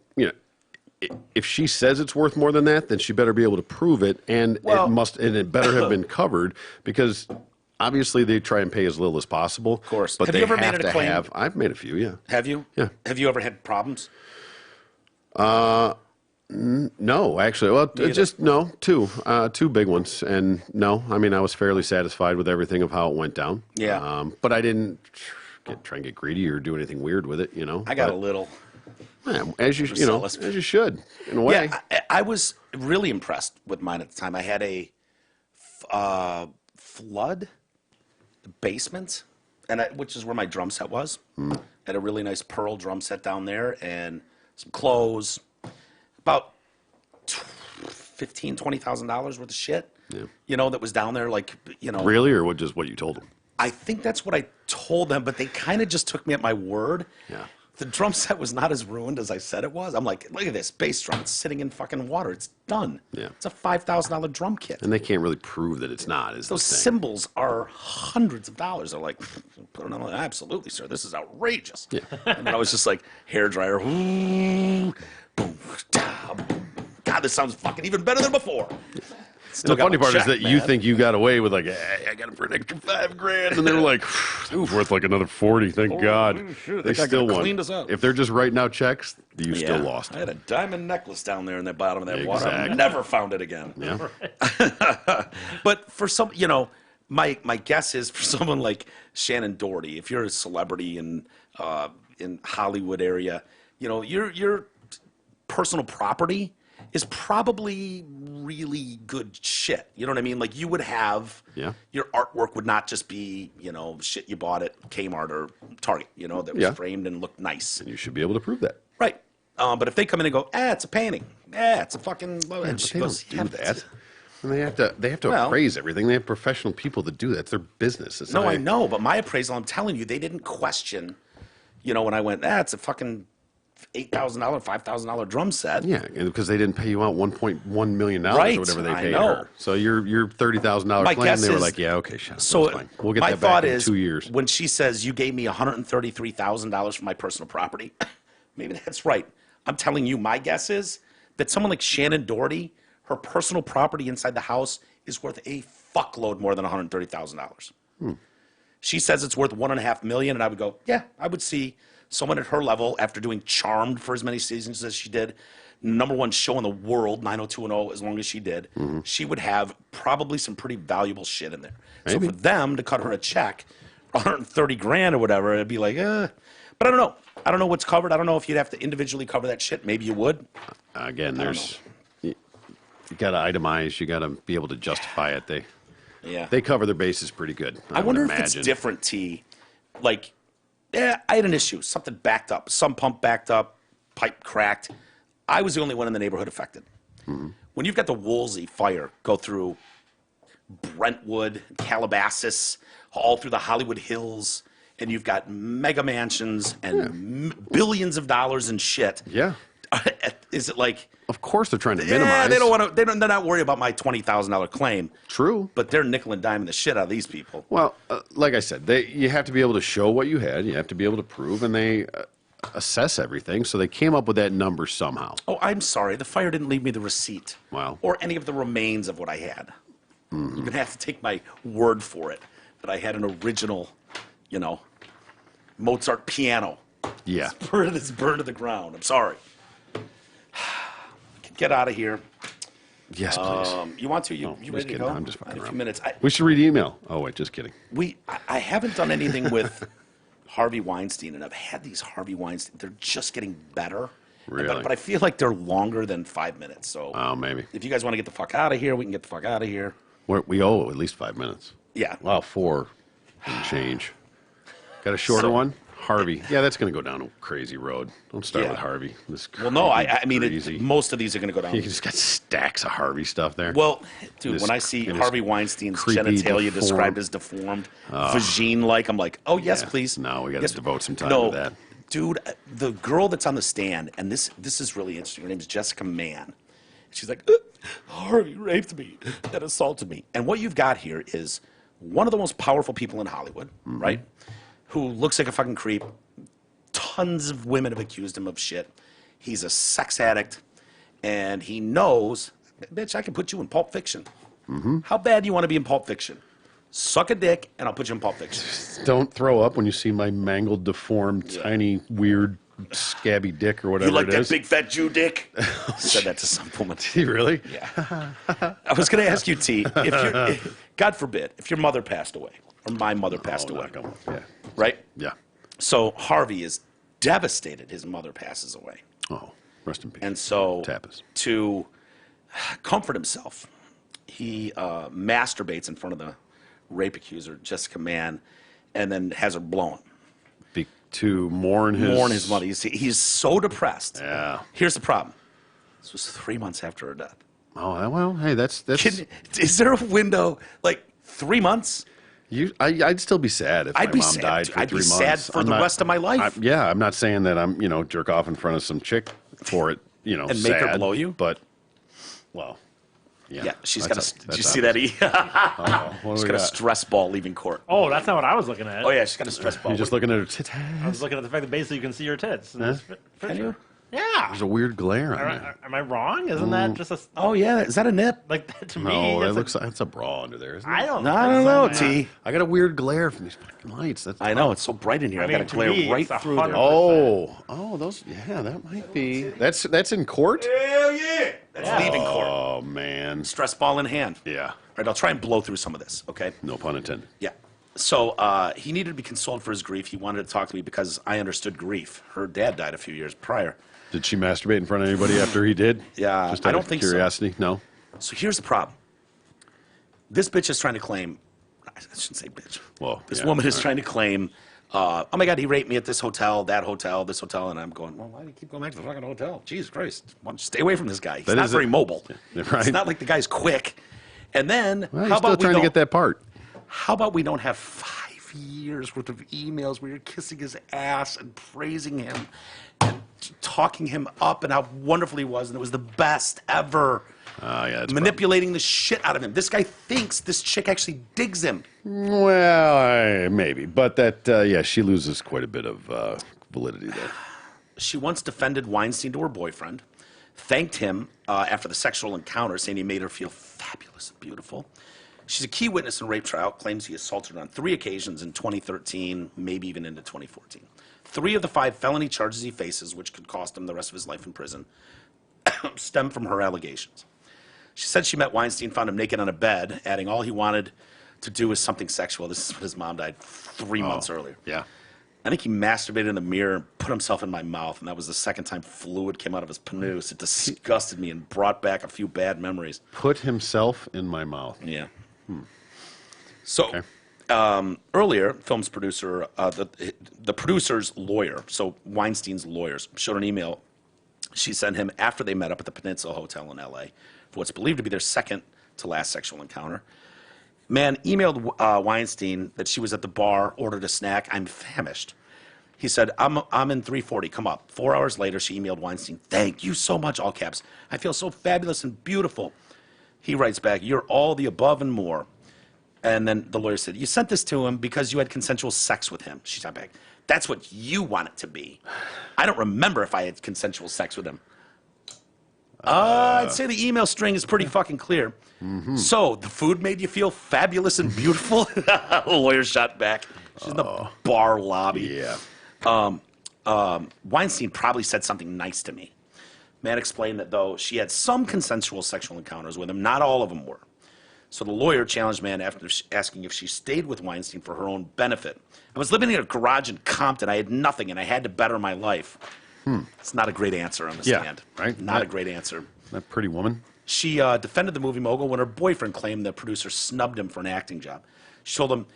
B: if she says it's worth more than that, then she better be able to prove it, and it better have been covered, because obviously they try and pay as little as possible. Of
A: course.
B: But
A: Have
B: they
A: you ever
B: have
A: made it a
B: to
A: claim?
B: have. I've made a few, yeah.
A: Have you?
B: Yeah.
A: Have you ever had problems?
B: No, actually. Well, two big ones. And no, I mean, I was fairly satisfied with everything of how it went down.
A: Yeah.
B: But I didn't try and get greedy or do anything weird with it,
A: I got a little.
B: Yeah, as you
A: Marcellus.
B: as you should, in a way.
A: Yeah, I was really impressed with mine at the time. I had a flood basement, which is where my drum set was. Had a really nice pearl drum set down there and some clothes, about $20,000 worth of shit.
B: Yeah.
A: That was down there,
B: Really, or what you told them?
A: I think that's what I told them, but they kind of just took me at my word.
B: Yeah.
A: The drum set was not as ruined as I said it was. I'm like, look at this bass drum. It's sitting in fucking water. It's done.
B: Yeah.
A: It's a $5,000 drum kit.
B: And they can't really prove that it's not. Is
A: Those
B: the thing.
A: cymbals are hundreds of dollars. They're like, put it on. Absolutely, sir. This is outrageous.
B: Yeah.
A: And then I was just like, hair dryer. Boom, da, boom. God, this sounds fucking even better than before. Still
B: The funny
A: got my
B: part is
A: check,
B: that you
A: man.
B: think you got away with like, hey, I got it for an extra $5,000, and they were like, ooh, worth like another 40. Thank God.
A: shit,
B: They
A: that guy
B: still
A: could've
B: won.
A: cleaned us up.
B: If they're just writing out checks, you still lost.
A: I had a diamond necklace down there in the bottom of that water. I
B: Exactly.
A: never found it again.
B: Yeah.
A: But for some, my guess is for someone like Shannon Doherty, if you're a celebrity in Hollywood area, your personal property is probably really good shit. You know what I mean? Like you would have, your artwork would not just be, shit you bought at Kmart or Target, that was framed and looked nice.
B: And you should be able to prove that.
A: Right. But if they come in and go, it's a painting. It's a fucking, and
B: But
A: she
B: they
A: goes,
B: don't do that. And they have to
A: Well-
B: appraise everything. They have professional people that do that. It's their business. It's
A: No,
B: not-
A: I know, but my appraisal, I'm telling you, they didn't question, when I went, it's a fucking $8,000, $5,000 drum set.
B: Yeah, because they didn't pay you out $1.1 million
A: Right,
B: or whatever they
A: I
B: paid
A: know.
B: her. So your $30,000
A: My
B: claim,
A: guess
B: they were
A: is-
B: like, yeah, okay, shut up.
A: So
B: That's fine. We'll get
A: my
B: that
A: thought
B: back in
A: is,
B: 2 years.
A: when she says you gave me $133,000 for my personal property, maybe that's right. I'm telling you, my guess is that someone like Shannon Doherty, her personal property inside the house is worth a fuckload more than $130,000. She says it's worth $1.5 million, and I would go, yeah, I would see someone at her level after doing Charmed for as many seasons as she did, #1 show in the world, 90210, as long as she did, she would have probably some pretty valuable shit in there.
B: Maybe.
A: So for them to cut her a check, 130 grand or whatever, it'd be like, But I don't know. I don't know what's covered. I don't know if you'd have to individually cover that shit. Maybe you would.
B: Again,
A: don't
B: there's you got to itemize. You got to be able to justify it.
A: Yeah.
B: They cover their bases pretty good.
A: I
B: would
A: wonder if
B: imagine.
A: it's different, T. Like, I had an issue. Something backed up. Some pump backed up. Pipe cracked. I was the only one in the neighborhood affected. When you've got the Woolsey fire go through Brentwood, Calabasas, all through the Hollywood Hills, and you've got mega mansions and billions of dollars in shit.
B: Yeah.
A: Is it like,
B: Of course, they're trying to
A: yeah,
B: minimize.
A: they don't want to. They're not worried about my $20,000 claim.
B: True.
A: But they're nickel and diming the shit out of these people.
B: Well, like I said, you have to be able to show what you had. You have to be able to prove, and they assess everything. So they came up with that number somehow.
A: Oh, I'm sorry. The fire didn't leave me the receipt.
B: Wow.
A: Or any of the remains of what I had. You're going to have to take my word for it that I had an original, Mozart piano.
B: Yeah.
A: It's burned to the ground. I'm sorry. Get out of here.
B: Yes, please.
A: You want to? You
B: just
A: ready to
B: kidding.
A: go?
B: I'm just
A: In
B: fucking
A: a few
B: around.
A: minutes.
B: We should read email. Oh wait, just kidding.
A: I haven't done anything with Harvey Weinstein, and I've had these Harvey Weinstein. They're just getting better.
B: Really?
A: But I feel like they're longer than 5 minutes. So
B: Oh, maybe.
A: if you guys want to get the fuck out of here, we can get the fuck out of here.
B: We owe at least 5 minutes.
A: Yeah.
B: Wow, 4 and change. Got a shorter
A: So-
B: one? Harvey. Yeah, that's going to go down a crazy road. Don't start
A: Yeah.
B: with Harvey. This
A: Well, no, I
B: creepy,
A: mean,
B: crazy.
A: most of these are going to go down.
B: You just got stacks of Harvey stuff there.
A: Well, dude,
B: This-
A: when I see
B: it is
A: Harvey Weinstein's
B: creepy,
A: genitalia
B: deformed.
A: described as deformed, vagine-like, I'm like, oh, yes,
B: Yeah.
A: please.
B: No, we gotta
A: Yes.
B: devote some time
A: No,
B: to that.
A: Dude, the girl that's on the stand, and this is really interesting. Her name is Jessica Mann. She's like, Harvey raped me and assaulted me. And what you've got here is one of the most powerful people in Hollywood,
B: Mm-hmm.
A: right? Who looks like a fucking creep. Tons of women have accused him of shit. He's a sex addict, and he knows, bitch, I can put you in Pulp Fiction.
B: Mm-hmm.
A: How bad do you want to be in Pulp Fiction? Suck a dick, and I'll put you in Pulp Fiction.
B: Don't throw up when you see my mangled, deformed, tiny, weird, scabby dick or whatever
A: You like
B: it
A: that
B: is.
A: big fat Jew dick? Said that to some woman.
B: Really?
A: Yeah. I was going to ask you, T, God forbid, if your mother passed away, or my mother passed
B: Oh,
A: away,
B: knock 'em. Yeah.
A: right?
B: Yeah.
A: So Harvey is devastated his mother passes away.
B: Oh, rest in peace.
A: And so
B: Tapas.
A: to comfort himself, he masturbates in front of the rape accuser, Jessica Mann, and then has her blown.
B: To mourn his
A: mother. He's so depressed.
B: Yeah.
A: Here's the problem. This was 3 months after her death.
B: Oh well, hey, that's
A: Is there a window, like 3 months?
B: I'd still be sad if
A: I'd
B: my
A: be
B: mom
A: sad.
B: died for
A: I'd
B: 3
A: be
B: months.
A: sad for the rest of my life.
B: Yeah, I'm not saying that I'm jerk off in front of some chick for it,
A: And make her
B: sad,
A: blow you?
B: But well, yeah,
A: She's got
B: that's
A: a. Did you see that?
B: What do
A: She's
B: we
A: got a
B: got?
A: stress ball leaving court.
C: Oh, that's not what I was looking at.
A: Oh yeah, she's got a stress ball.
B: You're just looking at her tits.
C: I was looking at the fact that basically you can see your tits. in this
A: Can you?
C: Yeah.
B: There's a weird glare on there.
C: Am I wrong? Isn't that just a
A: Oh yeah, is that a nip?
C: like that to me?
B: No, that
C: that's
B: looks like it's a bra under there. Isn't it?
C: I don't.
A: I
C: think
A: don't know,
C: so, man.
A: T.
B: I got a weird glare from these fucking lights. That's
A: I know it's so bright in here.
C: I
A: I got
C: mean,
A: to
C: to
A: glare
C: me,
A: right
C: it's
A: through there.
C: 100%.
B: Oh, those. Yeah, that might be. That's in court.
A: Hell yeah! That's leaving court.
B: Oh man.
A: Stress ball in hand.
B: Yeah.
A: All right, I'll try and blow through some of this. Okay.
B: No pun intended.
A: Yeah. So he needed to be consoled for his grief. He wanted to talk to me because I understood grief. Her dad died a few years prior.
B: Did she masturbate in front of anybody after he did?
A: Yeah,
B: Just
A: I
B: out
A: don't
B: of
A: think so.
B: curiosity? No.
A: So here's the problem. This bitch is trying to claim. I shouldn't say bitch.
B: Well,
A: this
B: yeah,
A: woman is
B: all right.
A: trying to claim. Oh my God, he raped me at this hotel, that hotel, this hotel, and I'm going. Well, why do you keep going back to the fucking hotel? Jesus Christ! Why don't you stay away from this guy? He's
B: That
A: not
B: is
A: very
B: it.
A: mobile.
B: Yeah, right.
A: It's not like the guy's quick. And then
B: Well,
A: how
B: you're still
A: about we
B: trying to
A: don't?
B: get that part.
A: How about we don't have 5 years worth of emails where you're kissing his ass and praising him and talking him up and how wonderful he was, and it was the best ever.
B: Yeah, that's
A: Manipulating the shit out of him. This guy thinks this chick actually digs him.
B: Well, maybe, but that she loses quite a bit of validity there.
A: She once defended Weinstein to her boyfriend, thanked him after the sexual encounter, saying he made her feel fabulous and beautiful. She's a key witness in a rape trial, claims he assaulted her on 3 occasions in 2013, maybe even into 2014. 3 of the 5 felony charges he faces, which could cost him the rest of his life in prison, stem from her allegations. She said she met Weinstein, found him naked on a bed, adding all he wanted to do was something sexual. This is when his mom died 3 months earlier.
B: Yeah.
A: I think he masturbated in the mirror and put himself in my mouth, and that was the second time fluid came out of his penis. It disgusted me and brought back a few bad memories.
B: Put himself in my mouth.
A: Yeah. So, earlier, film's producer, the producer's lawyer, so Weinstein's lawyers, showed an email she sent him after they met up at the Peninsula Hotel in L.A. for what's believed to be their second to last sexual encounter. Man emailed Weinstein that she was at the bar, ordered a snack. I'm famished. He said, I'm in 340, come up. 4 hours later, she emailed Weinstein, thank you so much, all caps. I feel so fabulous and beautiful. He writes back, you're all the above and more. And then the lawyer said, you sent this to him because you had consensual sex with him. She shot back, that's what you want it to be. I don't remember if I had consensual sex with him. I'd say the email string is pretty fucking clear. Mm-hmm. So, the food made you feel fabulous and beautiful? The lawyer shot back. She's in the bar lobby.
B: Yeah.
A: Weinstein probably said something nice to me. Man explained that, though, she had some consensual sexual encounters with him. Not all of them were. So the lawyer challenged Man after asking if she stayed with Weinstein for her own benefit. I was living in a garage in Compton. I had nothing, and I had to better my life. It's not a great answer on the stand.
B: Right?
A: Not a great answer.
B: That pretty woman.
A: She defended the movie mogul when her boyfriend claimed the producer snubbed him for an acting job. She told him,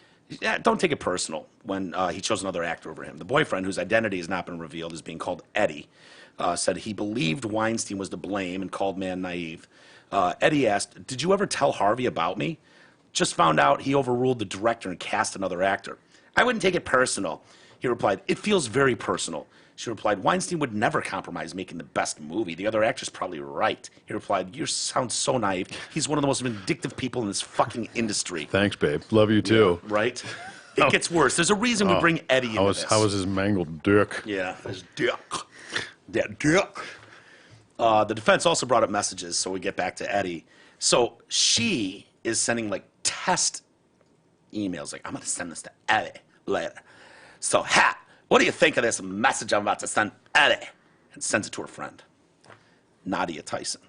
A: yeah, don't take it personal when he chose another actor over him. The boyfriend, whose identity has not been revealed, is being called Eddie, said he believed Weinstein was to blame and called Man naive. Eddie asked, did you ever tell Harvey about me? Just found out he overruled the director and cast another actor. I wouldn't take it personal. He replied, it feels very personal. She replied, Weinstein would never compromise making the best movie. The other actor's probably right. He replied, you sound so naive. He's one of the most vindictive people in this fucking industry.
B: Thanks, babe. Love you too.
A: Yeah, right? It gets worse. There's a reason we bring Eddie into this.
B: How was his mangled dick?
A: Yeah, his dick. That dick. The defense also brought up messages, so we get back to Eddie. So she is sending like test emails, like, I'm going to send this to Eddie later. So, what do you think of this message I'm about to send Eddie? And sends it to her friend, Nadia Tyson.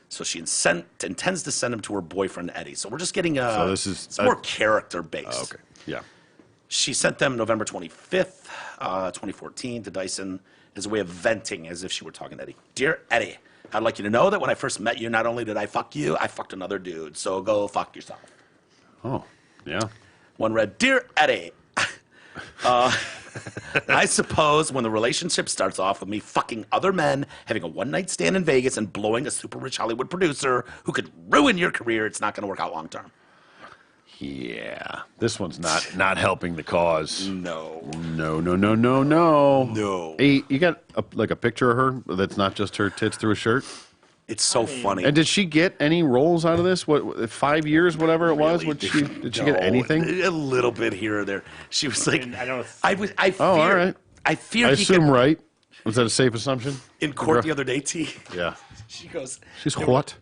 A: So she intends to send him to her boyfriend, Eddie. So we're just getting it's more character-based.
B: Oh, okay, yeah.
A: She sent them November 25th, 2014 to Dyson as a way of venting, as if she were talking to Eddie. Dear Eddie, I'd like you to know that when I first met you, not only did I fuck you, I fucked another dude. So go fuck yourself.
B: Oh, yeah.
A: One read, Dear Eddie, I suppose when the relationship starts off with me fucking other men, having a one-night stand in Vegas, and blowing a super rich Hollywood producer who could ruin your career, it's not going to work out long term.
B: Yeah. This one's not helping the cause.
A: No.
B: No. Hey, you got a picture of her that's not just her tits through a shirt?
A: It's so funny.
B: And did she get any roles out of this? What 5 years, whatever it was? Did she get anything?
A: A little bit here or there. She was like, I feared,
B: all right.
A: I feared
B: I
A: he
B: assume
A: could,
B: right. Was that a safe assumption?
A: in court the other day, T.
B: Yeah.
A: She goes,
B: She's what?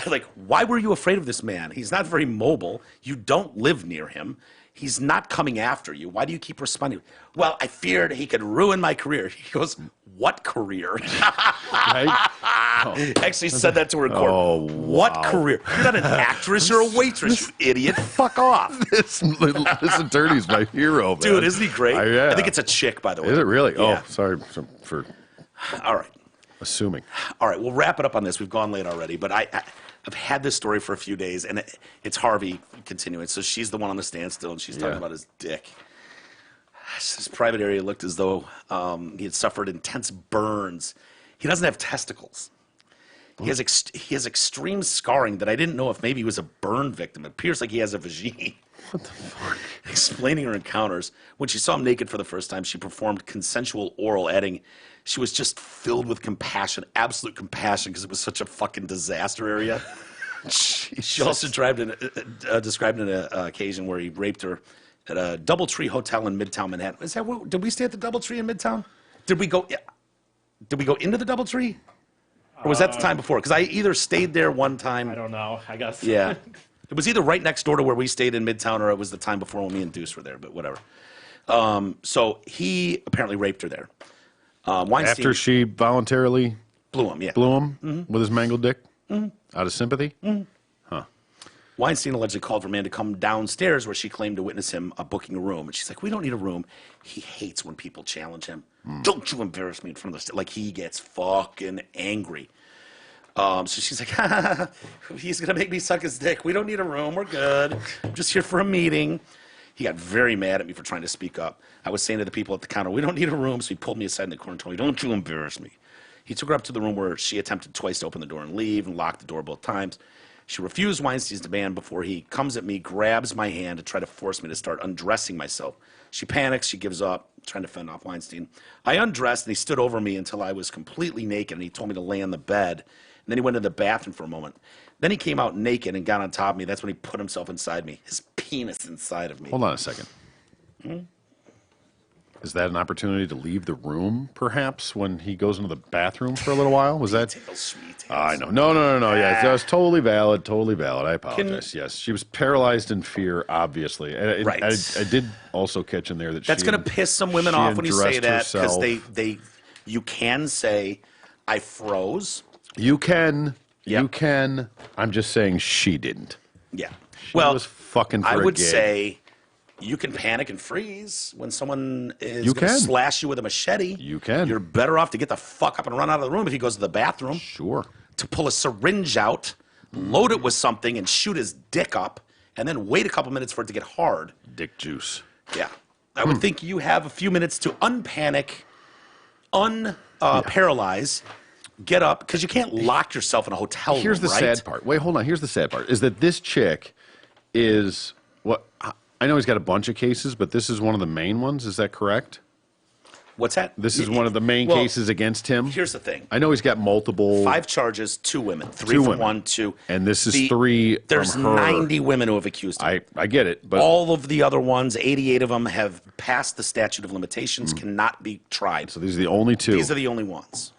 A: like, why were you afraid of this man? He's not very mobile. You don't live near him. He's not coming after you. Why do you keep responding? Well, I feared he could ruin my career. He goes, what career?
B: Right?
A: Actually said that to her in court.
B: Oh,
A: What
B: wow.
A: career? You're not an actress. You're a waitress, you idiot. Fuck off.
B: this attorney's my hero, man.
A: Dude, isn't he great?
B: Yeah.
A: I think it's a chick, by the way.
B: Is it really?
A: Yeah.
B: Oh, sorry for
A: All right.
B: assuming.
A: All right, we'll wrap it up on this. We've gone late already, but I've had this story for a few days, and it's Harvey continuing. So she's the one on the stand still, and she's talking about his dick. His private area looked as though he had suffered intense burns. He doesn't have testicles. He has extreme scarring that I didn't know if maybe he was a burn victim. It appears like he has a vagine.
B: What the fuck?
A: explaining her encounters. When she saw him naked for the first time, she performed consensual oral, adding, she was just filled with compassion, absolute compassion, because it was such a fucking disaster area. She also described an occasion where he raped her at a DoubleTree hotel in Midtown Manhattan. Is that what, did we stay at the DoubleTree in Midtown? Did we go into the DoubleTree? Or was that the time before? Because I either stayed there one time.
C: I don't know. I guess.
A: Yeah. It was either right next door to where we stayed in Midtown, or it was the time before when me and Deuce were there, but whatever. So he apparently raped her there. Weinstein
B: After she voluntarily
A: blew him, yeah.
B: blew him with his mangled dick out of sympathy?
A: Weinstein allegedly called for a man to come downstairs where she claimed to witness him booking a room. And she's like, we don't need a room. He hates when people challenge him. Don't you embarrass me in front of the like, he gets fucking angry. So she's like, he's going to make me suck his dick. We don't need a room. We're good. I'm just here for a meeting. He got very mad at me for trying to speak up. I was saying to the people at the counter, we don't need a room. So he pulled me aside in the corner and told me, don't you embarrass me. He took her up to the room where she attempted twice to open the door and leave and locked the door both times. She refused Weinstein's demand before he comes at me, grabs my hand to try to force me to start undressing myself. She panics. She gives up, trying to fend off Weinstein. I undressed, and he stood over me until I was completely naked, and he told me to lay on the bed. And then he went to the bathroom for a moment. Then he came out naked and got on top of me. That's when he put himself inside me, his penis inside of me.
B: Hold on a second. Is that an opportunity to leave the room, perhaps, when he goes into the bathroom for a little while? Was that?
A: Details, sweet details.
B: I know. No. Yeah, that was totally valid. Totally valid. I apologize. Yes, she was paralyzed in fear, obviously. And
A: Right.
B: I did also catch in there that
A: That's
B: she
A: going to piss some women
B: she
A: off when you say
B: undressed
A: that, because
B: herself.
A: you can say, I froze.
B: You can.
A: Yeah.
B: You can. I'm just saying she didn't.
A: Yeah.
B: She
A: well,
B: was fucking for
A: I
B: a
A: would
B: gig.
A: say you can panic and freeze when someone is
B: You
A: going to
B: can.
A: slash you with a machete.
B: You can.
A: You're better off to get the fuck up and run out of the room if he goes to the bathroom,
B: Sure.
A: to pull a syringe out, load it with something, and shoot his dick up, and then wait a couple minutes for it to get hard.
B: Dick juice.
A: Yeah. I would think you have a few minutes to unpanic, paralyze, get up, because you can't lock yourself in a hotel room,
B: Here's the
A: right?
B: sad part. Wait, hold on. Here's the sad part. Is that this chick is what I know he's got a bunch of cases, but this is one of the main ones. Is that correct?
A: What's that?
B: This is one of the main
A: Well,
B: cases against him.
A: Here's the thing.
B: I know he's got multiple.
A: 5 charges, 2 women. 3
B: Two
A: for
B: women.
A: 1, 2.
B: And this is 3
A: There's
B: from her.
A: 90 women who have accused him.
B: I get it, but
A: All of the other ones, 88 of them, have passed the statute of limitations, cannot be tried.
B: so these are the only two.
A: These are the only ones.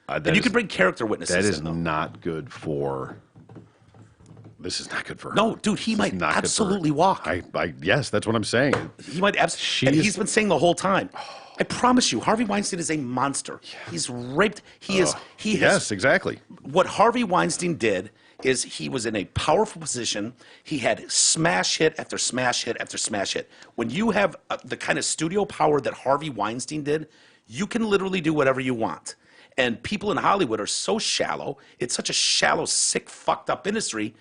B: That
A: And you
B: is-
A: can bring character witnesses
B: That is
A: in, though.
B: not good for. This is not good for her.
A: No, dude, he
B: This is
A: might
B: not good for her.
A: absolutely walk.
B: Yes, that's what I'm saying.
A: He might absolutely. And
B: She's-
A: he's been saying the whole time. I promise you, Harvey Weinstein is a monster. He's raped. He is. He has.
B: Yes, exactly.
A: What Harvey Weinstein did is he was in a powerful position. He had smash hit after smash hit after smash hit. When you have the kind of studio power that Harvey Weinstein did, you can literally do whatever you want. And people in Hollywood are so shallow. It's such a shallow, sick, fucked up industry.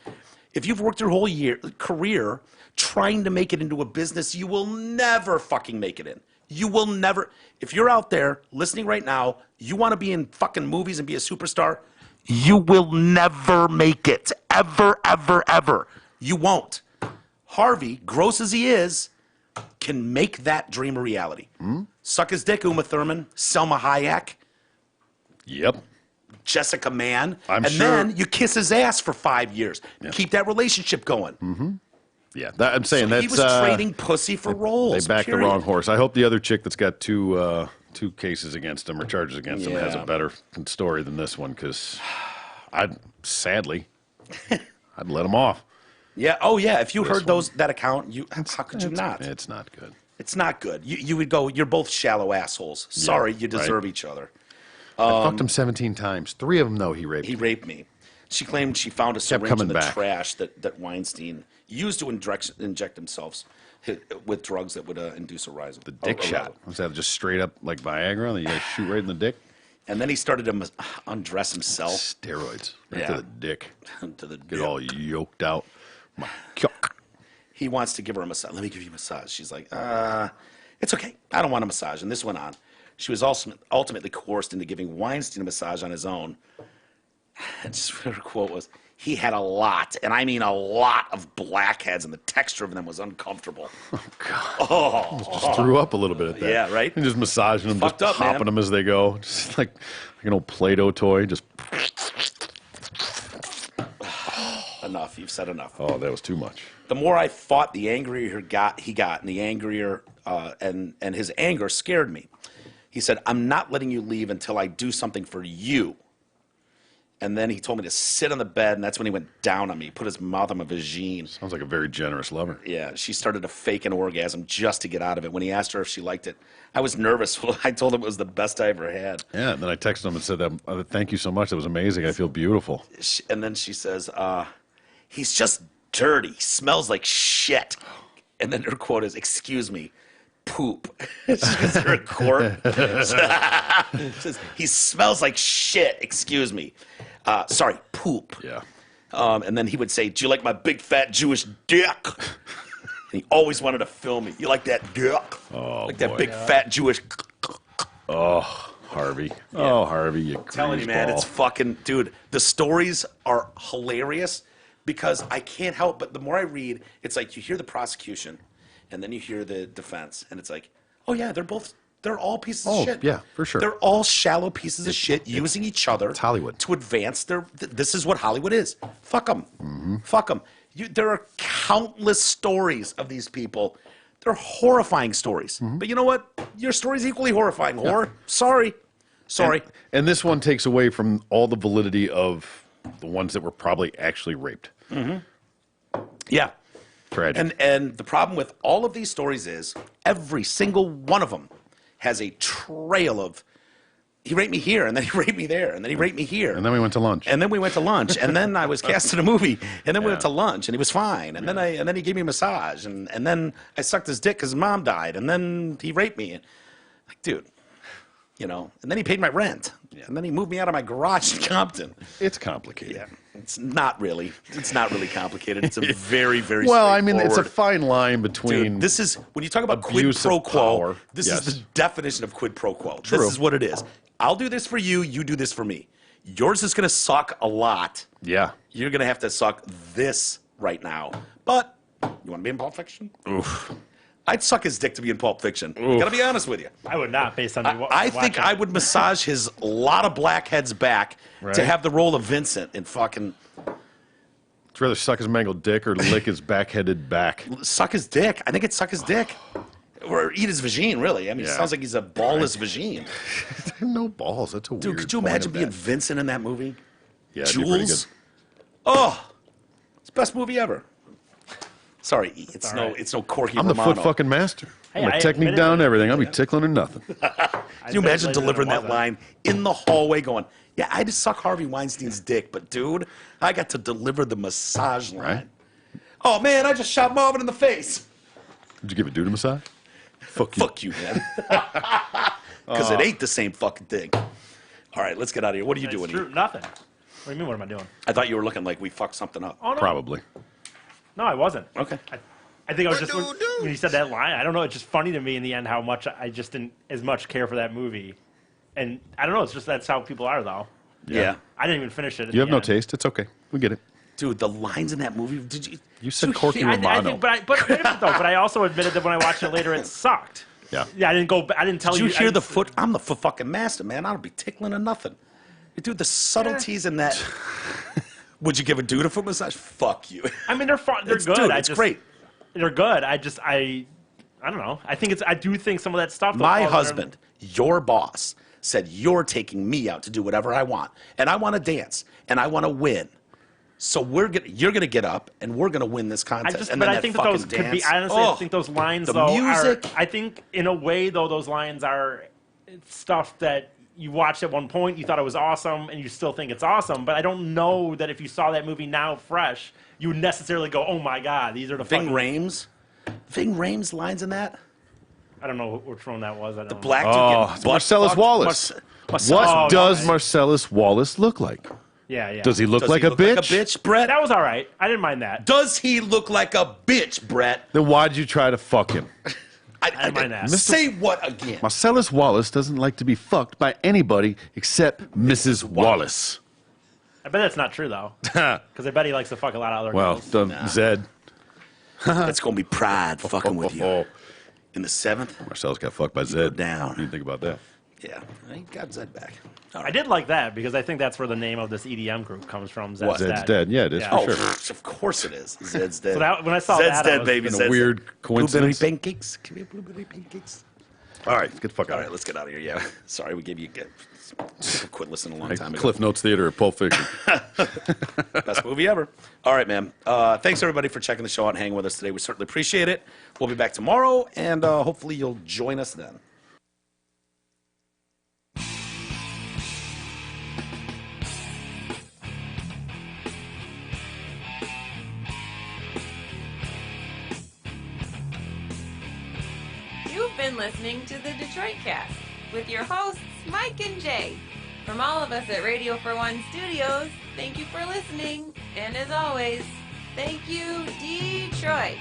A: If you've worked your whole career trying to make it into a business, you will never fucking make it in. You will never. If you're out there listening right now, you want to be in fucking movies and be a superstar, you will never make it. Ever, ever, ever. You won't. Harvey, gross as he is, can make that dream a reality. Suck his dick, Uma Thurman, Selma Hayek,
B: Yep.
A: Jessica Mann,
B: I'm
A: and
B: sure-
A: then you kiss his ass for 5 years. Keep that relationship going.
B: Yeah, I'm saying
A: He
B: that's
A: was trading pussy for roles.
B: they backed the
A: period.
B: wrong horse. I hope the other chick that's got two cases against him or charges against him has a
A: Yeah.
B: better story than this one, because I'd let him off.
A: Yeah. Oh, yeah. If you
B: This
A: heard that account, how could you not?
B: It's not good.
A: It's not good. You would go, you're both shallow assholes. Sorry, you deserve each other.
B: I fucked him 17 times. 3 of them, though, he raped.
A: He raped me. She claimed she found a
B: Kept
A: syringe in
B: coming
A: the
B: back.
A: trash that Weinstein used to inject himself with drugs that would induce arousal.
B: The dick shot. Was that just straight up like Viagra? That you guys shoot right in the dick?
A: And then he started to undress himself
B: Steroids. Right
A: Yeah.
B: to the dick.
A: to the
B: Get all yoked out. My cock.
A: He wants to give her a massage. Let me give you a massage. She's like, it's okay. I don't want a massage. And this went on. She was also ultimately coerced into giving Weinstein a massage on his own. And just her quote was, he had a lot, and I mean a lot of blackheads, and the texture of them was uncomfortable.
B: Just threw up a little bit at that.
A: Yeah, right?
B: And just massaging them,
A: Fucked
B: just
A: up,
B: popping
A: man.
B: them as they go. Just like an old Play-Doh toy. Just,
A: Enough. You've said enough.
B: oh, that was too much.
A: The more I fought, the angrier he got, and the angrier, and his anger scared me. He said, "I'm not letting you leave until I do something for you." And then he told me to sit on the bed, and that's when he went down on me. He put his mouth on my vagine.
B: Sounds like a very generous lover.
A: Yeah, she started to fake an orgasm just to get out of it. When he asked her if she liked it, I was nervous. I told him it was the best I ever had.
B: Yeah, and then I texted him and said, thank you so much. That was amazing. I feel beautiful.
A: And then she says, "He's just dirty. He smells like shit." And then her quote is, "Excuse me, poop." She gives her a quart. She says, "He smells like shit. Excuse me. Sorry, poop."
B: Yeah.
A: And then he would say, "Do you like my big fat Jewish dick?" And he always wanted to film me. "You like that dick? Like that
B: boy.
A: big fat Jewish."
B: Harvey. Oh, Harvey, you
A: Telling you, man,
B: greaseball.
A: it's fucking, dude. The stories are hilarious because I can't help but the more I read, it's like you hear the prosecution, and then you hear the defense, and it's like, oh yeah, they're all pieces of shit.
B: yeah, for sure.
A: They're all shallow pieces of shit using each other.
B: It's Hollywood.
A: To advance their. This is what Hollywood is. Fuck them. Fuck them. There are countless stories of these people. They're horrifying stories. But you know what? Your story's equally horrifying. Whore. Sorry.
B: And this one takes away from all the validity of the ones that were probably actually raped.
A: Yeah.
B: Tragic.
A: And the problem with all of these stories is every single one of them has a trail of he raped me here, and then he raped me there, and then he raped me here.
B: And then we went to lunch.
A: And then we went to lunch, and then I was cast in a movie, and then we went to lunch, and he was fine, and then he gave me a massage, and then I sucked his dick because his mom died, and then he raped me. Like, dude, you know. And then he paid my rent, and then he moved me out of my garage in Compton.
B: It's complicated.
A: Yeah, it's not really. It's not really complicated. It's a very, very.
B: Well, I mean, it's a
A: straightforward-
B: fine line between.
A: Dude, this is when you talk about quid
B: abuse
A: pro
B: of
A: quo.
B: power.
A: This
B: Yes.
A: is the definition of quid pro quo.
B: True.
A: This is what it is. I'll do this for you. You do this for me. Yours is going to suck a lot.
B: Yeah.
A: You're going to have to suck this right now. But you want to be in Pulp Fiction?
B: Oof.
A: I'd suck his dick to be in Pulp Fiction. I got to be honest with you.
C: I would not, based on you
A: I think I would massage his lot of blackheads back
B: Right.
A: to have the role of Vincent in fucking
B: I'd rather suck his mangled dick or lick his backheaded back.
A: suck his dick. I think it's suck his dick. Or eat his vagine, really. I mean, it
B: Yeah.
A: sounds like he's a ballless vagine.
B: No balls. That's a
A: Dude,
B: weird
A: could you
B: point
A: imagine
B: of
A: being
B: that.
A: Vincent in that movie?
B: Yeah, it'd be pretty
A: Jules?
B: good.
A: Oh, it's the best movie ever. Sorry, it's
C: all
A: no,
C: right.
A: it's no Corky
B: I'm the
A: Romano.
B: foot fucking master.
C: Hey,
B: I'm a
C: I
B: technique
C: admitted
B: down
C: it.
B: everything. I'll be tickling or nothing.
A: Can you imagine delivering that line in the hallway going, yeah, I just suck Harvey Weinstein's dick, but dude, I got to deliver the massage line.
B: Right.
A: Oh, man, I just shot Marvin in the face.
B: Did you give a dude a massage? Fuck you.
A: Fuck you, man. Because it ain't the same fucking thing. All right, let's get out of here. What are you doing
C: True,
A: here?
C: nothing. What do you mean? What am I doing?
A: I thought you were looking like we fucked something up.
C: Oh no,
B: Probably.
C: no, I wasn't.
A: Okay.
C: I think I was just when you said that line. I don't know. It's just funny to me in the end how much I just didn't as much care for that movie, and I don't know. It's just that's how people are though.
A: Yeah.
C: I didn't even finish it. at
B: You have
C: the
B: no
C: end.
B: taste. It's okay. We get it.
A: Dude, the lines in that movie, did you?
B: You said Corky
C: I
B: Romano.
C: think, but wait a minute though. But I also admitted that when I watched it later, it sucked.
B: Yeah.
C: Yeah, I didn't go. I didn't tell
A: Did
C: you.
A: you hear
C: I
A: the
C: didn't-
A: foot? I'm the foot fucking master, man. I don't be tickling or nothing. Dude, the subtleties in that. Would you give a dude a foot massage? Fuck you.
C: I mean, they're fun. They're
A: It's-
C: good.
A: dude,
C: I
A: it's
C: just,
A: great.
C: They're good. I don't know. I think it's. I do think some of that stuff. though,
A: My
C: falls under-
A: husband, your boss, said you're taking me out to do whatever I want, and I want to dance, and I want to win. So you're gonna get up, and we're gonna win this contest. and
C: but
A: then
C: I
A: that
C: think that those
A: fucking
C: could be.
A: dance.
C: Honestly,
A: Oh,
C: I think those lines
A: the
C: though
A: music.
C: are. I think in a way though, those lines are stuff that you watched at one point, you thought it was awesome, and you still think it's awesome. But I don't know that if you saw that movie now fresh, you would necessarily go, "Oh my god, these are the
A: Ving
C: fucking."
A: Rhames lines in that.
C: I don't know which one that was. I don't
A: The
C: know.
A: black dude
B: Oh,
A: getting
B: it's
A: butt
B: Marcellus
A: fucked.
B: Wallace.
A: Marcellus
B: What
A: Wallace.
B: does Marcellus Wallace look like?
C: Yeah, yeah.
B: Does he look
A: Does
B: like
A: he
B: a
A: look
B: bitch?
A: like a bitch, Brett?
C: That was all right. I didn't mind that.
A: Does he look like a bitch, Brett?
B: Then why'd you try to fuck him?
C: I didn't mind that.
A: Say what again?
B: Marcellus Wallace doesn't like to be fucked by anybody except Mrs. Wallace.
C: I bet that's not true though, because I bet he likes to fuck a lot of other
B: Well,
C: girls.
B: Zed.
A: That's gonna be pride fucking with you.
B: Oh,
A: In the 7th,
B: Marcellus got fucked by Zed.
A: down.
B: What do you think about that?
A: yeah, he got Zed back. All
C: I
A: right.
C: did like that because I think that's where the name of this EDM group comes from. Zed's
B: Zed's
C: Dead.
B: dead. Yeah, it is
C: Yeah.
B: for
A: Oh,
B: sure.
A: of course it is. Zed's dead.
C: So that, when I saw
A: Zed's
C: that,
A: dead,
C: I was,
A: baby.
B: In a
A: Zed's
B: weird
A: dead.
B: coincidence.
A: Blueberry pancakes. Can we have blueberry pancakes?
B: All right, let's get the fuck
A: All
B: out
A: right,
B: of
A: let's get out of here. Yeah. Sorry, we gave you quit listening a long
B: here.
A: time ago.
B: Cliff Notes Theater at Pulp Fiction.
A: Best movie ever. All right, man. Thanks everybody for checking the show out and hanging with us today. We certainly appreciate it. We'll be back tomorrow, and hopefully you'll join us then.
H: You've been listening to the Detroit Cast with your hosts, Mike and Jay. From all of us at Radio for One Studios, thank you for listening. And as always, thank you, Detroit.